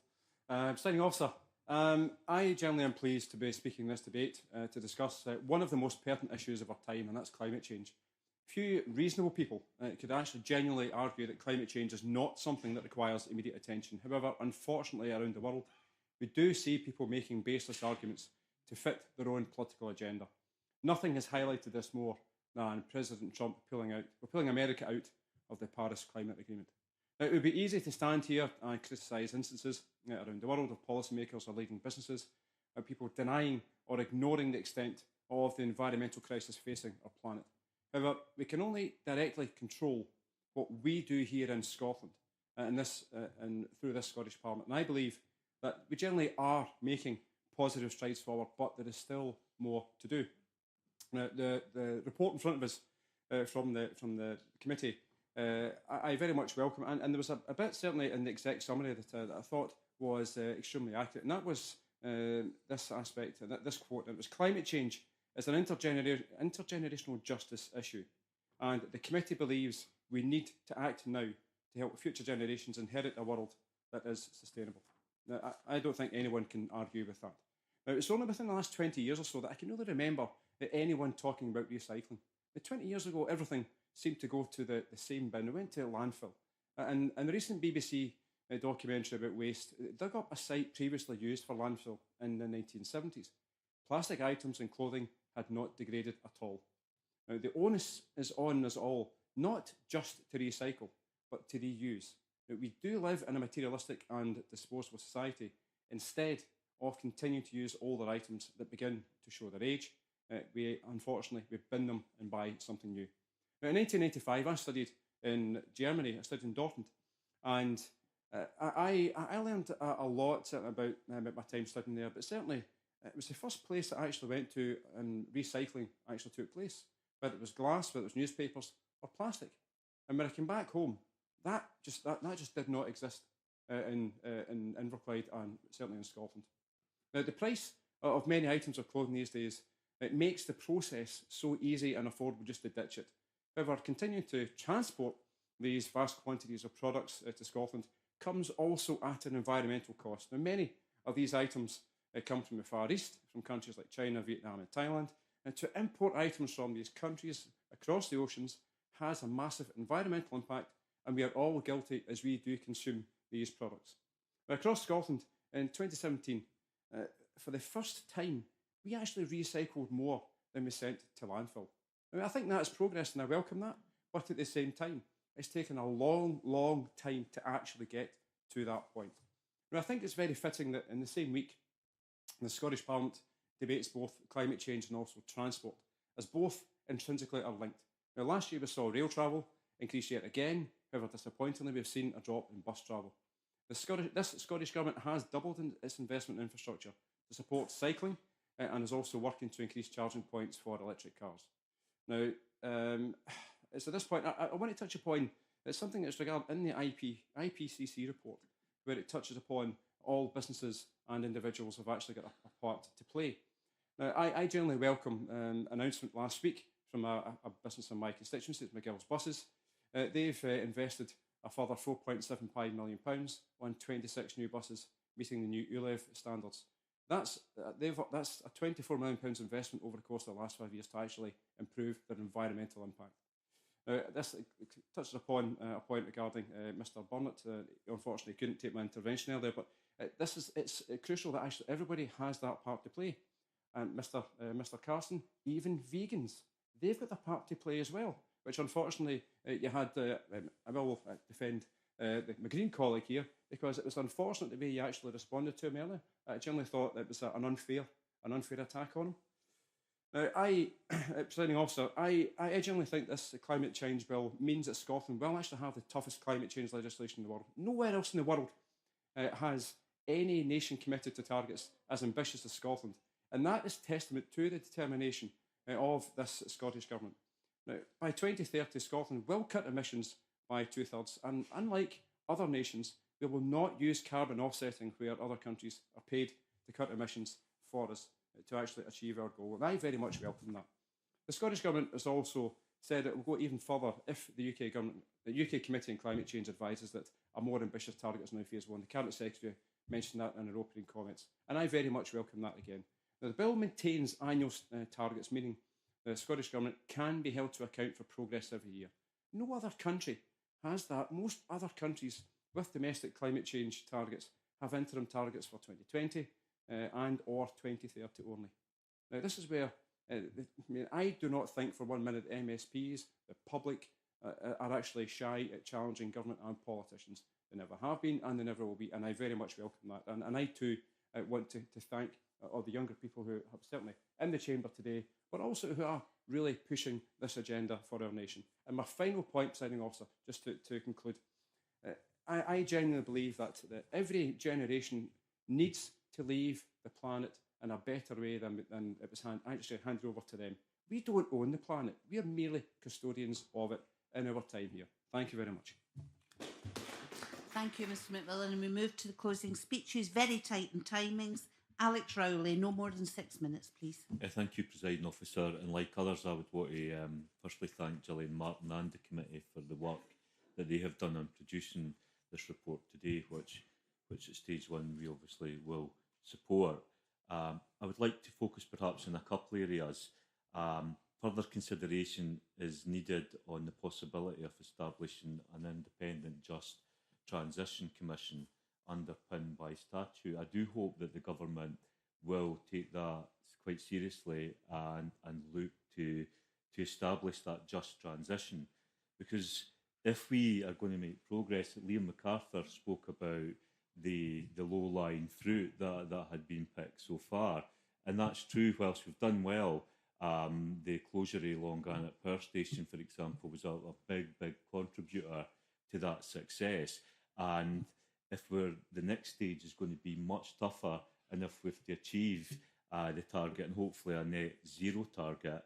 Presiding Officer, I generally am pleased to be speaking this debate to discuss one of the most pertinent issues of our time, and that's climate change. Few reasonable people could actually genuinely argue that climate change is not something that requires immediate attention. However, unfortunately, around the world, we do see people making baseless arguments to fit their own political agenda. Nothing has highlighted this more than President Trump pulling America out of the Paris Climate Agreement. Now, it would be easy to stand here and criticise instances around the world of policymakers or leading businesses, of people denying or ignoring the extent of the environmental crisis facing our planet. However, we can only directly control what we do here in Scotland and through this Scottish Parliament. And I believe that we generally are making positive strides forward, but there is still more to do. Now, the report in front of us from the committee, I very much welcome, and there was a bit certainly in the exec summary that I thought was extremely accurate, and that was this aspect, this quote. It was climate change is an intergenerational justice issue, and the committee believes we need to act now to help future generations inherit a world that is sustainable. Now, I don't think anyone can argue with that. Now, it's only within the last 20 years or so that I can really remember anyone talking about recycling. 20 years ago, everything seemed to go to the same bin. It went to landfill. And the recent BBC documentary about waste dug up a site previously used for landfill in the 1970s. Plastic items and clothing had not degraded at all. Now, the onus is on us all, not just to recycle, but to reuse. Now, we do live in a materialistic and disposable society. Instead of continuing to use older items that begin to show their age, we bin them and buy something new. Now, in 1985, I studied in Germany. I studied in Dortmund, and I learned a lot about my time studying there. But certainly, it was the first place I actually went to, and recycling actually took place. Whether it was glass, whether it was newspapers, or plastic. And when I came back home, that just did not exist in Inverclyde and certainly in Scotland. Now, the price of many items of clothing these days, it makes the process so easy and affordable just to ditch it. However, continuing to transport these vast quantities of products to Scotland comes also at an environmental cost. Now, many of these items come from the Far East, from countries like China, Vietnam and Thailand, and to import items from these countries across the oceans has a massive environmental impact, and we are all guilty as we do consume these products. Now, across Scotland in 2017, for the first time, we actually recycled more than we sent to landfill. Now, I think that's progress and I welcome that, but at the same time, it's taken a long, long time to actually get to that point. Now, I think it's very fitting that in the same week, the Scottish Parliament debates both climate change and also transport, as both intrinsically are linked. Now, last year we saw rail travel increase yet again. However, disappointingly, we've seen a drop in bus travel. This Scottish Government has doubled its investment in infrastructure to support cycling and is also working to increase charging points for electric cars. Now, it's at this point, I want to touch upon something that's regarded in the IPCC report, where it touches upon all businesses and individuals have actually got a part to play. Now, I generally welcome an announcement last week from a business in my constituency, it's McGill's Buses. They've invested a further £4.75 million on 26 new buses, meeting the new ULEV standards. That's a £24 million investment over the course of the last 5 years to actually improve their environmental impact. This touches upon a point regarding Mr. Burnett. Unfortunately, couldn't take my intervention earlier, but it's crucial that actually everybody has that part to play. And Mr. Carson, even vegans, they've got a part to play as well, which unfortunately you had. I will defend my Green colleague here, because it was unfortunate the way you actually responded to him earlier. I generally thought it was an unfair attack on him. Now, Presiding Officer, I generally think this climate change bill means that Scotland will actually have the toughest climate change legislation in the world. Nowhere else in the world has any nation committed to targets as ambitious as Scotland. And that is testament to the determination of this Scottish Government. Now, by 2030, Scotland will cut emissions by 2/3, and unlike other nations, we will not use carbon offsetting where other countries are paid to cut emissions for us to actually achieve our goal. And I very much welcome that. The Scottish Government has also said it will go even further if the UK Committee on Climate Change advises that a more ambitious target is now phase one. The Cabinet Secretary mentioned that in her opening comments, and I very much welcome that again. Now, the bill maintains annual targets, meaning the Scottish Government can be held to account for progress every year. No other country has that. Most other countries with domestic climate change targets have interim targets for 2020 and or 2030 only. Now, this is where I do not think for 1 minute MSPs, the public, are actually shy at challenging government and politicians. They never have been and they never will be, and I very much welcome that. And I too want to thank all the younger people who have certainly in the chamber today, but also who are really pushing this agenda for our nation. And my final point, Presiding Officer, just to conclude, I genuinely believe that every generation needs to leave the planet in a better way than it was actually handed over to them. We don't own the planet. We are merely custodians of it in our time here. Thank you very much. Thank you, Mr. McMillan. And we move to the closing speeches. Very tight in timings. Alex Rowley, no more than 6 minutes, please. Thank you, Presiding Officer. And like others, I would want to firstly thank Gillian Martin and the committee for the work that they have done on producing this report today, which at stage one we obviously will support. I would like to focus perhaps on a couple of areas. Further consideration is needed on the possibility of establishing an independent Just Transition Commission underpinned by statute. I do hope that the government will take that quite seriously and look to establish that just transition, because if we are going to make progress, Liam MacArthur spoke about the low-lying fruit that had been picked so far, and that's true. Whilst we've done well, the closure of Longannet Power Station, for example, was a big contributor to that success. And if the next stage is going to be much tougher, and if we have to achieve the target and hopefully a net zero target,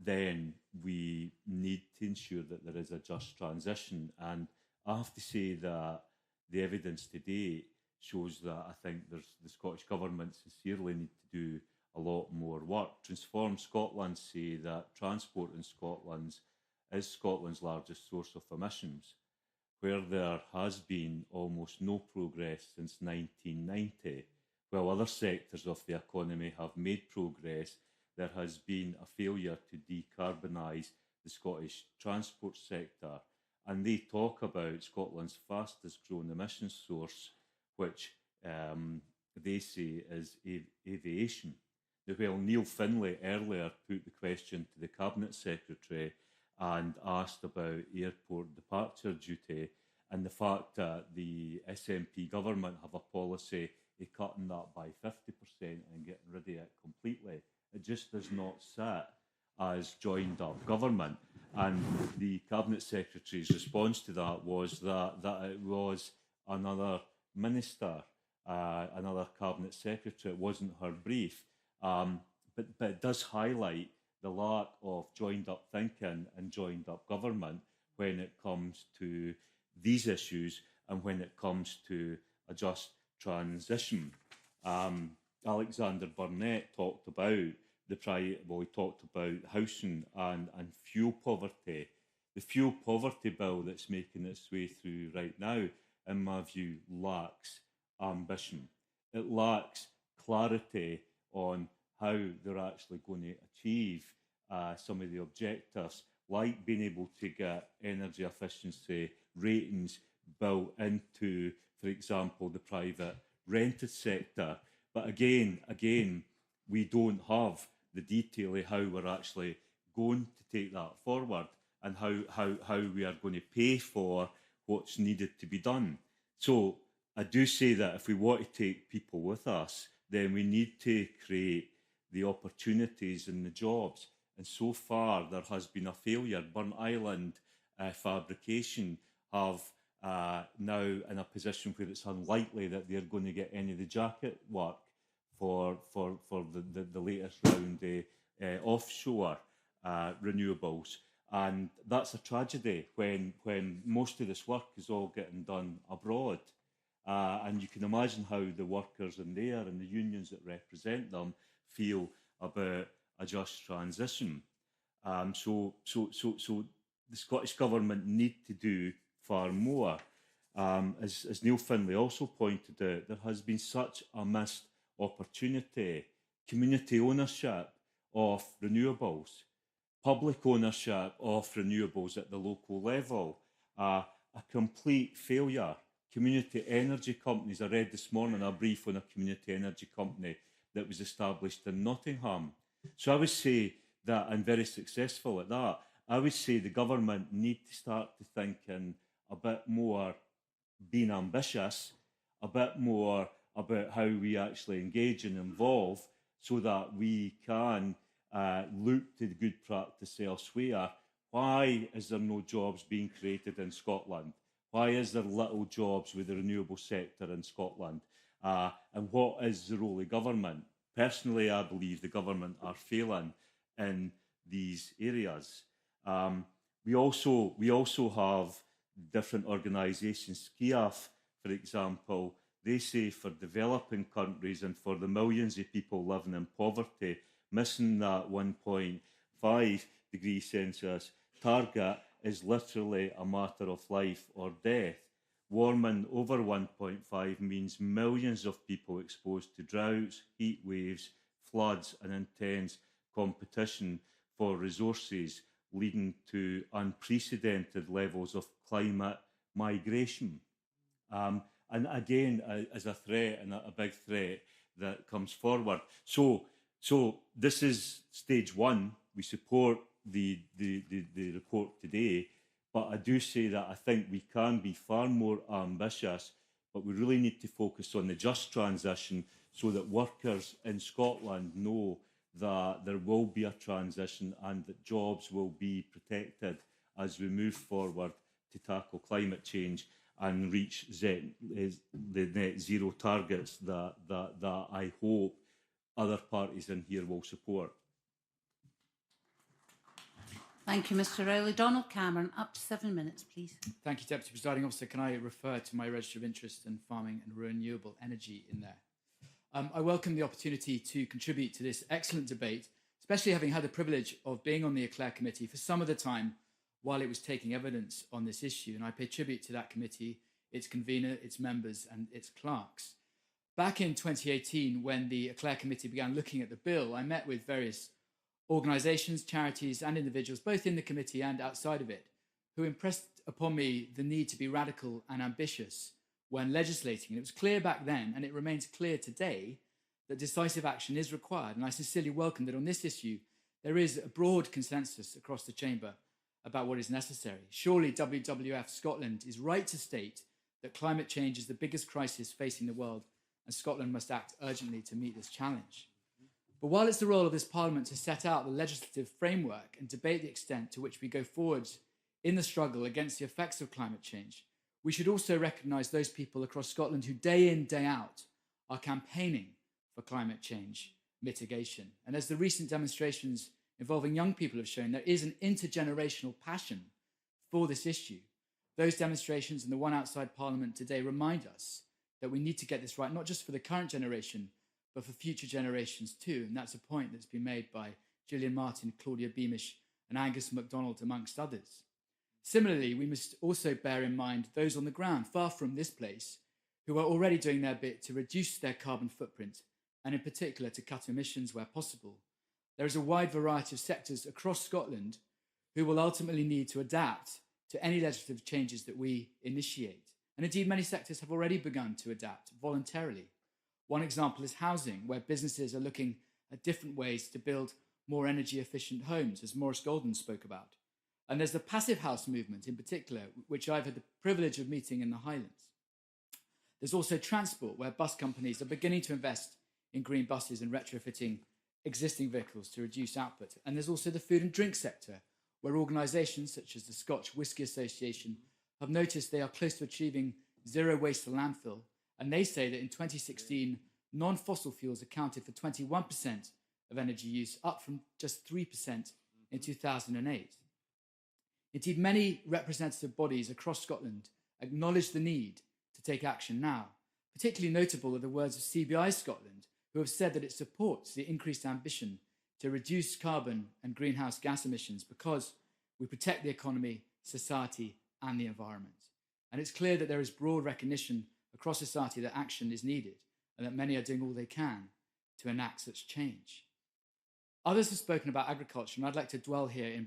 then we need to ensure that there is a just transition. And I have to say that the evidence today shows that I think the Scottish Government sincerely need to do a lot more work. Transform Scotland say that transport in Scotland is Scotland's largest source of emissions, where there has been almost no progress since 1990. While other sectors of the economy have made progress, there has been a failure to decarbonise the Scottish transport sector. And they talk about Scotland's fastest growing emissions source, which they say is aviation. Now, while Neil Findlay earlier put the question to the Cabinet Secretary and asked about airport departure duty and the fact that the SNP government have a policy of cutting that by 50% and getting rid of it completely, it just does not sit as joined up government. And the Cabinet Secretary's response to that was that it was another minister, another Cabinet Secretary. It wasn't her brief. But it does highlight the lack of joined up thinking and joined up government when it comes to these issues and when it comes to a just transition. Alexander Burnett talked about he talked about housing and fuel poverty. The fuel poverty bill that's making its way through right now, in my view, lacks ambition. It lacks clarity on how they're actually going to achieve some of the objectives, like being able to get energy efficiency ratings built into, for example, the private rented sector. But again, we don't have the detail of how we're actually going to take that forward and how we are going to pay for what's needed to be done. So I do say that if we want to take people with us, then we need to create the opportunities and the jobs. And so far, there has been a failure. Burnt Island Fabrication have now in a position where it's unlikely that they're going to get any of the jacket work for the latest round offshore renewables. And that's a tragedy when most of this work is all getting done abroad. And you can imagine how the workers in there and the unions that represent them feel about a just transition. So the Scottish Government need to do far more. As Neil Findlay also pointed out, there has been such a missed opportunity. Community ownership of renewables, public ownership of renewables at the local level, a complete failure. Community energy companies, I read this morning a brief on a community energy company that was established in Nottingham. So I would say that, and very successful at that, I would say the government need to start to thinking a bit more being ambitious, a bit more about how we actually engage and involve so that we can look to the good practice elsewhere. Why is there no jobs being created in Scotland? Why is there little jobs with the renewable sector in Scotland? And what is the role of government? Personally, I believe the government are failing in these areas. We also have different organisations, SCIAF, for example, They say for developing countries and for the millions of people living in poverty, missing that 1.5 degrees Celsius target is literally a matter of life or death. Warming over 1.5 means millions of people exposed to droughts, heat waves, floods and intense competition for resources, leading to unprecedented levels of climate migration. And again, as a threat, and a big threat that comes forward. So this is stage one. We support the report today, but I do say that I think we can be far more ambitious, but we really need to focus on the just transition so that workers in Scotland know that there will be a transition and that jobs will be protected as we move forward to tackle climate change and reach the net zero targets that I hope other parties in here will support. Thank you, Mr. Riley. Donald Cameron, up to 7 minutes, please. Thank you, Deputy Presiding Officer. Can I refer to my register of interest in farming and renewable energy in there? I welcome the opportunity to contribute to this excellent debate, especially having had the privilege of being on the Eclair Committee for some of the time while it was taking evidence on this issue. And I pay tribute to that committee, its convener, its members and its clerks. Back in 2018, when the Eclair Committee began looking at the bill, I met with various organisations, charities and individuals, both in the committee and outside of it, who impressed upon me the need to be radical and ambitious when legislating. And it was clear back then, and it remains clear today, that decisive action is required. And I sincerely welcome that on this issue, there is a broad consensus across the chamber about what is necessary. Surely WWF Scotland is right to state that climate change is the biggest crisis facing the world, and Scotland must act urgently to meet this challenge. But while it's the role of this Parliament to set out the legislative framework and debate the extent to which we go forward in the struggle against the effects of climate change, we should also recognise those people across Scotland who day in, day out are campaigning for climate change mitigation. And as the recent demonstrations involving young people have shown, there is an intergenerational passion for this issue. Those demonstrations and the one outside Parliament today remind us that we need to get this right, not just for the current generation, but for future generations too. And that's a point that's been made by Gillian Martin, Claudia Beamish, and Angus MacDonald, amongst others. Similarly, we must also bear in mind those on the ground, far from this place, who are already doing their bit to reduce their carbon footprint, and in particular to cut emissions where possible. There is a wide variety of sectors across Scotland who will ultimately need to adapt to any legislative changes that we initiate. And indeed, many sectors have already begun to adapt voluntarily. One example is housing, where businesses are looking at different ways to build more energy-efficient homes, as Maurice Golden spoke about. And there's the passive house movement in particular, which I've had the privilege of meeting in the Highlands. There's also transport, where bus companies are beginning to invest in green buses and retrofitting existing vehicles to reduce output. And there's also the food and drink sector, where organisations such as the Scotch Whisky Association have noticed they are close to achieving zero waste to landfill. And they say that in 2016, non-fossil fuels accounted for 21% of energy use, up from just 3% in 2008. Indeed, many representative bodies across Scotland acknowledge the need to take action now. Particularly notable are the words of CBI Scotland, who have said that it supports the increased ambition to reduce carbon and greenhouse gas emissions because we protect the economy, society, and the environment. And it's clear that there is broad recognition across society that action is needed and that many are doing all they can to enact such change. Others have spoken about agriculture, and I'd like to dwell here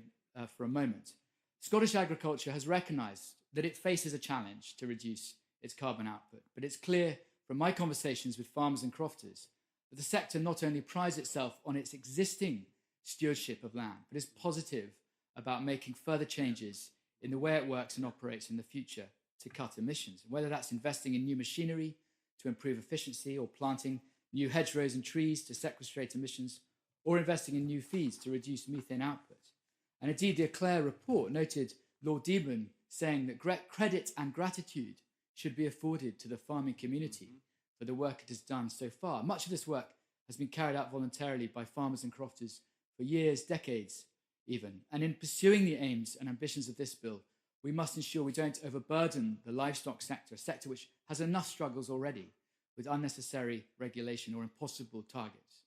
for a moment. Scottish agriculture has recognised that it faces a challenge to reduce its carbon output, but it's clear from my conversations with farmers and crofters that the sector not only prides itself on its existing stewardship of land, but is positive about making further changes in the way it works and operates in the future to cut emissions, whether that's investing in new machinery to improve efficiency or planting new hedgerows and trees to sequestrate emissions or investing in new feeds to reduce methane output. And indeed, the Eclair report noted Lord Deeblin saying that credit and gratitude should be afforded to the farming community for the work it has done so far. Much of this work has been carried out voluntarily by farmers and crofters for years, decades even. And in pursuing the aims and ambitions of this bill, we must ensure we don't overburden the livestock sector, a sector which has enough struggles already. with unnecessary regulation or impossible targets.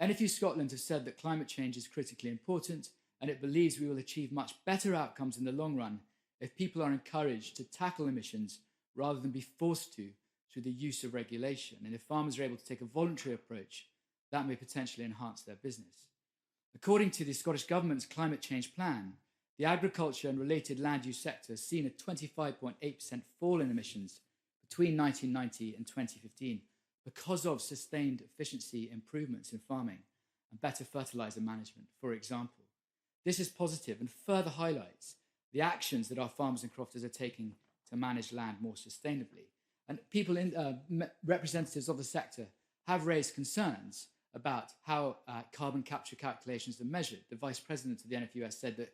NFU Scotland has said that climate change is critically important, and it believes we will achieve much better outcomes in the long run if people are encouraged to tackle emissions rather than be forced to through the use of regulation. And if farmers are able to take a voluntary approach, that may potentially enhance their business. According to the Scottish Government's climate change plan, the agriculture and related land use sector has seen a 25.8% fall in emissions between 1990 and 2015 because of sustained efficiency improvements in farming and better fertiliser management, for example. This is positive and further highlights the actions that our farmers and crofters are taking to manage land more sustainably. And people, representatives of the sector, have raised concerns about how carbon capture calculations are measured. The Vice President of the NFUS said that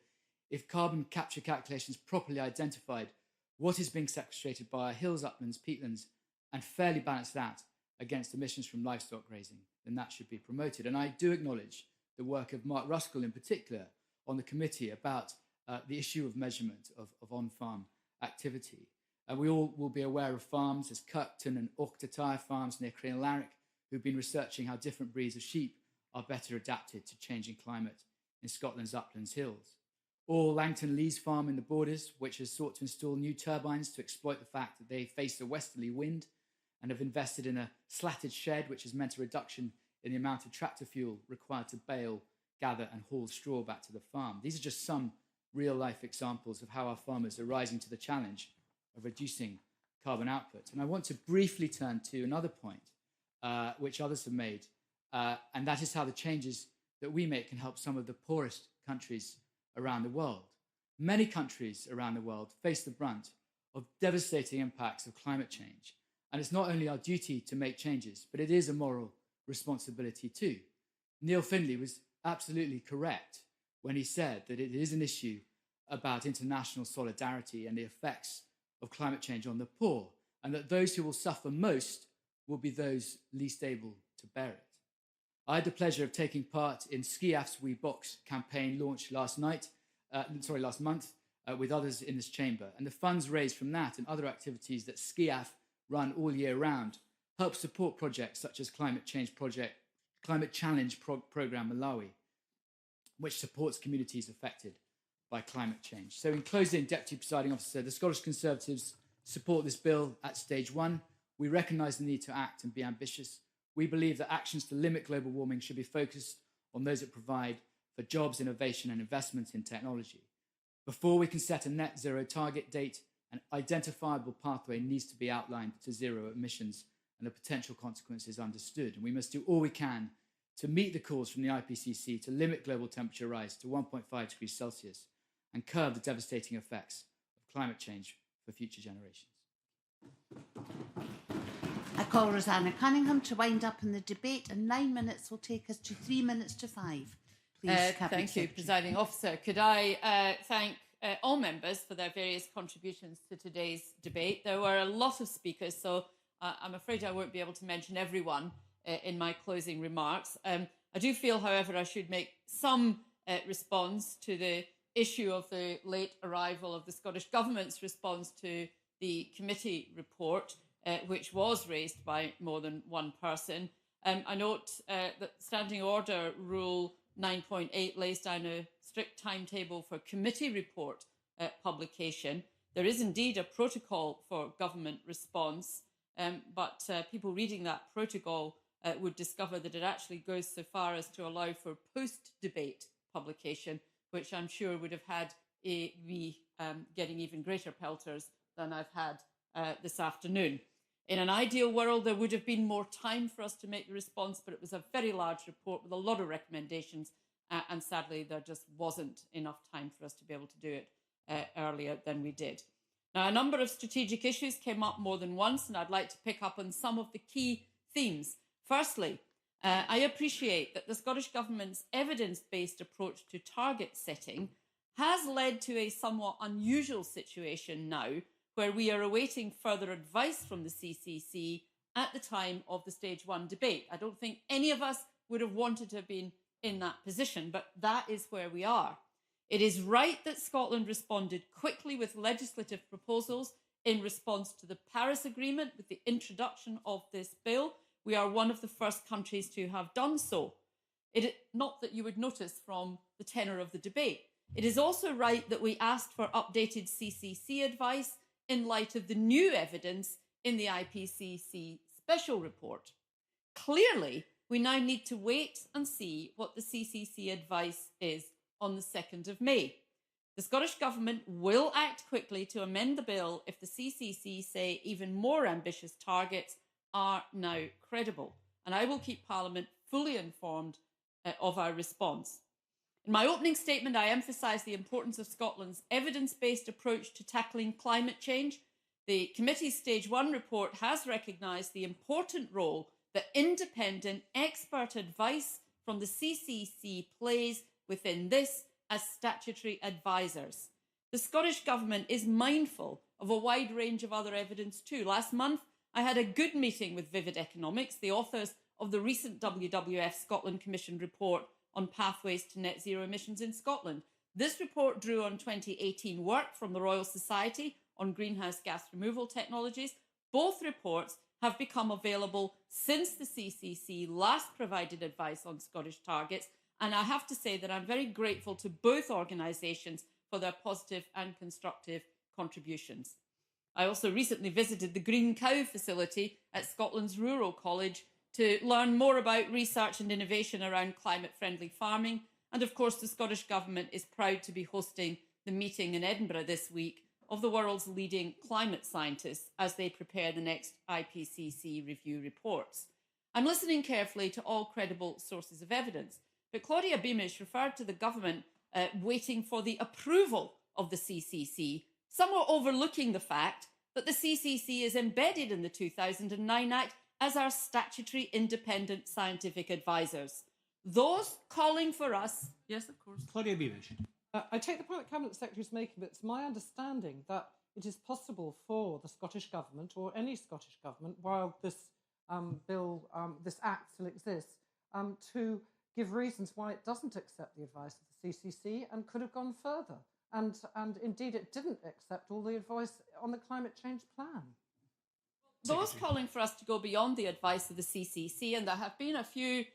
if carbon capture calculations properly identified what is being sequestrated by our hills, uplands, peatlands, and fairly balanced that against emissions from livestock grazing, then that should be promoted. And I do acknowledge the work of Mark Ruskell in particular on the committee about the issue of measurement of on-farm activity. We all will be aware of farms as Kirkton and Auchtertyre farms near Crianlarich, who've been researching how different breeds of sheep are better adapted to changing climate in Scotland's uplands hills. Or Langton Lees farm in the Borders, which has sought to install new turbines to exploit the fact that they face a westerly wind and have invested in a slatted shed, which has meant a reduction in the amount of tractor fuel required to bale, gather and haul straw back to the farm. These are just some real-life examples of how our farmers are rising to the challenge of reducing carbon output. And I want to briefly turn to another point, which others have made, and that is how the changes that we make can help some of the poorest countries around the world. Many countries around the world face the brunt of devastating impacts of climate change. And it's not only our duty to make changes, but it is a moral responsibility too. Neil Findlay was absolutely correct when he said that it is an issue about international solidarity and the effects of climate change on the poor, and that those who will suffer most will be those least able to bear it. I had the pleasure of taking part in SCIAF's We Box campaign launched last month with others in this chamber, and the funds raised from that and other activities that SCIAF run all year round help support projects such as Climate Challenge Programme Malawi, which supports communities affected by climate change. So in closing, Deputy Presiding Officer, the Scottish Conservatives support this bill at stage one. We recognise the need to act and be ambitious. We believe that actions to limit global warming should be focused on those that provide for jobs, innovation and investment in technology. Before we can set a net zero target date, an identifiable pathway needs to be outlined to zero emissions and the potential consequences understood. And we must do all we can to meet the calls from the IPCC to limit global temperature rise to 1.5 degrees Celsius and curb the devastating effects of climate change for future generations. I call Rosanna Cunningham to wind up in the debate, and 9 minutes will take us to 3 minutes to 5. Please, Cabinet Thank you, Secretary. Presiding Officer. Could I thank all members for their various contributions to today's debate. There were a lot of speakers, so I'm afraid I won't be able to mention everyone in my closing remarks. I do feel, however, I should make some response to the issue of the late arrival of the Scottish Government's response to the committee report, which was raised by more than one person. I note that Standing Order Rule 9.8 lays down a strict timetable for committee report publication. There is indeed a protocol for government response, but people reading that protocol would discover that it actually goes so far as to allow for post-debate publication, which I'm sure would have had me getting even greater pelters than I've had this afternoon. In an ideal world, there would have been more time for us to make the response, but it was a very large report with a lot of recommendations, and sadly, there just wasn't enough time for us to be able to do it earlier than we did. Now, a number of strategic issues came up more than once, and I'd like to pick up on some of the key themes. Firstly, I appreciate that the Scottish Government's evidence-based approach to target setting has led to a somewhat unusual situation now, where we are awaiting further advice from the CCC at the time of the Stage 1 debate. I don't think any of us would have wanted to have been in that position, but that is where we are. It is right that Scotland responded quickly with legislative proposals in response to the Paris Agreement with the introduction of this bill. We are one of the first countries to have done so. Not that you would notice from the tenor of the debate. It is also right that we asked for updated CCC advice in light of the new evidence in the IPCC special report. Clearly, we now need to wait and see what the CCC advice is on the 2nd of May. The Scottish Government will act quickly to amend the bill if the CCC say even more ambitious targets are now credible. And I will keep Parliament fully informed of our response. In my opening statement, I emphasised the importance of Scotland's evidence-based approach to tackling climate change. The committee's Stage 1 report has recognised the important role that independent expert advice from the CCC plays within this as statutory advisors. The Scottish Government is mindful of a wide range of other evidence too. Last month, I had a good meeting with Vivid Economics, the authors of the recent WWF Scotland Commission report on pathways to net zero emissions in Scotland. This report drew on 2018 work from the Royal Society on greenhouse gas removal technologies. Both reports have become available since the CCC last provided advice on Scottish targets, and I have to say that I'm very grateful to both organisations for their positive and constructive contributions. I also recently visited the Green Cow facility at Scotland's Rural College to learn more about research and innovation around climate-friendly farming. And of course, the Scottish Government is proud to be hosting the meeting in Edinburgh this week of the world's leading climate scientists as they prepare the next IPCC review reports. I'm listening carefully to all credible sources of evidence, but Claudia Beamish referred to the government waiting for the approval of the CCC, somewhat overlooking the fact that the CCC is embedded in the 2009 Act as our statutory independent scientific advisors. Those calling for us... Yes, of course. Claudia Beamish. I take the point that Cabinet Secretary is making, but it's my understanding that it is possible for the Scottish Government, or any Scottish Government, while this this Act still exists, to give reasons why it doesn't accept the advice of the CCC and could have gone further. And indeed, it didn't accept all the advice on the climate change plan. Those calling for us to go beyond the advice of the CCC, and there have been a few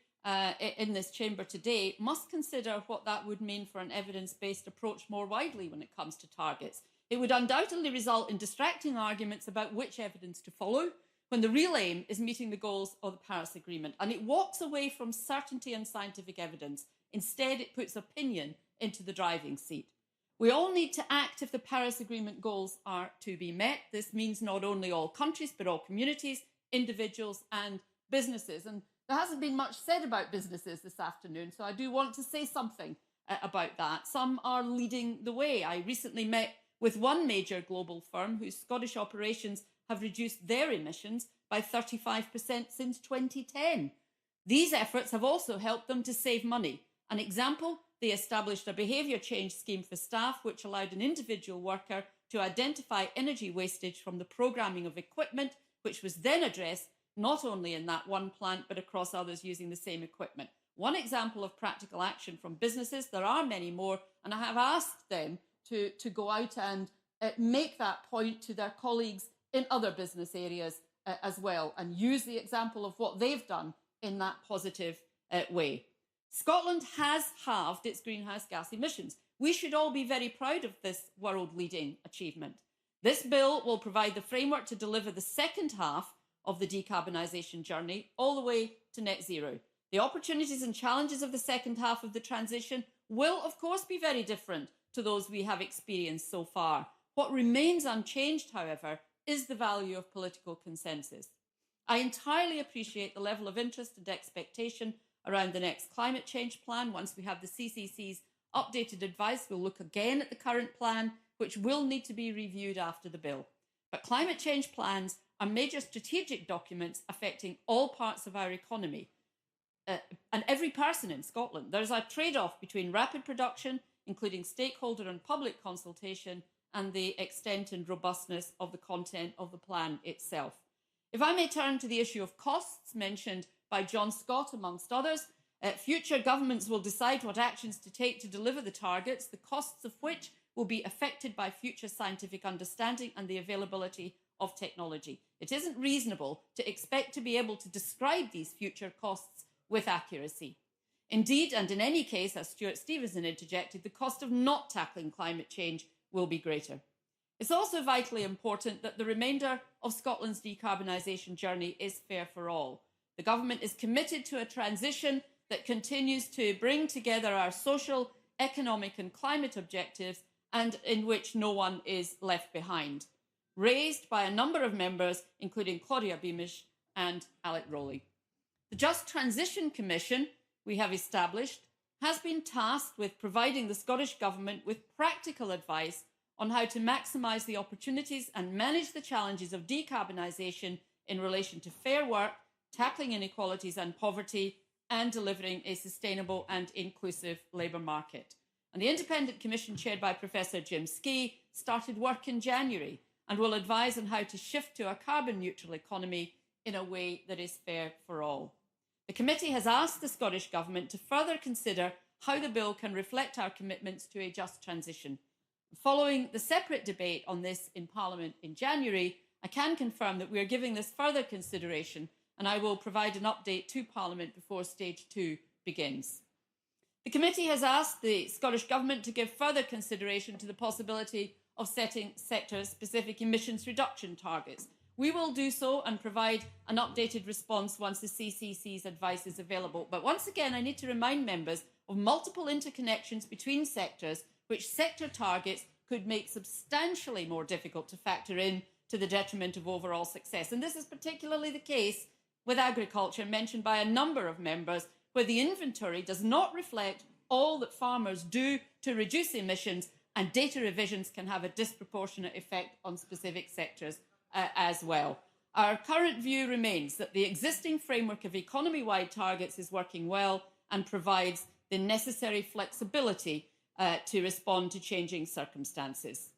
in this chamber today, must consider what that would mean for an evidence-based approach more widely when it comes to targets. It would undoubtedly result in distracting arguments about which evidence to follow, when the real aim is meeting the goals of the Paris Agreement. And it walks away from certainty and scientific evidence. Instead, it puts opinion into the driving seat. We all need to act if the Paris Agreement goals are to be met. This means not only all countries, but all communities, individuals and businesses. And there hasn't been much said about businesses this afternoon, so I do want to say something about that. Some are leading the way. I recently met with one major global firm whose Scottish operations have reduced their emissions by 35% since 2010. These efforts have also helped them to save money. An example, they established a behaviour change scheme for staff which allowed an individual worker to identify energy wastage from the programming of equipment, which was then addressed not only in that one plant but across others using the same equipment. One example of practical action from businesses. There are many more, and I have asked them to go out and make that point to their colleagues in other business areas as well, and use the example of what they've done in that positive way. Scotland has halved its greenhouse gas emissions. We should all be very proud of this world-leading achievement. This bill will provide the framework to deliver the second half of the decarbonisation journey all the way to net zero. The opportunities and challenges of the second half of the transition will, of course, be very different to those we have experienced so far. What remains unchanged, however, is the value of political consensus. I entirely appreciate the level of interest and expectation around the next climate change plan. Once we have the CCC's updated advice, we'll look again at the current plan, which will need to be reviewed after the bill. But climate change plans are major strategic documents affecting all parts of our economy and every person in Scotland. There's a trade-off between rapid production, including stakeholder and public consultation, and the extent and robustness of the content of the plan itself. If I may turn to the issue of costs mentioned by John Scott, amongst others, future governments will decide what actions to take to deliver the targets, the costs of which will be affected by future scientific understanding and the availability of technology. It isn't reasonable to expect to be able to describe these future costs with accuracy. Indeed, and in any case, as Stuart Stevenson interjected, the cost of not tackling climate change will be greater. It's also vitally important that the remainder of Scotland's decarbonisation journey is fair for all. The government is committed to a transition that continues to bring together our social, economic and climate objectives, and in which no one is left behind, raised by a number of members, including Claudia Beamish and Alec Rowley. The Just Transition Commission we have established has been tasked with providing the Scottish Government with practical advice on how to maximise the opportunities and manage the challenges of decarbonisation in relation to fair work, tackling inequalities and poverty, and delivering a sustainable and inclusive labour market. And the Independent Commission, chaired by Professor Jim Skee, started work in January and will advise on how to shift to a carbon-neutral economy in a way that is fair for all. The committee has asked the Scottish Government to further consider how the bill can reflect our commitments to a just transition. Following the separate debate on this in Parliament in January, I can confirm that we are giving this further consideration, and I will provide an update to Parliament before Stage 2 begins. The committee has asked the Scottish Government to give further consideration to the possibility of setting sector-specific emissions reduction targets. We will do so and provide an updated response once the CCC's advice is available. But once again, I need to remind members of multiple interconnections between sectors, which sector targets could make substantially more difficult to factor in to the detriment of overall success. And this is particularly the case with agriculture, mentioned by a number of members, where the inventory does not reflect all that farmers do to reduce emissions, and data revisions can have a disproportionate effect on specific sectors as well. Our current view remains that the existing framework of economy-wide targets is working well and provides the necessary flexibility to respond to changing circumstances.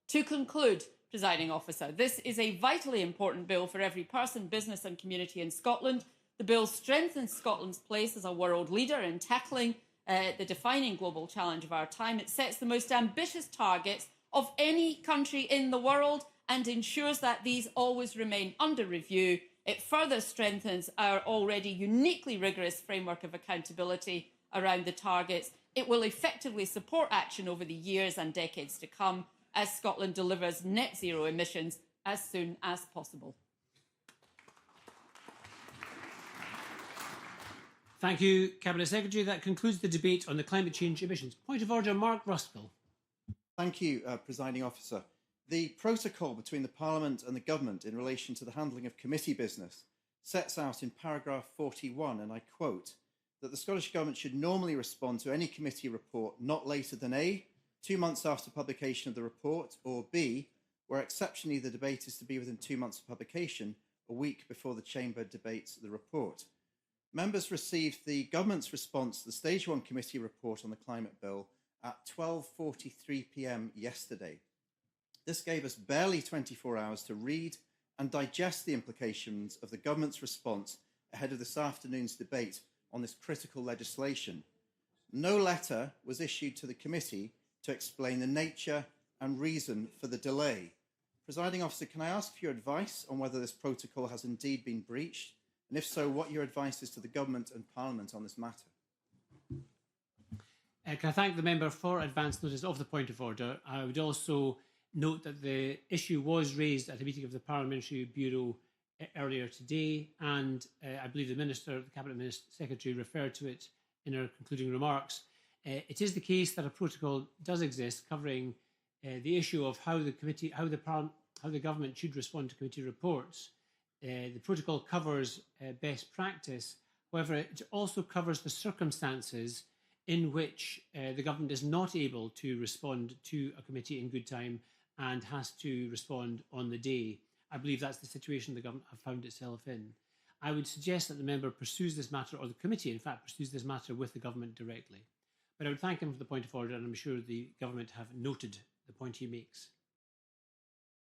To conclude, Presiding Officer, this is a vitally important bill for every person, business and community in Scotland. The bill strengthens Scotland's place as a world leader in tackling the defining global challenge of our time. It sets the most ambitious targets of any country in the world and ensures that these always remain under review. It further strengthens our already uniquely rigorous framework of accountability around the targets. It will effectively support action over the years and decades to come as Scotland delivers net zero emissions as soon as possible. Thank you, Cabinet Secretary. That concludes the debate on the climate change emissions. Point of order, Mark Ruskell. Thank you, Presiding Officer. The protocol between the Parliament and the Government in relation to the handling of committee business sets out in paragraph 41, and I quote, that the Scottish Government should normally respond to any committee report not later than A, 2 months after publication of the report, or B, where exceptionally the debate is to be within 2 months of publication, a week before the Chamber debates the report. Members received the Government's response to the Stage 1 Committee report on the Climate Bill at 12:43 p.m. yesterday. This gave us barely 24 hours to read and digest the implications of the Government's response ahead of this afternoon's debate on this critical legislation. No letter was issued to the committee to explain the nature and reason for the delay. Presiding Officer, can I ask for your advice on whether this protocol has indeed been breached? And if so, what your advice is to the Government and Parliament on this matter? Can I thank the member for advance notice of the point of order? I would also note that the issue was raised at a meeting of the Parliamentary Bureau earlier today, and I believe the Cabinet Secretary referred to it in her concluding remarks. It is the case that a protocol does exist covering the issue of how the government should respond to committee reports. The protocol covers best practice. However, it also covers the circumstances in which the government is not able to respond to a committee in good time and has to respond on the day. I believe that's the situation the government have found itself in. I would suggest that the member pursues this matter, or the committee, in fact, pursues this matter with the government directly. But I would thank him for the point of order, and I'm sure the government have noted the point he makes.